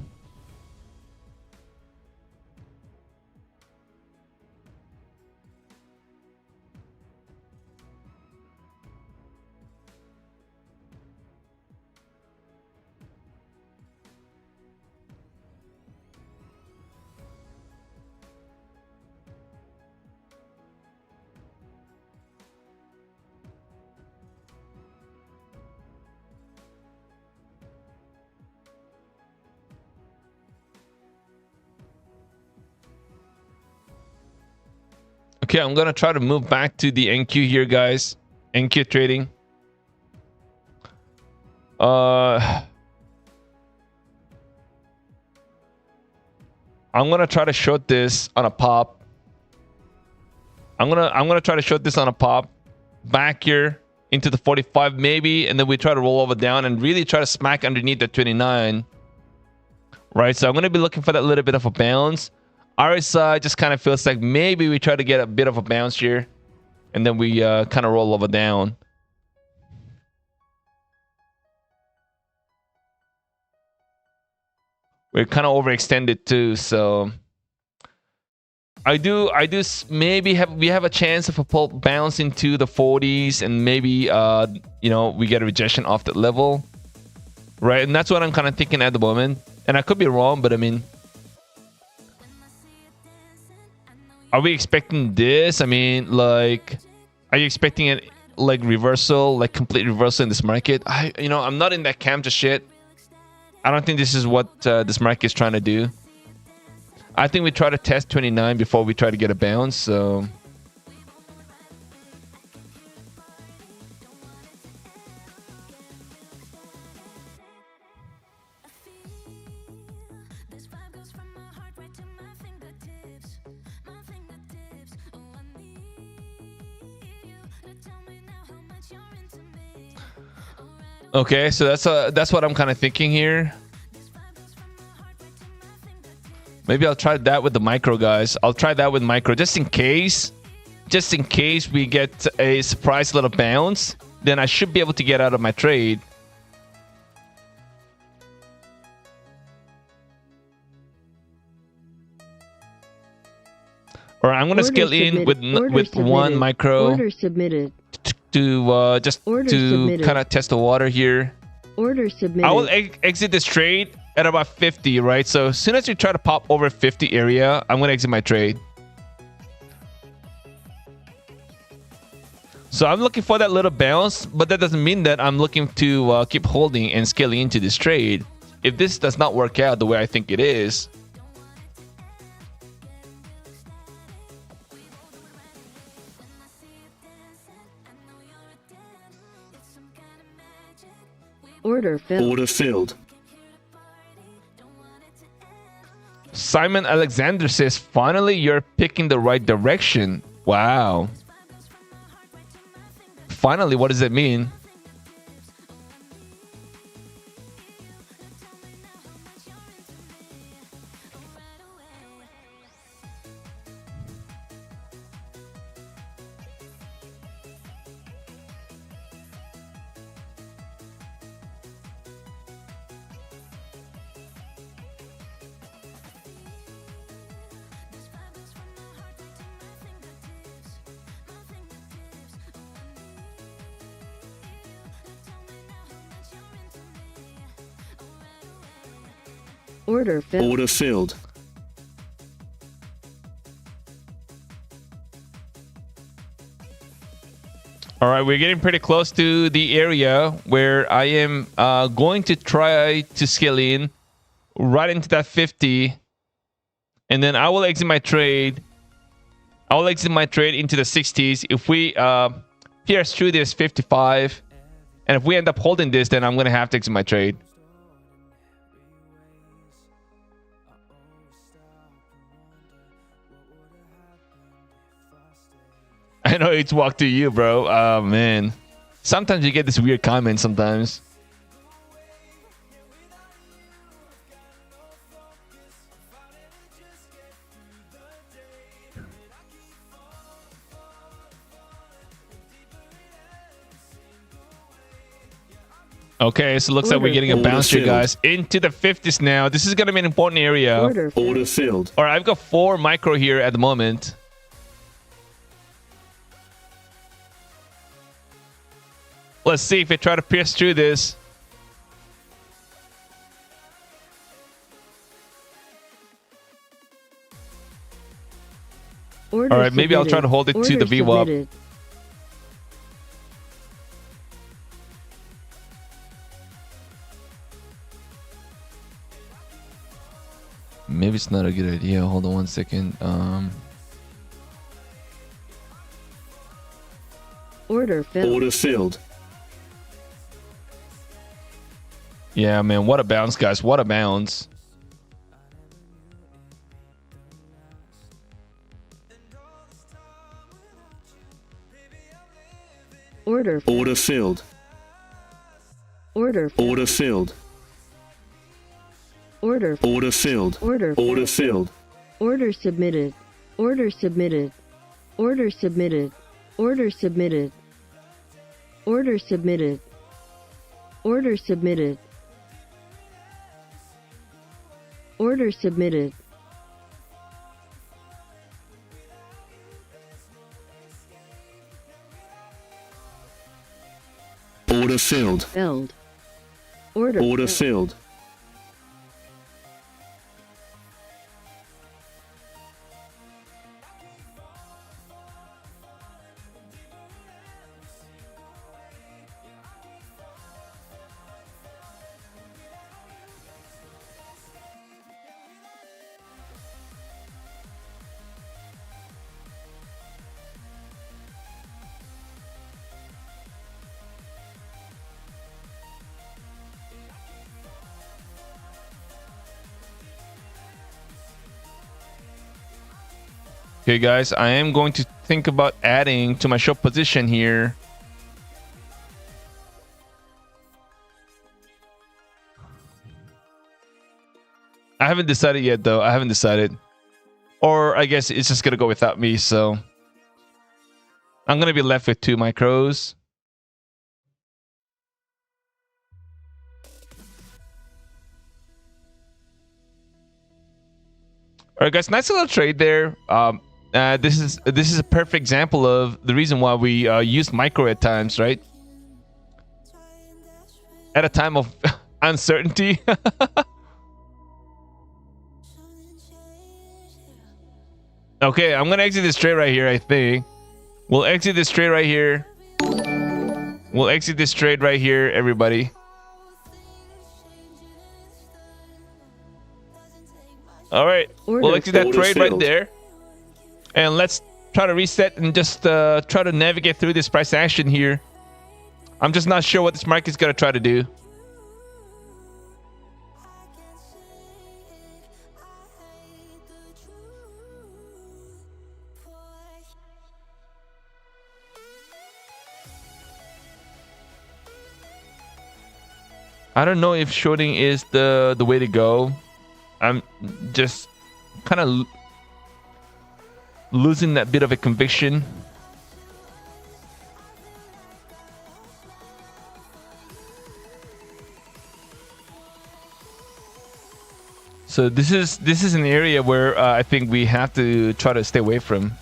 okay, I'm gonna try to move back to the NQ here, guys. NQ trading. I'm gonna try to short this on a pop. I'm gonna try to short this on a pop back here into the 45 maybe, and then we try to roll over down and really try to smack underneath the 29. Right, so I'm gonna be looking for that little bit of a bounce. RSI just kind of feels like maybe we try to get a bit of a bounce here, and then we kind of roll over down. We're kind of overextended too, so I do maybe we have a chance of a pull bounce into the 40s, and maybe you know, we get a rejection off that level, right? And that's what I'm kind of thinking at the moment. And I could be wrong, but I mean, are we expecting this? I mean, like, are you expecting it like reversal, like complete reversal in this market? You know, I'm not in that camp just yet. I don't think this is what this market is trying to do. I think we try to test 29 before we try to get a bounce. So okay, so that's what I'm kind of thinking here. Maybe I'll try that with the micro, guys. I'll try that with micro just in case we get a surprise little bounce. Then I should be able to get out of my trade. Or I'm gonna scale in with one micro. Order submitted. To just to kind of test the water here. Order submitted. I will exit this trade at about 50, right? So as soon as you try to pop over 50 area, I'm gonna exit my trade. So I'm looking for that little bounce, but that doesn't mean that I'm looking to keep holding and scaling into this trade. If this does not work out the way I think it is, order filled. Order filled. Simon Alexander says, finally, you're picking the right direction. Wow. Finally, what does it mean? Order filled. Order filled. All right, we're getting pretty close to the area where I am going to try to scale in right into that 50, and then I will exit my trade. I will exit my trade into the 60s. If we pierce through this 55, and if we end up holding this, then I'm going to have to exit my trade. I know it's walk to you, bro. Oh man. Sometimes you get this weird comment sometimes. Okay, so it looks like we're getting a bounce here, guys. Into the 50s now. This is going to be an important area. Order filled. All right, I've got 4 micro here at the moment. Let's see if I try to pierce through this. Order All right, maybe I'll try to hold it to the VWAP. submitted. Maybe it's not a good idea. Hold on one second. Order filled. Order filled. Yeah, man, what a bounce, guys. What a bounce. Order filled. Order filled. Order filled. Order filled. Order Order filled. Order Order filled. Order submitted. Order submitted. Order submitted. Order submitted. Order submitted. Order submitted. Order submitted. Order filled. Filled. Order Order filled. Okay, guys, I am going to think about adding to my short position here. I haven't decided yet, though. I haven't decided. Or I guess it's just going to go without me, so I'm going to be left with 2 micros. All right, guys, nice little trade there. This is a perfect example of the reason why we use micro at times, right? At a time of uncertainty. Okay, I'm gonna exit this trade right here. I think we'll exit this trade right here. We'll exit this trade right here, everybody. All right, we'll exit that trade right there, and let's try to reset and just try to navigate through this price action here. I'm just not sure what this market's gonna try to do. I don't know if shorting is the way to go. I'm just kind of losing that bit of a conviction. So this is an area where I think we have to try to stay away from.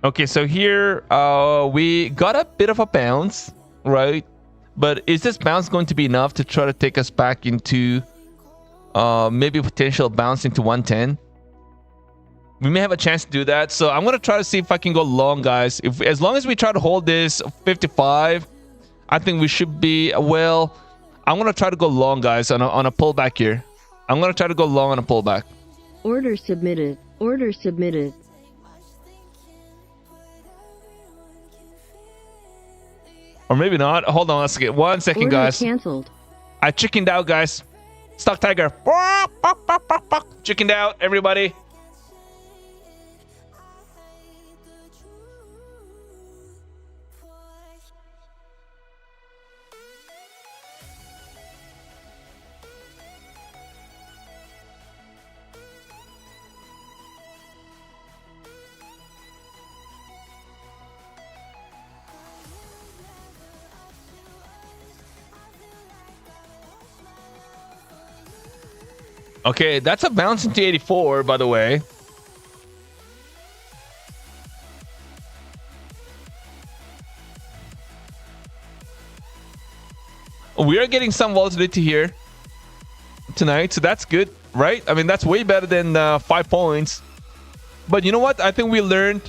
Okay, so here we got a bit of a bounce, right? But is this bounce going to be enough to try to take us back into maybe potential bounce into 110. We may have a chance to do that. So I'm gonna try to see if I can go long, guys. If as long as we try to hold this 55, I think we should be well. I'm gonna try to go long, guys, on a pullback here. I'm gonna try to go long on a pullback. Order submitted. Order submitted. Or maybe not. Hold on, let's get 1 second, Order guys. canceled. I chickened out, guys. StockTiger. Chickened out, everybody. Okay, that's a bounce into 84, by the way. We are getting some volatility here tonight, so that's good, right? I mean, that's way better than 5 points. But you know what? I think we learned.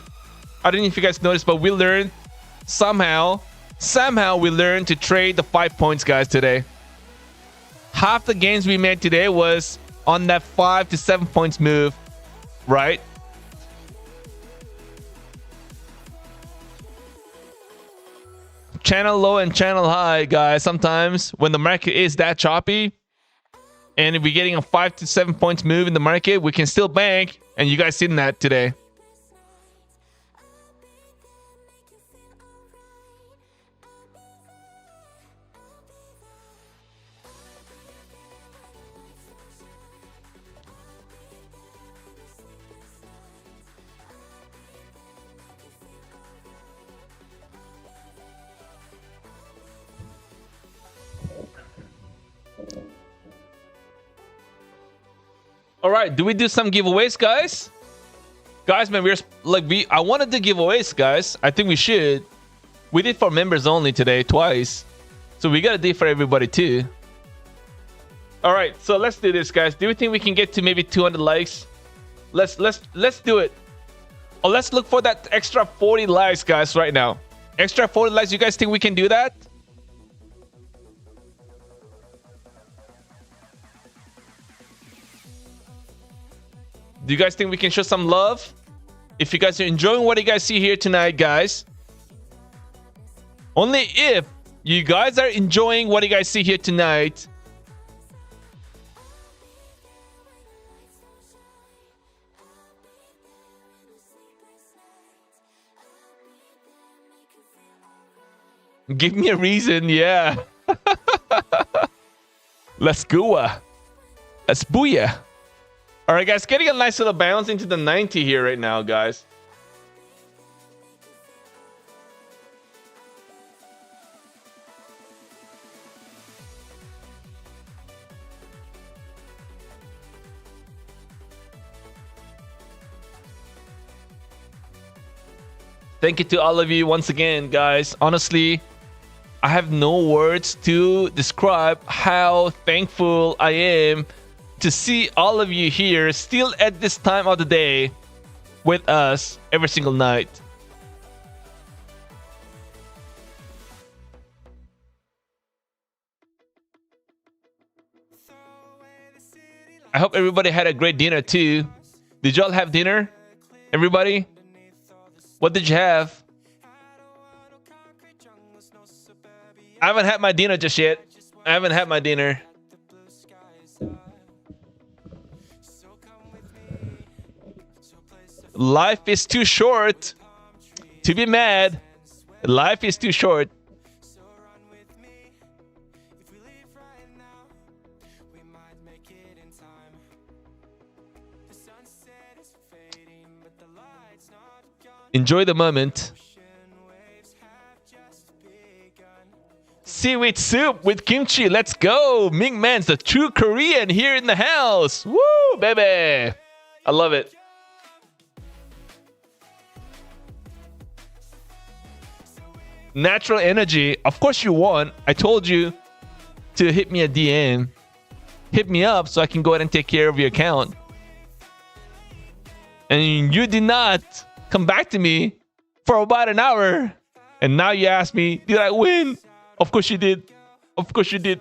I don't know if you guys noticed, but we learned somehow we learned to trade the 5 points, guys, today. Half the gains we made today was on that 5 to 7 points move, right? Channel low and channel high, guys. Sometimes when the market is that choppy and if we're getting a 5 to 7 points move in the market, we can still bank. And you guys seen that today. All right, do we do some giveaways, guys? Guys, man, I wanted to giveaways, guys. I think we should. We did for members only today, twice. So we gotta do it for everybody too. All right, so let's do this, guys. Do you think we can get to maybe 200 likes? Let's do it. Oh, let's look for that extra 40 likes, guys, right now. Extra 40 likes. You guys think we can do that? Do you guys think we can show some love? If you guys are enjoying what you guys see here tonight, guys. Only if you guys are enjoying what you guys see here tonight. Give me a reason, yeah. Let's go. Let's booyah. All right, guys, getting a nice little bounce into the 90 here right now, guys. Thank you to all of you once again, guys. Honestly, I have no words to describe how thankful I am to see all of you here still at this time of the day with us every single night. I hope everybody had a great dinner too. Did y'all have dinner? Everybody? What did you have? I haven't had my dinner just yet. I haven't had my dinner. Life is too short to be mad. Life is too short. Enjoy the moment. Seaweed soup with kimchi. Let's go. Ming Man's the true Korean here in the house. Woo, baby. I love it. Natural energy. Of course you won. I told you to hit me a DM. hit me up so I can go ahead and take care of your account. And you did not come back to me for about an hour. And now you ask me, did I win? Of course you did. Of course you did.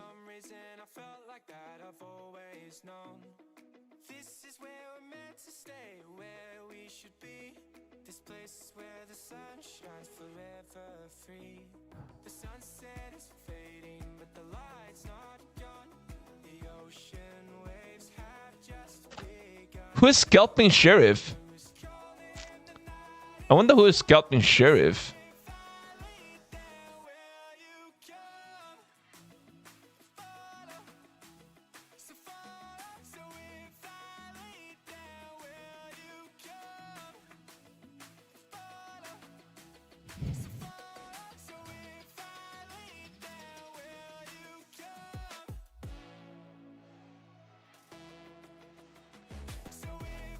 Who is scalping Sheriff? I wonder who is scalping Sheriff.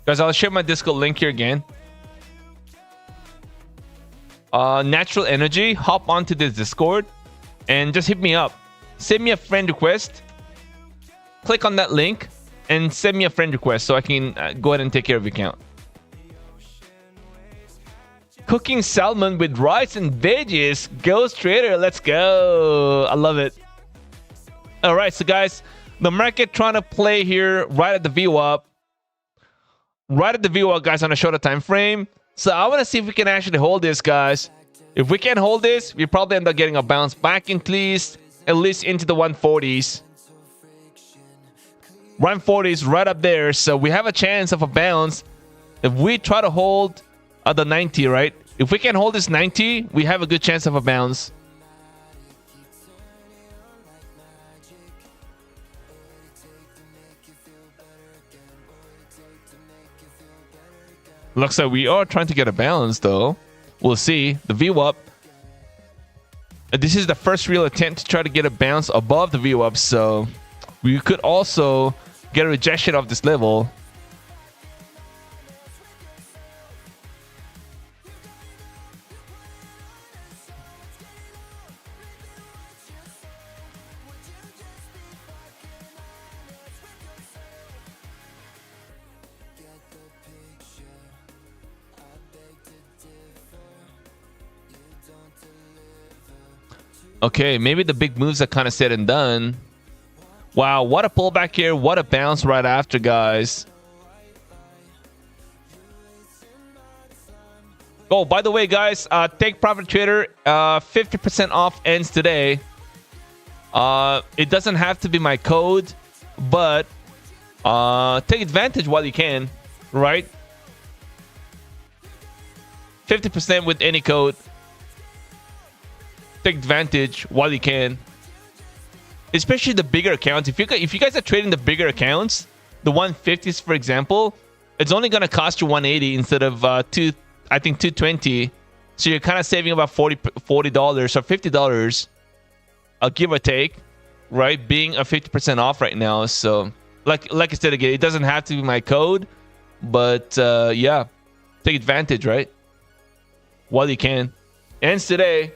Guys, I'll share my Discord link here again. Natural Energy, hop onto this Discord and just hit me up. Send me a friend request. Click on that link and send me a friend request so I can go ahead and take care of your account. Cooking salmon with rice and veggies. Ghost Trader, let's go. I love it. All right, so guys, the market trying to play here right at the VWAP. Right at the VWAP, guys, on a shorter time frame. So I want to see if we can actually hold this, guys. If we can hold this, we probably end up getting a bounce back at least into the 140s. 140s right up there. So we have a chance of a bounce if we try to hold the 90, right? If we can hold this 90, we have a good chance of a bounce. Looks like we are trying to get a balance, though. We'll see. The VWAP. This is the first real attempt to try to get a bounce above the VWAP, so we could also get a rejection of this level. Okay, maybe the big moves are kind of said and done. Wow, what a pullback here. What a bounce right after, guys. Oh, by the way, guys, Take Profit Trader, 50% off ends today. It doesn't have to be my code, but take advantage while you can, right? 50% with any code. Take advantage while you can, especially the bigger accounts. If you guys are trading the bigger accounts, the 150s for example, it's only gonna cost you 180 instead of I think 220. So you're kind of saving about $40 or $50, give or take, right? Being a 50% off right now. So like I said again, it doesn't have to be my code, but yeah, take advantage, right? While you can. Ends today.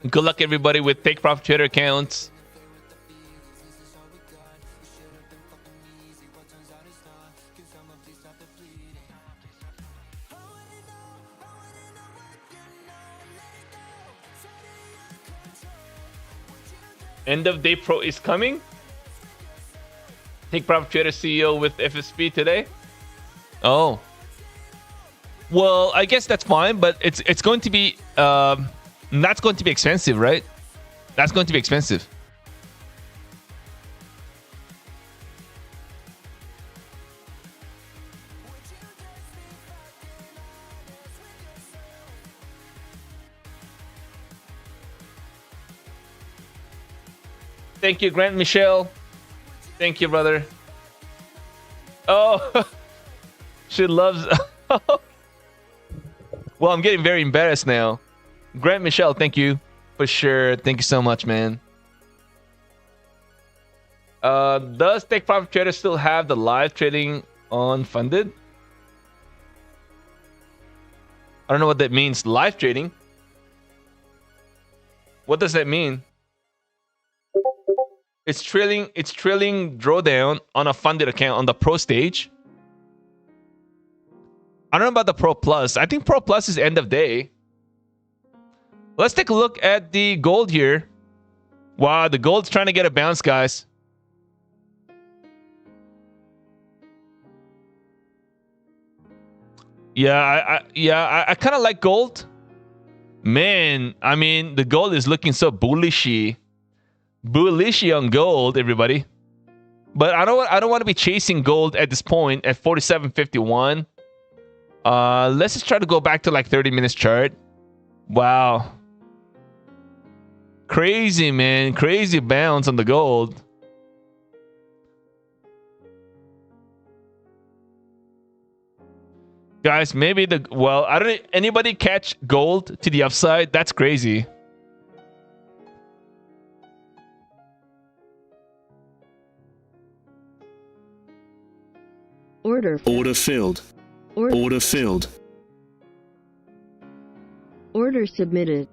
Good luck, everybody, with Take Profit Trader accounts. End of Day Pro is coming. Take Profit Trader CEO with FSP today. Oh. Well, I guess that's fine, but it's going to be that's going to be expensive, right? That's going to be expensive. Thank you, Grant Michelle. Thank you, brother. Oh, she loves. Well, I'm getting very embarrassed now. Grant Michelle, thank you for sure. Thank you so much, man. Does Take Profit Trader still have the live trading on funded? I don't know what that means. Live trading? What does that mean? It's trailing drawdown on a funded account on the Pro stage. I don't know about the Pro Plus. I think Pro Plus is end of day. Let's take a look at the gold here. Wow, the gold's trying to get a bounce, guys. Yeah, I kind of like gold. Man, I mean, the gold is looking so bullishy. Bullishy on gold, everybody. But I don't want to be chasing gold at this point at 47.51. Let's just try to go back to like 30 minutes chart. Wow. Crazy, man. Crazy bounce on the gold. Guys, maybe I don't anybody catch gold to the upside? That's crazy. Order filled. Order filled. Order submitted.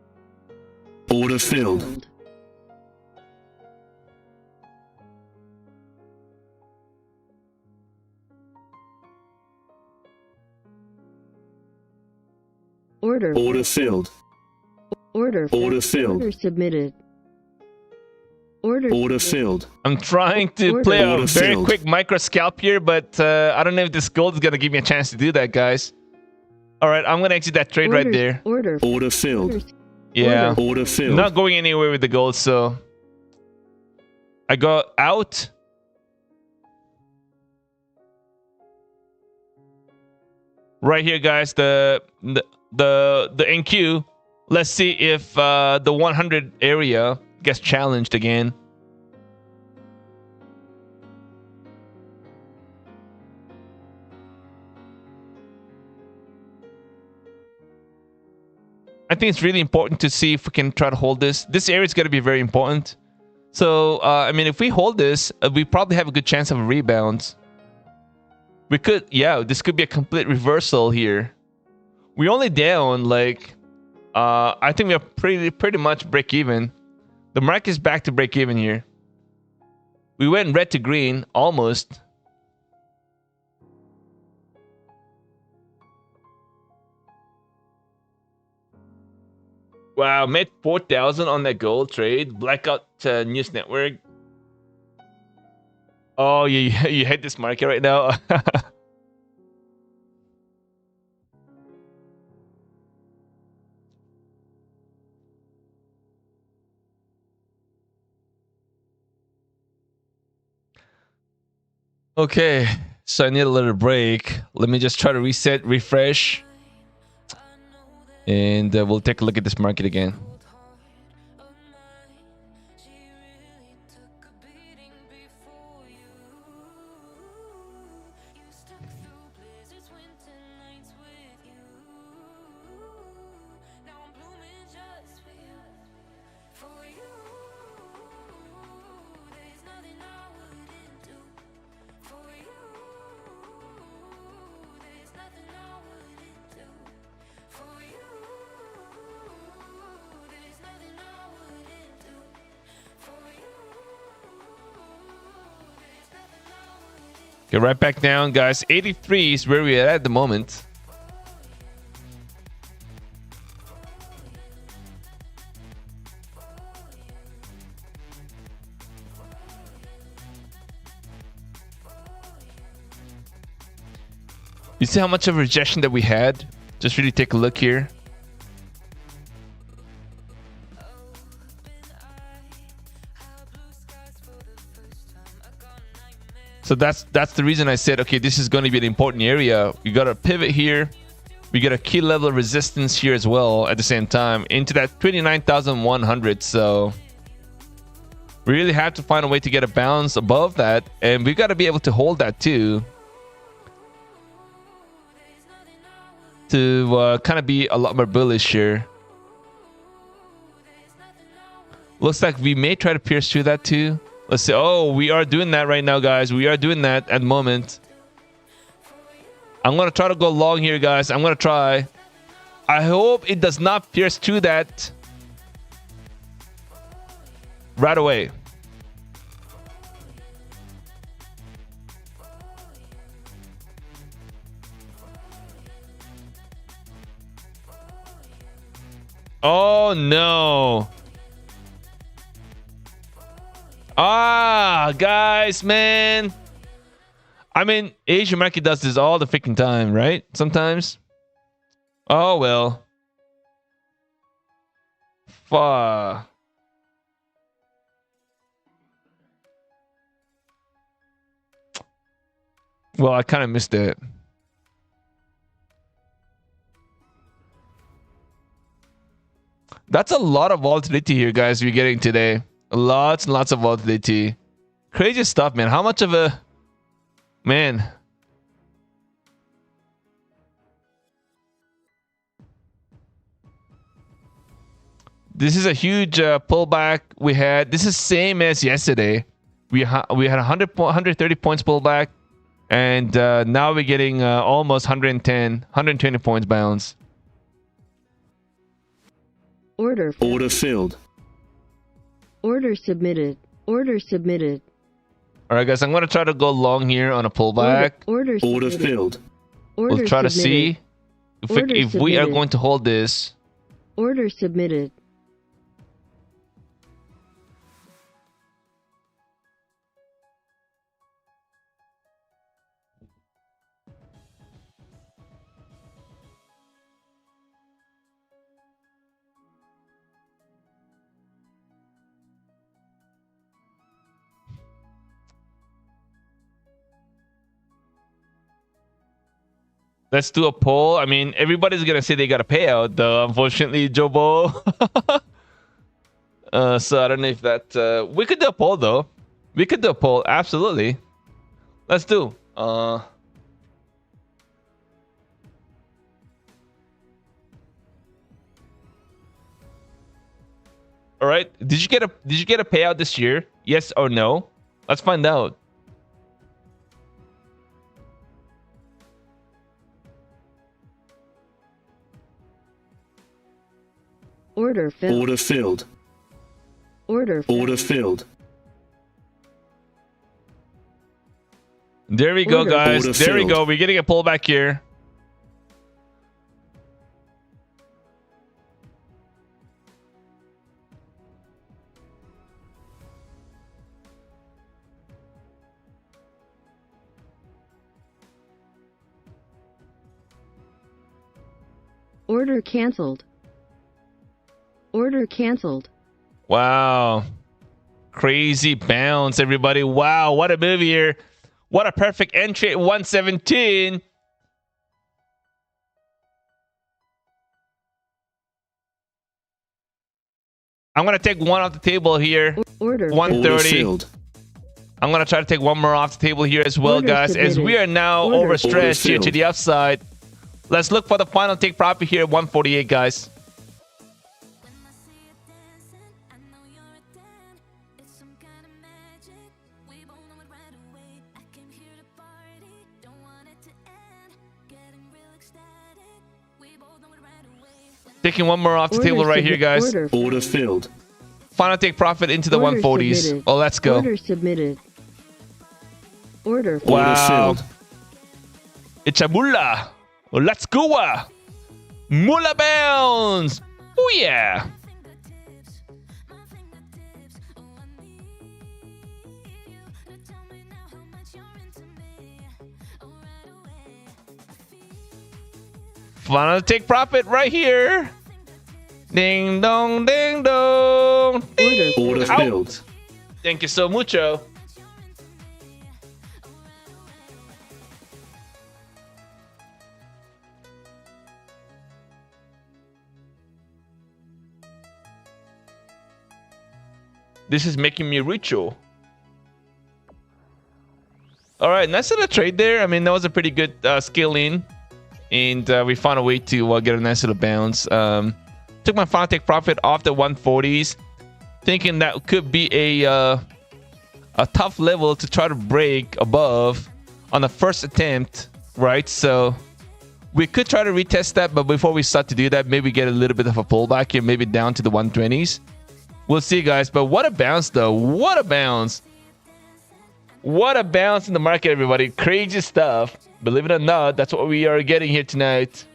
Order filled. Order filled. Order filled. Order submitted. Order filled. I'm trying to play a very quick micro scalp here, but I don't know if this gold is gonna give me a chance to do that, guys. All right, I'm gonna exit that trade right there. Order filled. Yeah. Order filled. Not going anywhere with the gold, so I go out. Right here, guys. The NQ. Let's see if the 100 area gets challenged again. I think it's really important to see if we can try to hold this. This area is going to be very important. So, I mean, if we hold this, we probably have a good chance of a rebound. We could, yeah, this could be a complete reversal here. We're only down like, I think we are pretty much break even. The market is back to break even here. We went red to green almost. Wow, made 4,000 on that gold trade. Blackout News Network. Oh, you hate this market right now. Okay, so I need a little break. Let me just try to reset, refresh. And we'll take a look at this market again. Get right back down, guys. 83 is where we're at the moment. You see how much of a rejection that we had? Just really take a look here. So that's the reason I said, okay, this is going to be an important area. We got a pivot here. We got a key level of resistance here as well at the same time into that 29,100. So we really have to find a way to get a bounce above that. And we got to be able to hold that too. To kind of be a lot more bullish here. Looks like we may try to pierce through that too. Let's see. Oh, we are doing that right now, guys. We are doing that at the moment. I'm going to try to go long here, guys. I'm going to try. I hope it does not pierce through that right away. Oh no. Guys, man. I mean, Asian market does this all the freaking time, right? Sometimes. Oh well. Fuck. Well, I kind of missed it. That's a lot of volatility here, guys, we're getting today. Lots and lots of volatility. Crazy stuff, man. How much of a... Man. This is a huge pullback we had. This is same as yesterday. We had 130 points pullback. And now we're getting almost 120 points bounce. Order filled. Order submitted. Order submitted. All right, guys. I'm going to try to go long here on a pullback. Order filled. Order we'll try to submitted. see if we are going to hold this. Order submitted. Let's do a poll. I mean, everybody's gonna say they got a payout, though. Unfortunately, Jobo. So I don't know if that. We could do a poll, though. We could do a poll. Absolutely. Let's do. All right. Did you get a payout this year? Yes or no? Let's find out. Order filled. Order filled. Order filled. Order filled. There we go, Order. guys. Order There we filled. go. We're getting a pullback here. Order canceled. Order canceled. Wow. Crazy bounce, everybody. Wow, what a move here. What a perfect entry at 117. I'm going to take one off the table here. Order 130. Order filled. I'm going to try to take one more off the table here as well, Order guys, as submitted. we are now Order. overstretched here to filled. the upside. Let's look for the final take profit here at 148, guys. When I see you dancing, I know you're a 10. It's some kind of magic. We both know it right away. I came here to party, don't want it to end. Getting real ecstatic. We both know it right away. Taking one more off the Order table right here, submit- guys. Order filled. Final take profit into the Order 140s. submitted. Oh, let's go. Order submitted. Order filled. Order Wow. filled. It's a mullah. Oh, let's go. Mullah bounce. Oh, yeah. Fingertips, my fingertips. Oh, I need you to tell me now how much you're into me. Oh, right away. I feel Final take profit right here. Ding dong, ding dong. Ding. Order Out. filled. Thank you so mucho. This is making me richer. All right, nice little trade there. I mean, that was a pretty good scale in. And we found a way to get a nice little bounce. Took my final take profit off the 140s. Thinking that could be a tough level to try to break above on the first attempt, right? So We could try to retest that, but before we start to do that, maybe get a little bit of a pullback here, maybe down to the 120s. We'll see, guys. But what a bounce, though. What a bounce. What a bounce in the market, everybody. Crazy stuff. Believe it or not, that's what we are getting here tonight.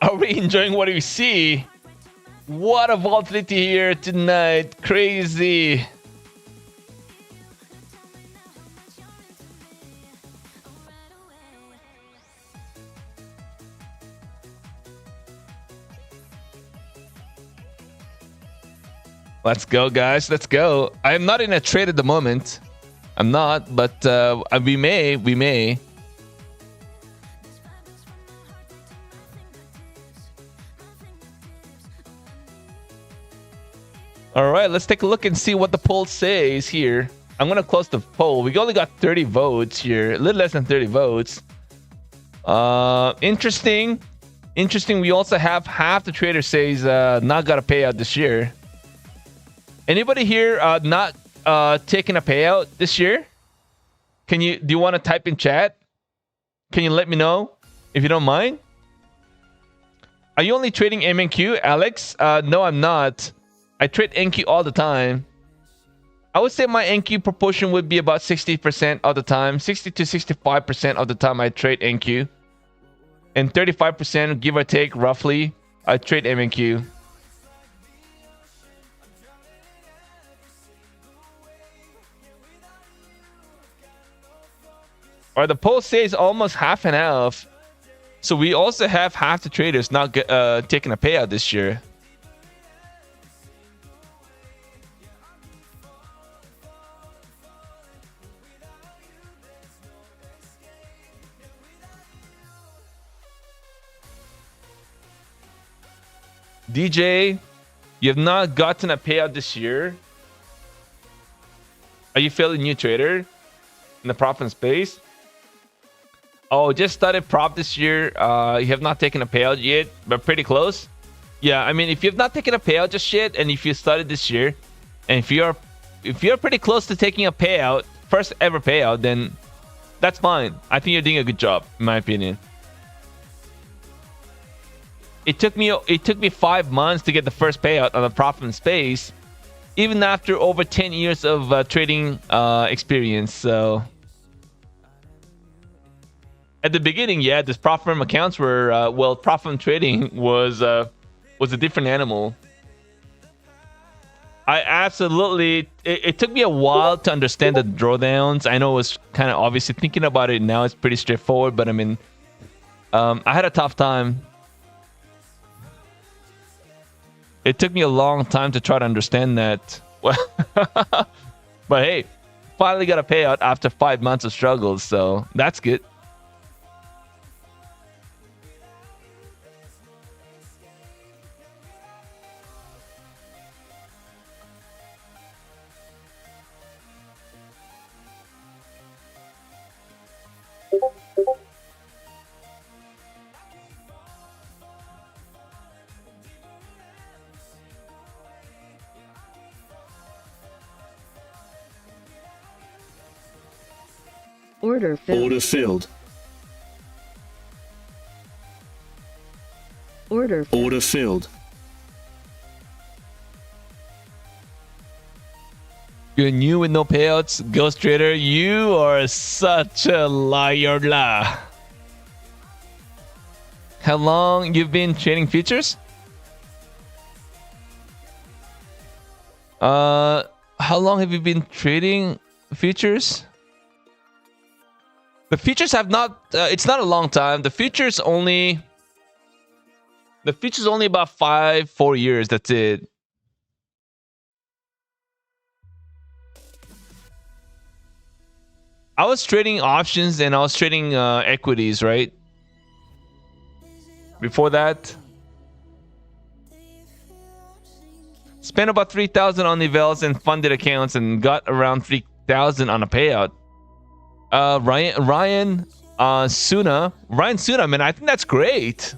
Are we enjoying what we see? What a volatility here tonight. Crazy. Let's go, guys. Let's go. I'm not in a trade at the moment. I'm not, but we may. We may. All right, let's take a look and see what the poll says here. I'm going to close the poll. We only got 30 votes here. A little less than 30 votes. Interesting. Interesting. We also have half the trader says not got a payout this year. Anybody here not taking a payout this year? Do you want to type in chat? Can you let me know if you don't mind? Are you only trading MNQ, Alex? No, I'm not. I trade NQ all the time. I would say my NQ proportion would be about 60% of the time. 60 to 65% of the time I trade NQ. And 35%, give or take, roughly, I trade MNQ. Or the poll says almost half and half. So we also have half the traders not taking a payout this year. DJ, you have not gotten a payout this year. Are you fairly new trader in the prop and space? Oh, just started prop this year. You have not taken a payout yet, but pretty close. Yeah, I mean, if you have not taken a payout just yet, and if you started this year, and if you're pretty close to taking a payout, first ever payout, then that's fine. I think you're doing a good job, in my opinion. It took me 5 months to get the first payout on the prop and space, even after over 10 years of trading experience. So at the beginning, yeah, this prop firm accounts were prop firm trading was a different animal. I absolutely it took me a while to understand the drawdowns. I know it was kind of obviously thinking about it now. It's pretty straightforward, but I mean, I had a tough time. It took me a long time to try to understand that. But hey, finally got a payout after 5 months of struggles, so that's good. Order filled. Order filled. Order filled. Order filled. You're new with no payouts, Ghost Trader. You are such a liar. How long you've been trading futures? How long have you been trading futures? The futures have not. It's not a long time. The futures only about 4 years. That's it. I was trading options and I was trading equities, right? Before that, spent about 3,000 on nivels and funded accounts and got around 3,000 on a payout. Ryan Suna, man, I think that's great.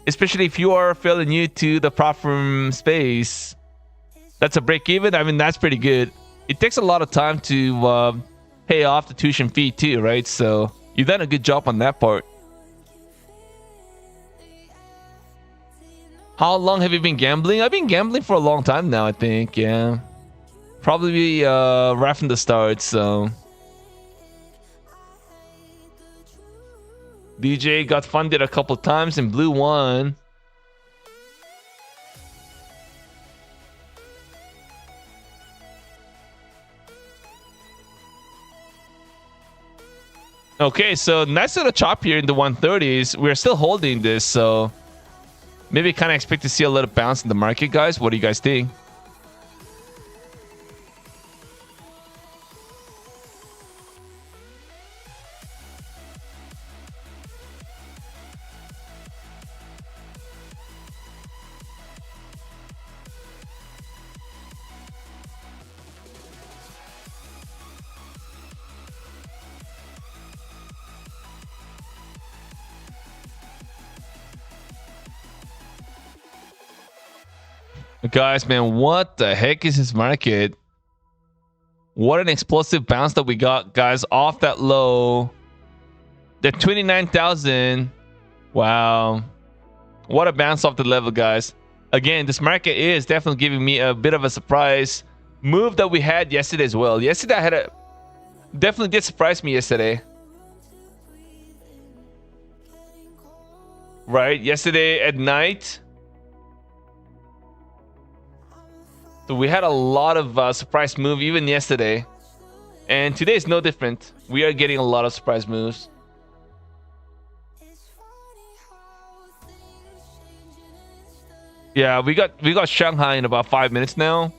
Especially if you are fairly new to the prop firm space. That's a break even. I mean, that's pretty good. it takes a lot of time to pay off the tuition fee too, right? So you've done a good job on that part. How long have you been gambling? I've been gambling for a long time now, I think. Yeah, probably right from the start. So DJ got funded a couple times and blew one. Okay, so nice little chop here in the 130s. We're still holding this, so maybe kind of expect to see a little bounce in the market, guys. What do you guys think? Guys, man, what the heck is this market? What an explosive bounce that we got, guys, off that low. The 29,000. Wow. What a bounce off the level, guys. Again, this market is definitely giving me a bit of a surprise move that we had yesterday as well. Yesterday, I had a... Definitely did surprise me yesterday. Right? Yesterday at night. So we had a lot of surprise move even yesterday, and today is no different. We are getting a lot of surprise moves. Yeah, we got Shanghai in about 5 minutes now.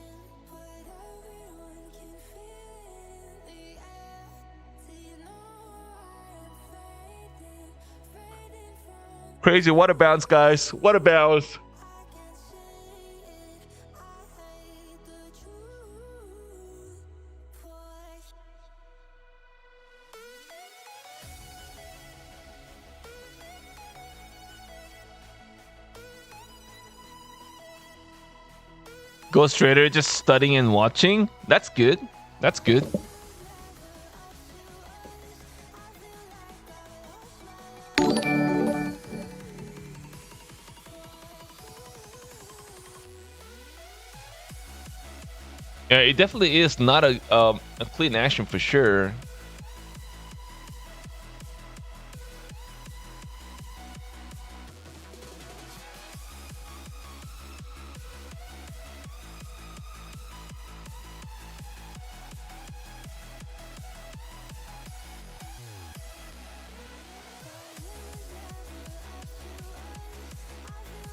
Crazy! What a bounce, guys! What a bounce! Ghost Trader just studying and watching. That's good. That's good. Yeah, it definitely is not a clean action for sure.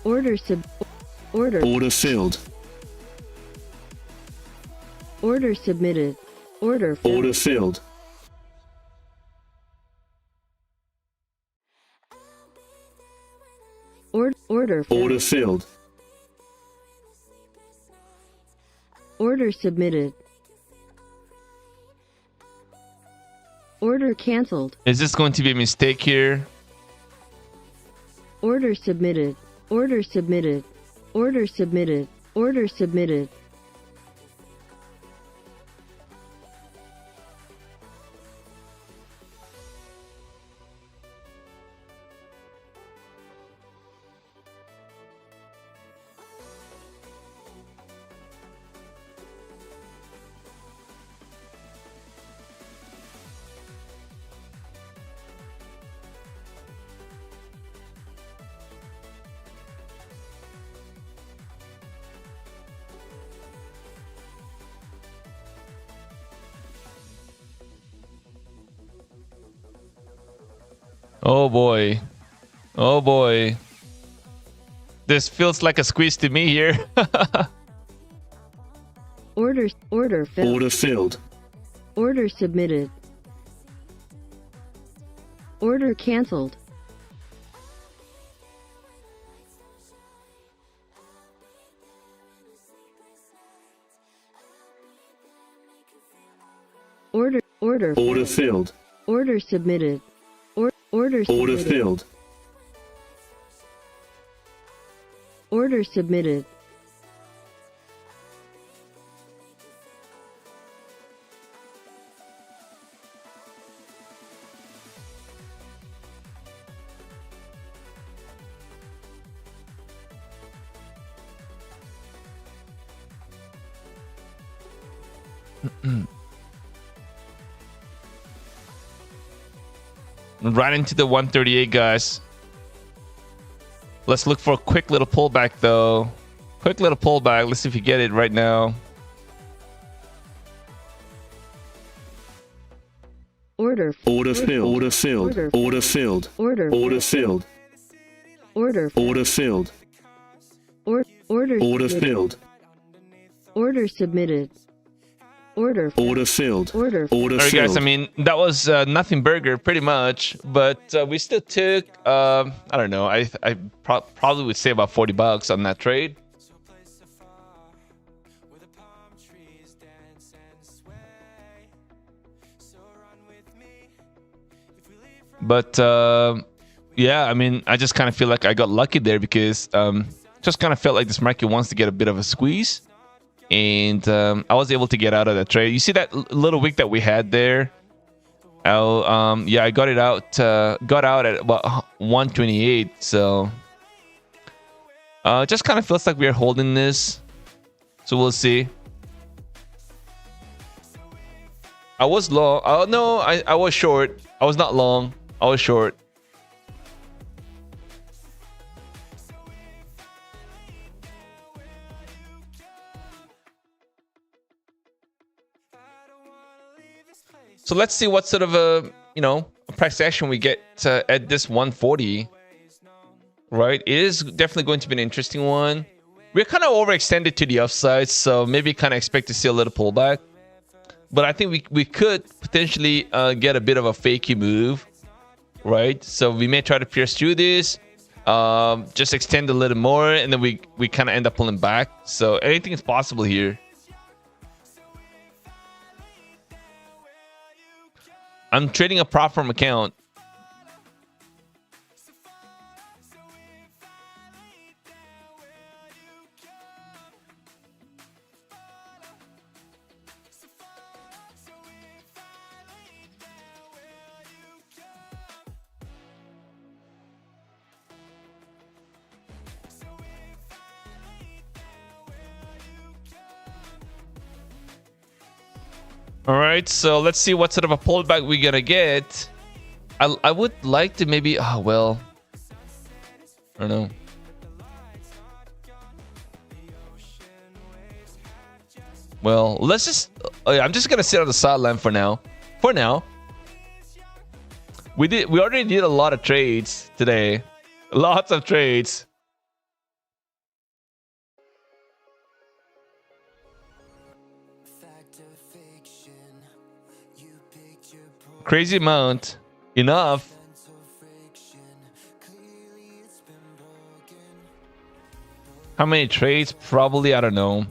Order Order filled. Order submitted. Order Order filled. Order Order filled. Order submitted. Order cancelled. Is this going to be a mistake here? Order submitted. Order submitted. Order submitted. Order submitted. Oh boy. Oh boy. This feels like a squeeze to me here. Order filled. Order filled. Order submitted. Order cancelled. Order filled. Order submitted. Order submitted. filled. Order submitted. Right into the 138, guys. Let's look for a quick little pullback, though. Quick little pullback. Let's see if we get it right now. Order. Order filled. Order filled. Order filled. Order. Order filled. Order. Order filled. Order. Order submitted. filled. Order submitted. Order. Order filled. Order. Order All right, guys. I filled. mean, that was nothing burger, pretty much. But we still took, I don't know. I probably would say about $40 on that trade. where the palm trees dance and sway. So run with me if we leave from But yeah, I mean, I just kind of feel like I got lucky there because just kind of felt like this market wants to get a bit of a squeeze. And I was able to get out of that trade. You see that little wick that we had there? Yeah, I got it out. Got out at about 128. So just kind of feels like we're holding this. So we'll see. I was long. Oh no, I was short. I was not long. I was short. So let's see what sort of a price action we get at this 140. Right, it is definitely going to be an interesting one. We're kind of overextended to the upside, so maybe kind of expect to see a little pullback. But I think we could potentially get a bit of a fakey move, right? So we may try to pierce through this, just extend a little more, and then we kind of end up pulling back. So anything is possible here. I'm trading a prop firm account. All right, so let's see what sort of a pullback we're gonna get. I would like to maybe, I don't know. Well, let's just, I'm just gonna sit on the sideline for now. For now, we already did a lot of trades today, lots of trades. Crazy amount. Enough. How many trades? Probably, I don't know.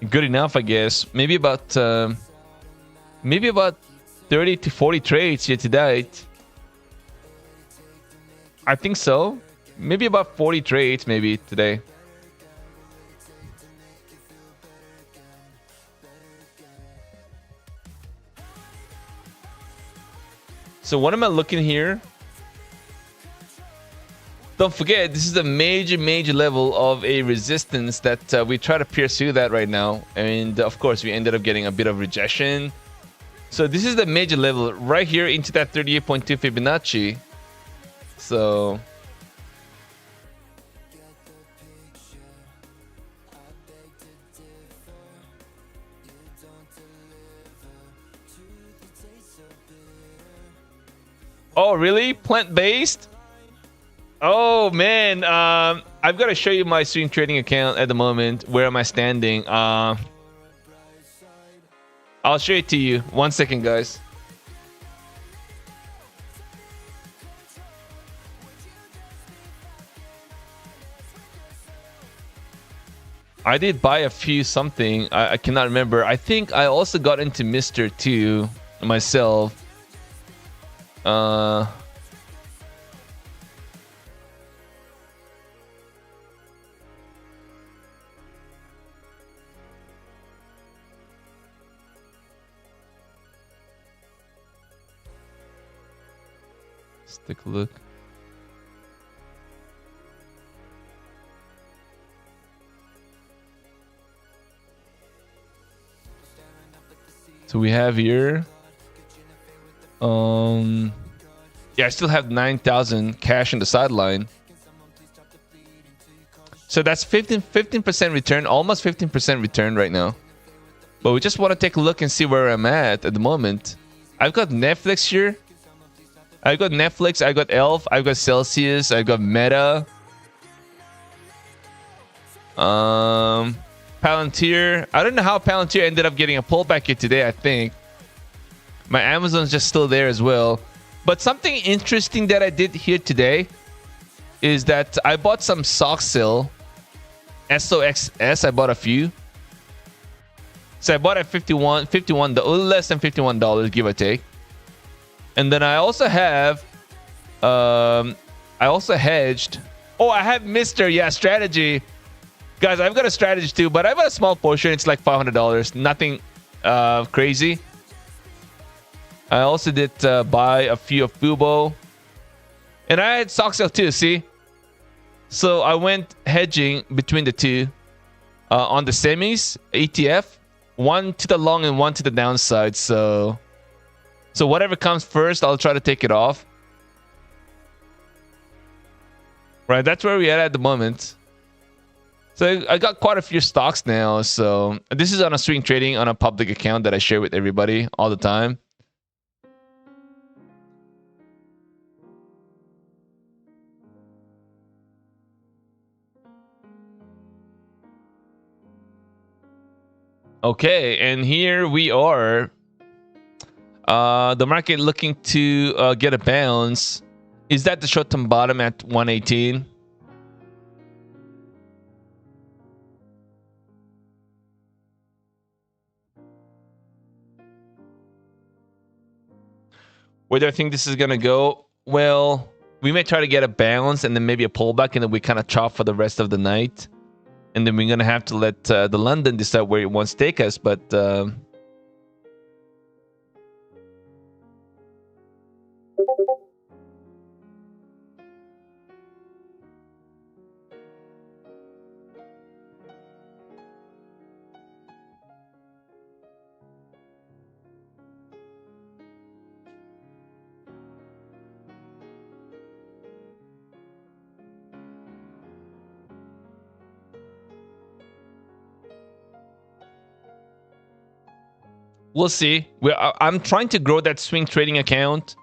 Good enough, I guess. Maybe about 30 to 40 trades here to date. I think so. Maybe about 40 trades maybe today. So what am I looking here? Don't forget, this is a major level of a resistance that we try to pierce through that right now. And of course, we ended up getting a bit of rejection. So this is the major level right here into that 38.2 Fibonacci. So oh, really? Plant-based? Oh, man. I've got to show you my swing trading account at the moment. Where am I standing? I'll show it to you. 1 second, guys. I did buy a few something. I cannot remember. I think I also got into Mr. too myself. Let's take a look. So we have here. Yeah, I still have 9,000 cash in the sideline. So that's 15% return, almost 15% return right now. But we just want to take a look and see where I'm at the moment. I've got Netflix here. I've got Netflix, I got Elf, I've got Celsius, I've got Meta. Palantir. I don't know how Palantir ended up getting a pullback here today, I think. My Amazon's just still there as well. But something interesting that I did here today is that I bought some Soxil. SOXS, I bought a few. So I bought at $51, a little less than $51, give or take. And then I also have, I also hedged. Oh, I have Mr. Yeah, strategy. Guys, I've got a strategy too, but I've got a small portion. It's like $500. Nothing crazy. I also did buy a few of Fubo. And I had Soxil too, see? So I went hedging between the two on the semis, ETF. One to the long and one to the downside. So whatever comes first, I'll try to take it off. Right, that's where we're at the moment. So I got quite a few stocks now. So this is on a swing trading on a public account that I share with everybody all the time. Okay, and here we are. The market looking to get a bounce. Is that the short-term bottom at 118? Where do I think this is going to go? Well, we may try to get a bounce and then maybe a pullback, and then we kind of chop for the rest of the night. And then we're going to have to let the London decide where it wants to take us. But we'll see. I'm trying to grow that swing trading account.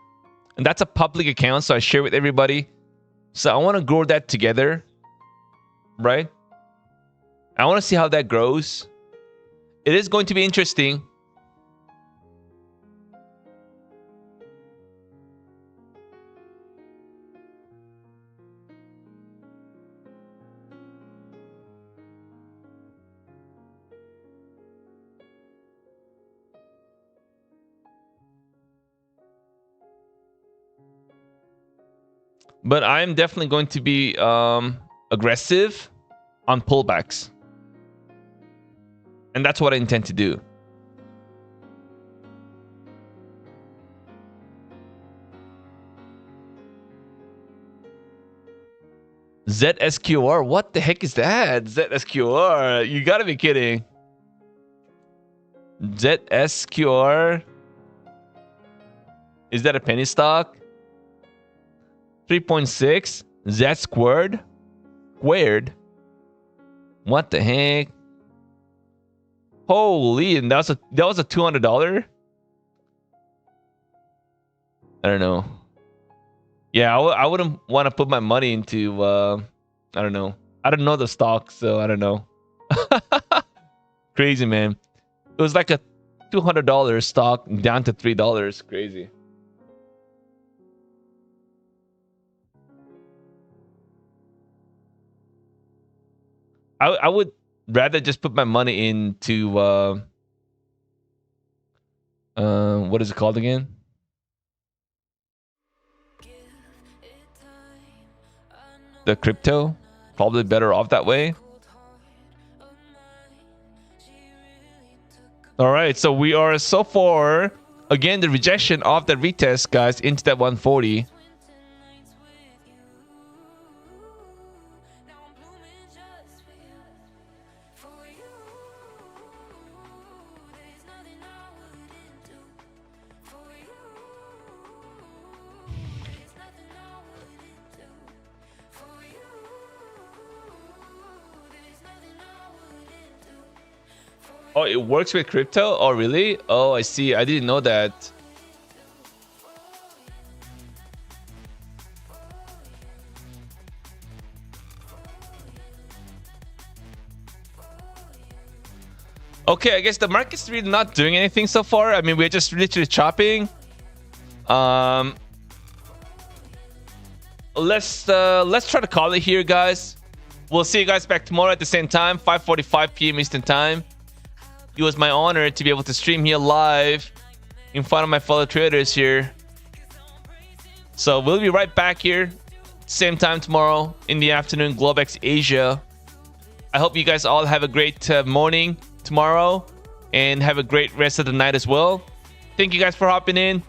And that's a public account, so I share with everybody. So I want to grow that together. Right? I want to see how that grows. It is going to be interesting. But I'm definitely going to be aggressive on pullbacks. And that's what I intend to do. ZSQR? What the heck is that? ZSQR? You gotta be kidding. ZSQR? Is that a penny stock? 3.6? Z squared? Squared? What the heck? Holy, and that was a $200? I don't know. Yeah, I wouldn't want to put my money into I don't know. I don't know the stock, so I don't know. Crazy, man. It was like a $200 stock down to $3. Crazy. I would rather just put my money into what is it called again? The crypto. Probably better off that way. All right, so we are so far again the rejection of the retest, guys, into that 140. Oh, it works with crypto? Oh, really? Oh, I see. I didn't know that. Okay, I guess the market's really not doing anything so far. I mean, we're just literally chopping. Let's try to call it here, guys. We'll see you guys back tomorrow at the same time, 5:45 p.m. Eastern time. It was my honor to be able to stream here live in front of my fellow traders here. So we'll be right back here, same time tomorrow in the afternoon, Globex Asia. I hope you guys all have a great morning tomorrow and have a great rest of the night as well. Thank you guys for hopping in.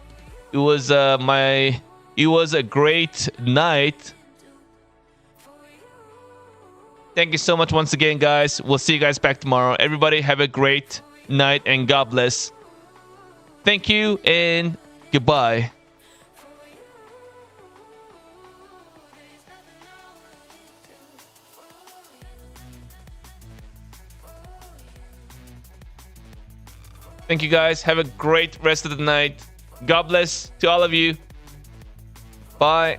It was a great night. Thank you so much once again, guys. We'll see you guys back tomorrow. Everybody have a great night and God bless. Thank you and goodbye. Thank you, guys. Have a great rest of the night. God bless to all of you. Bye.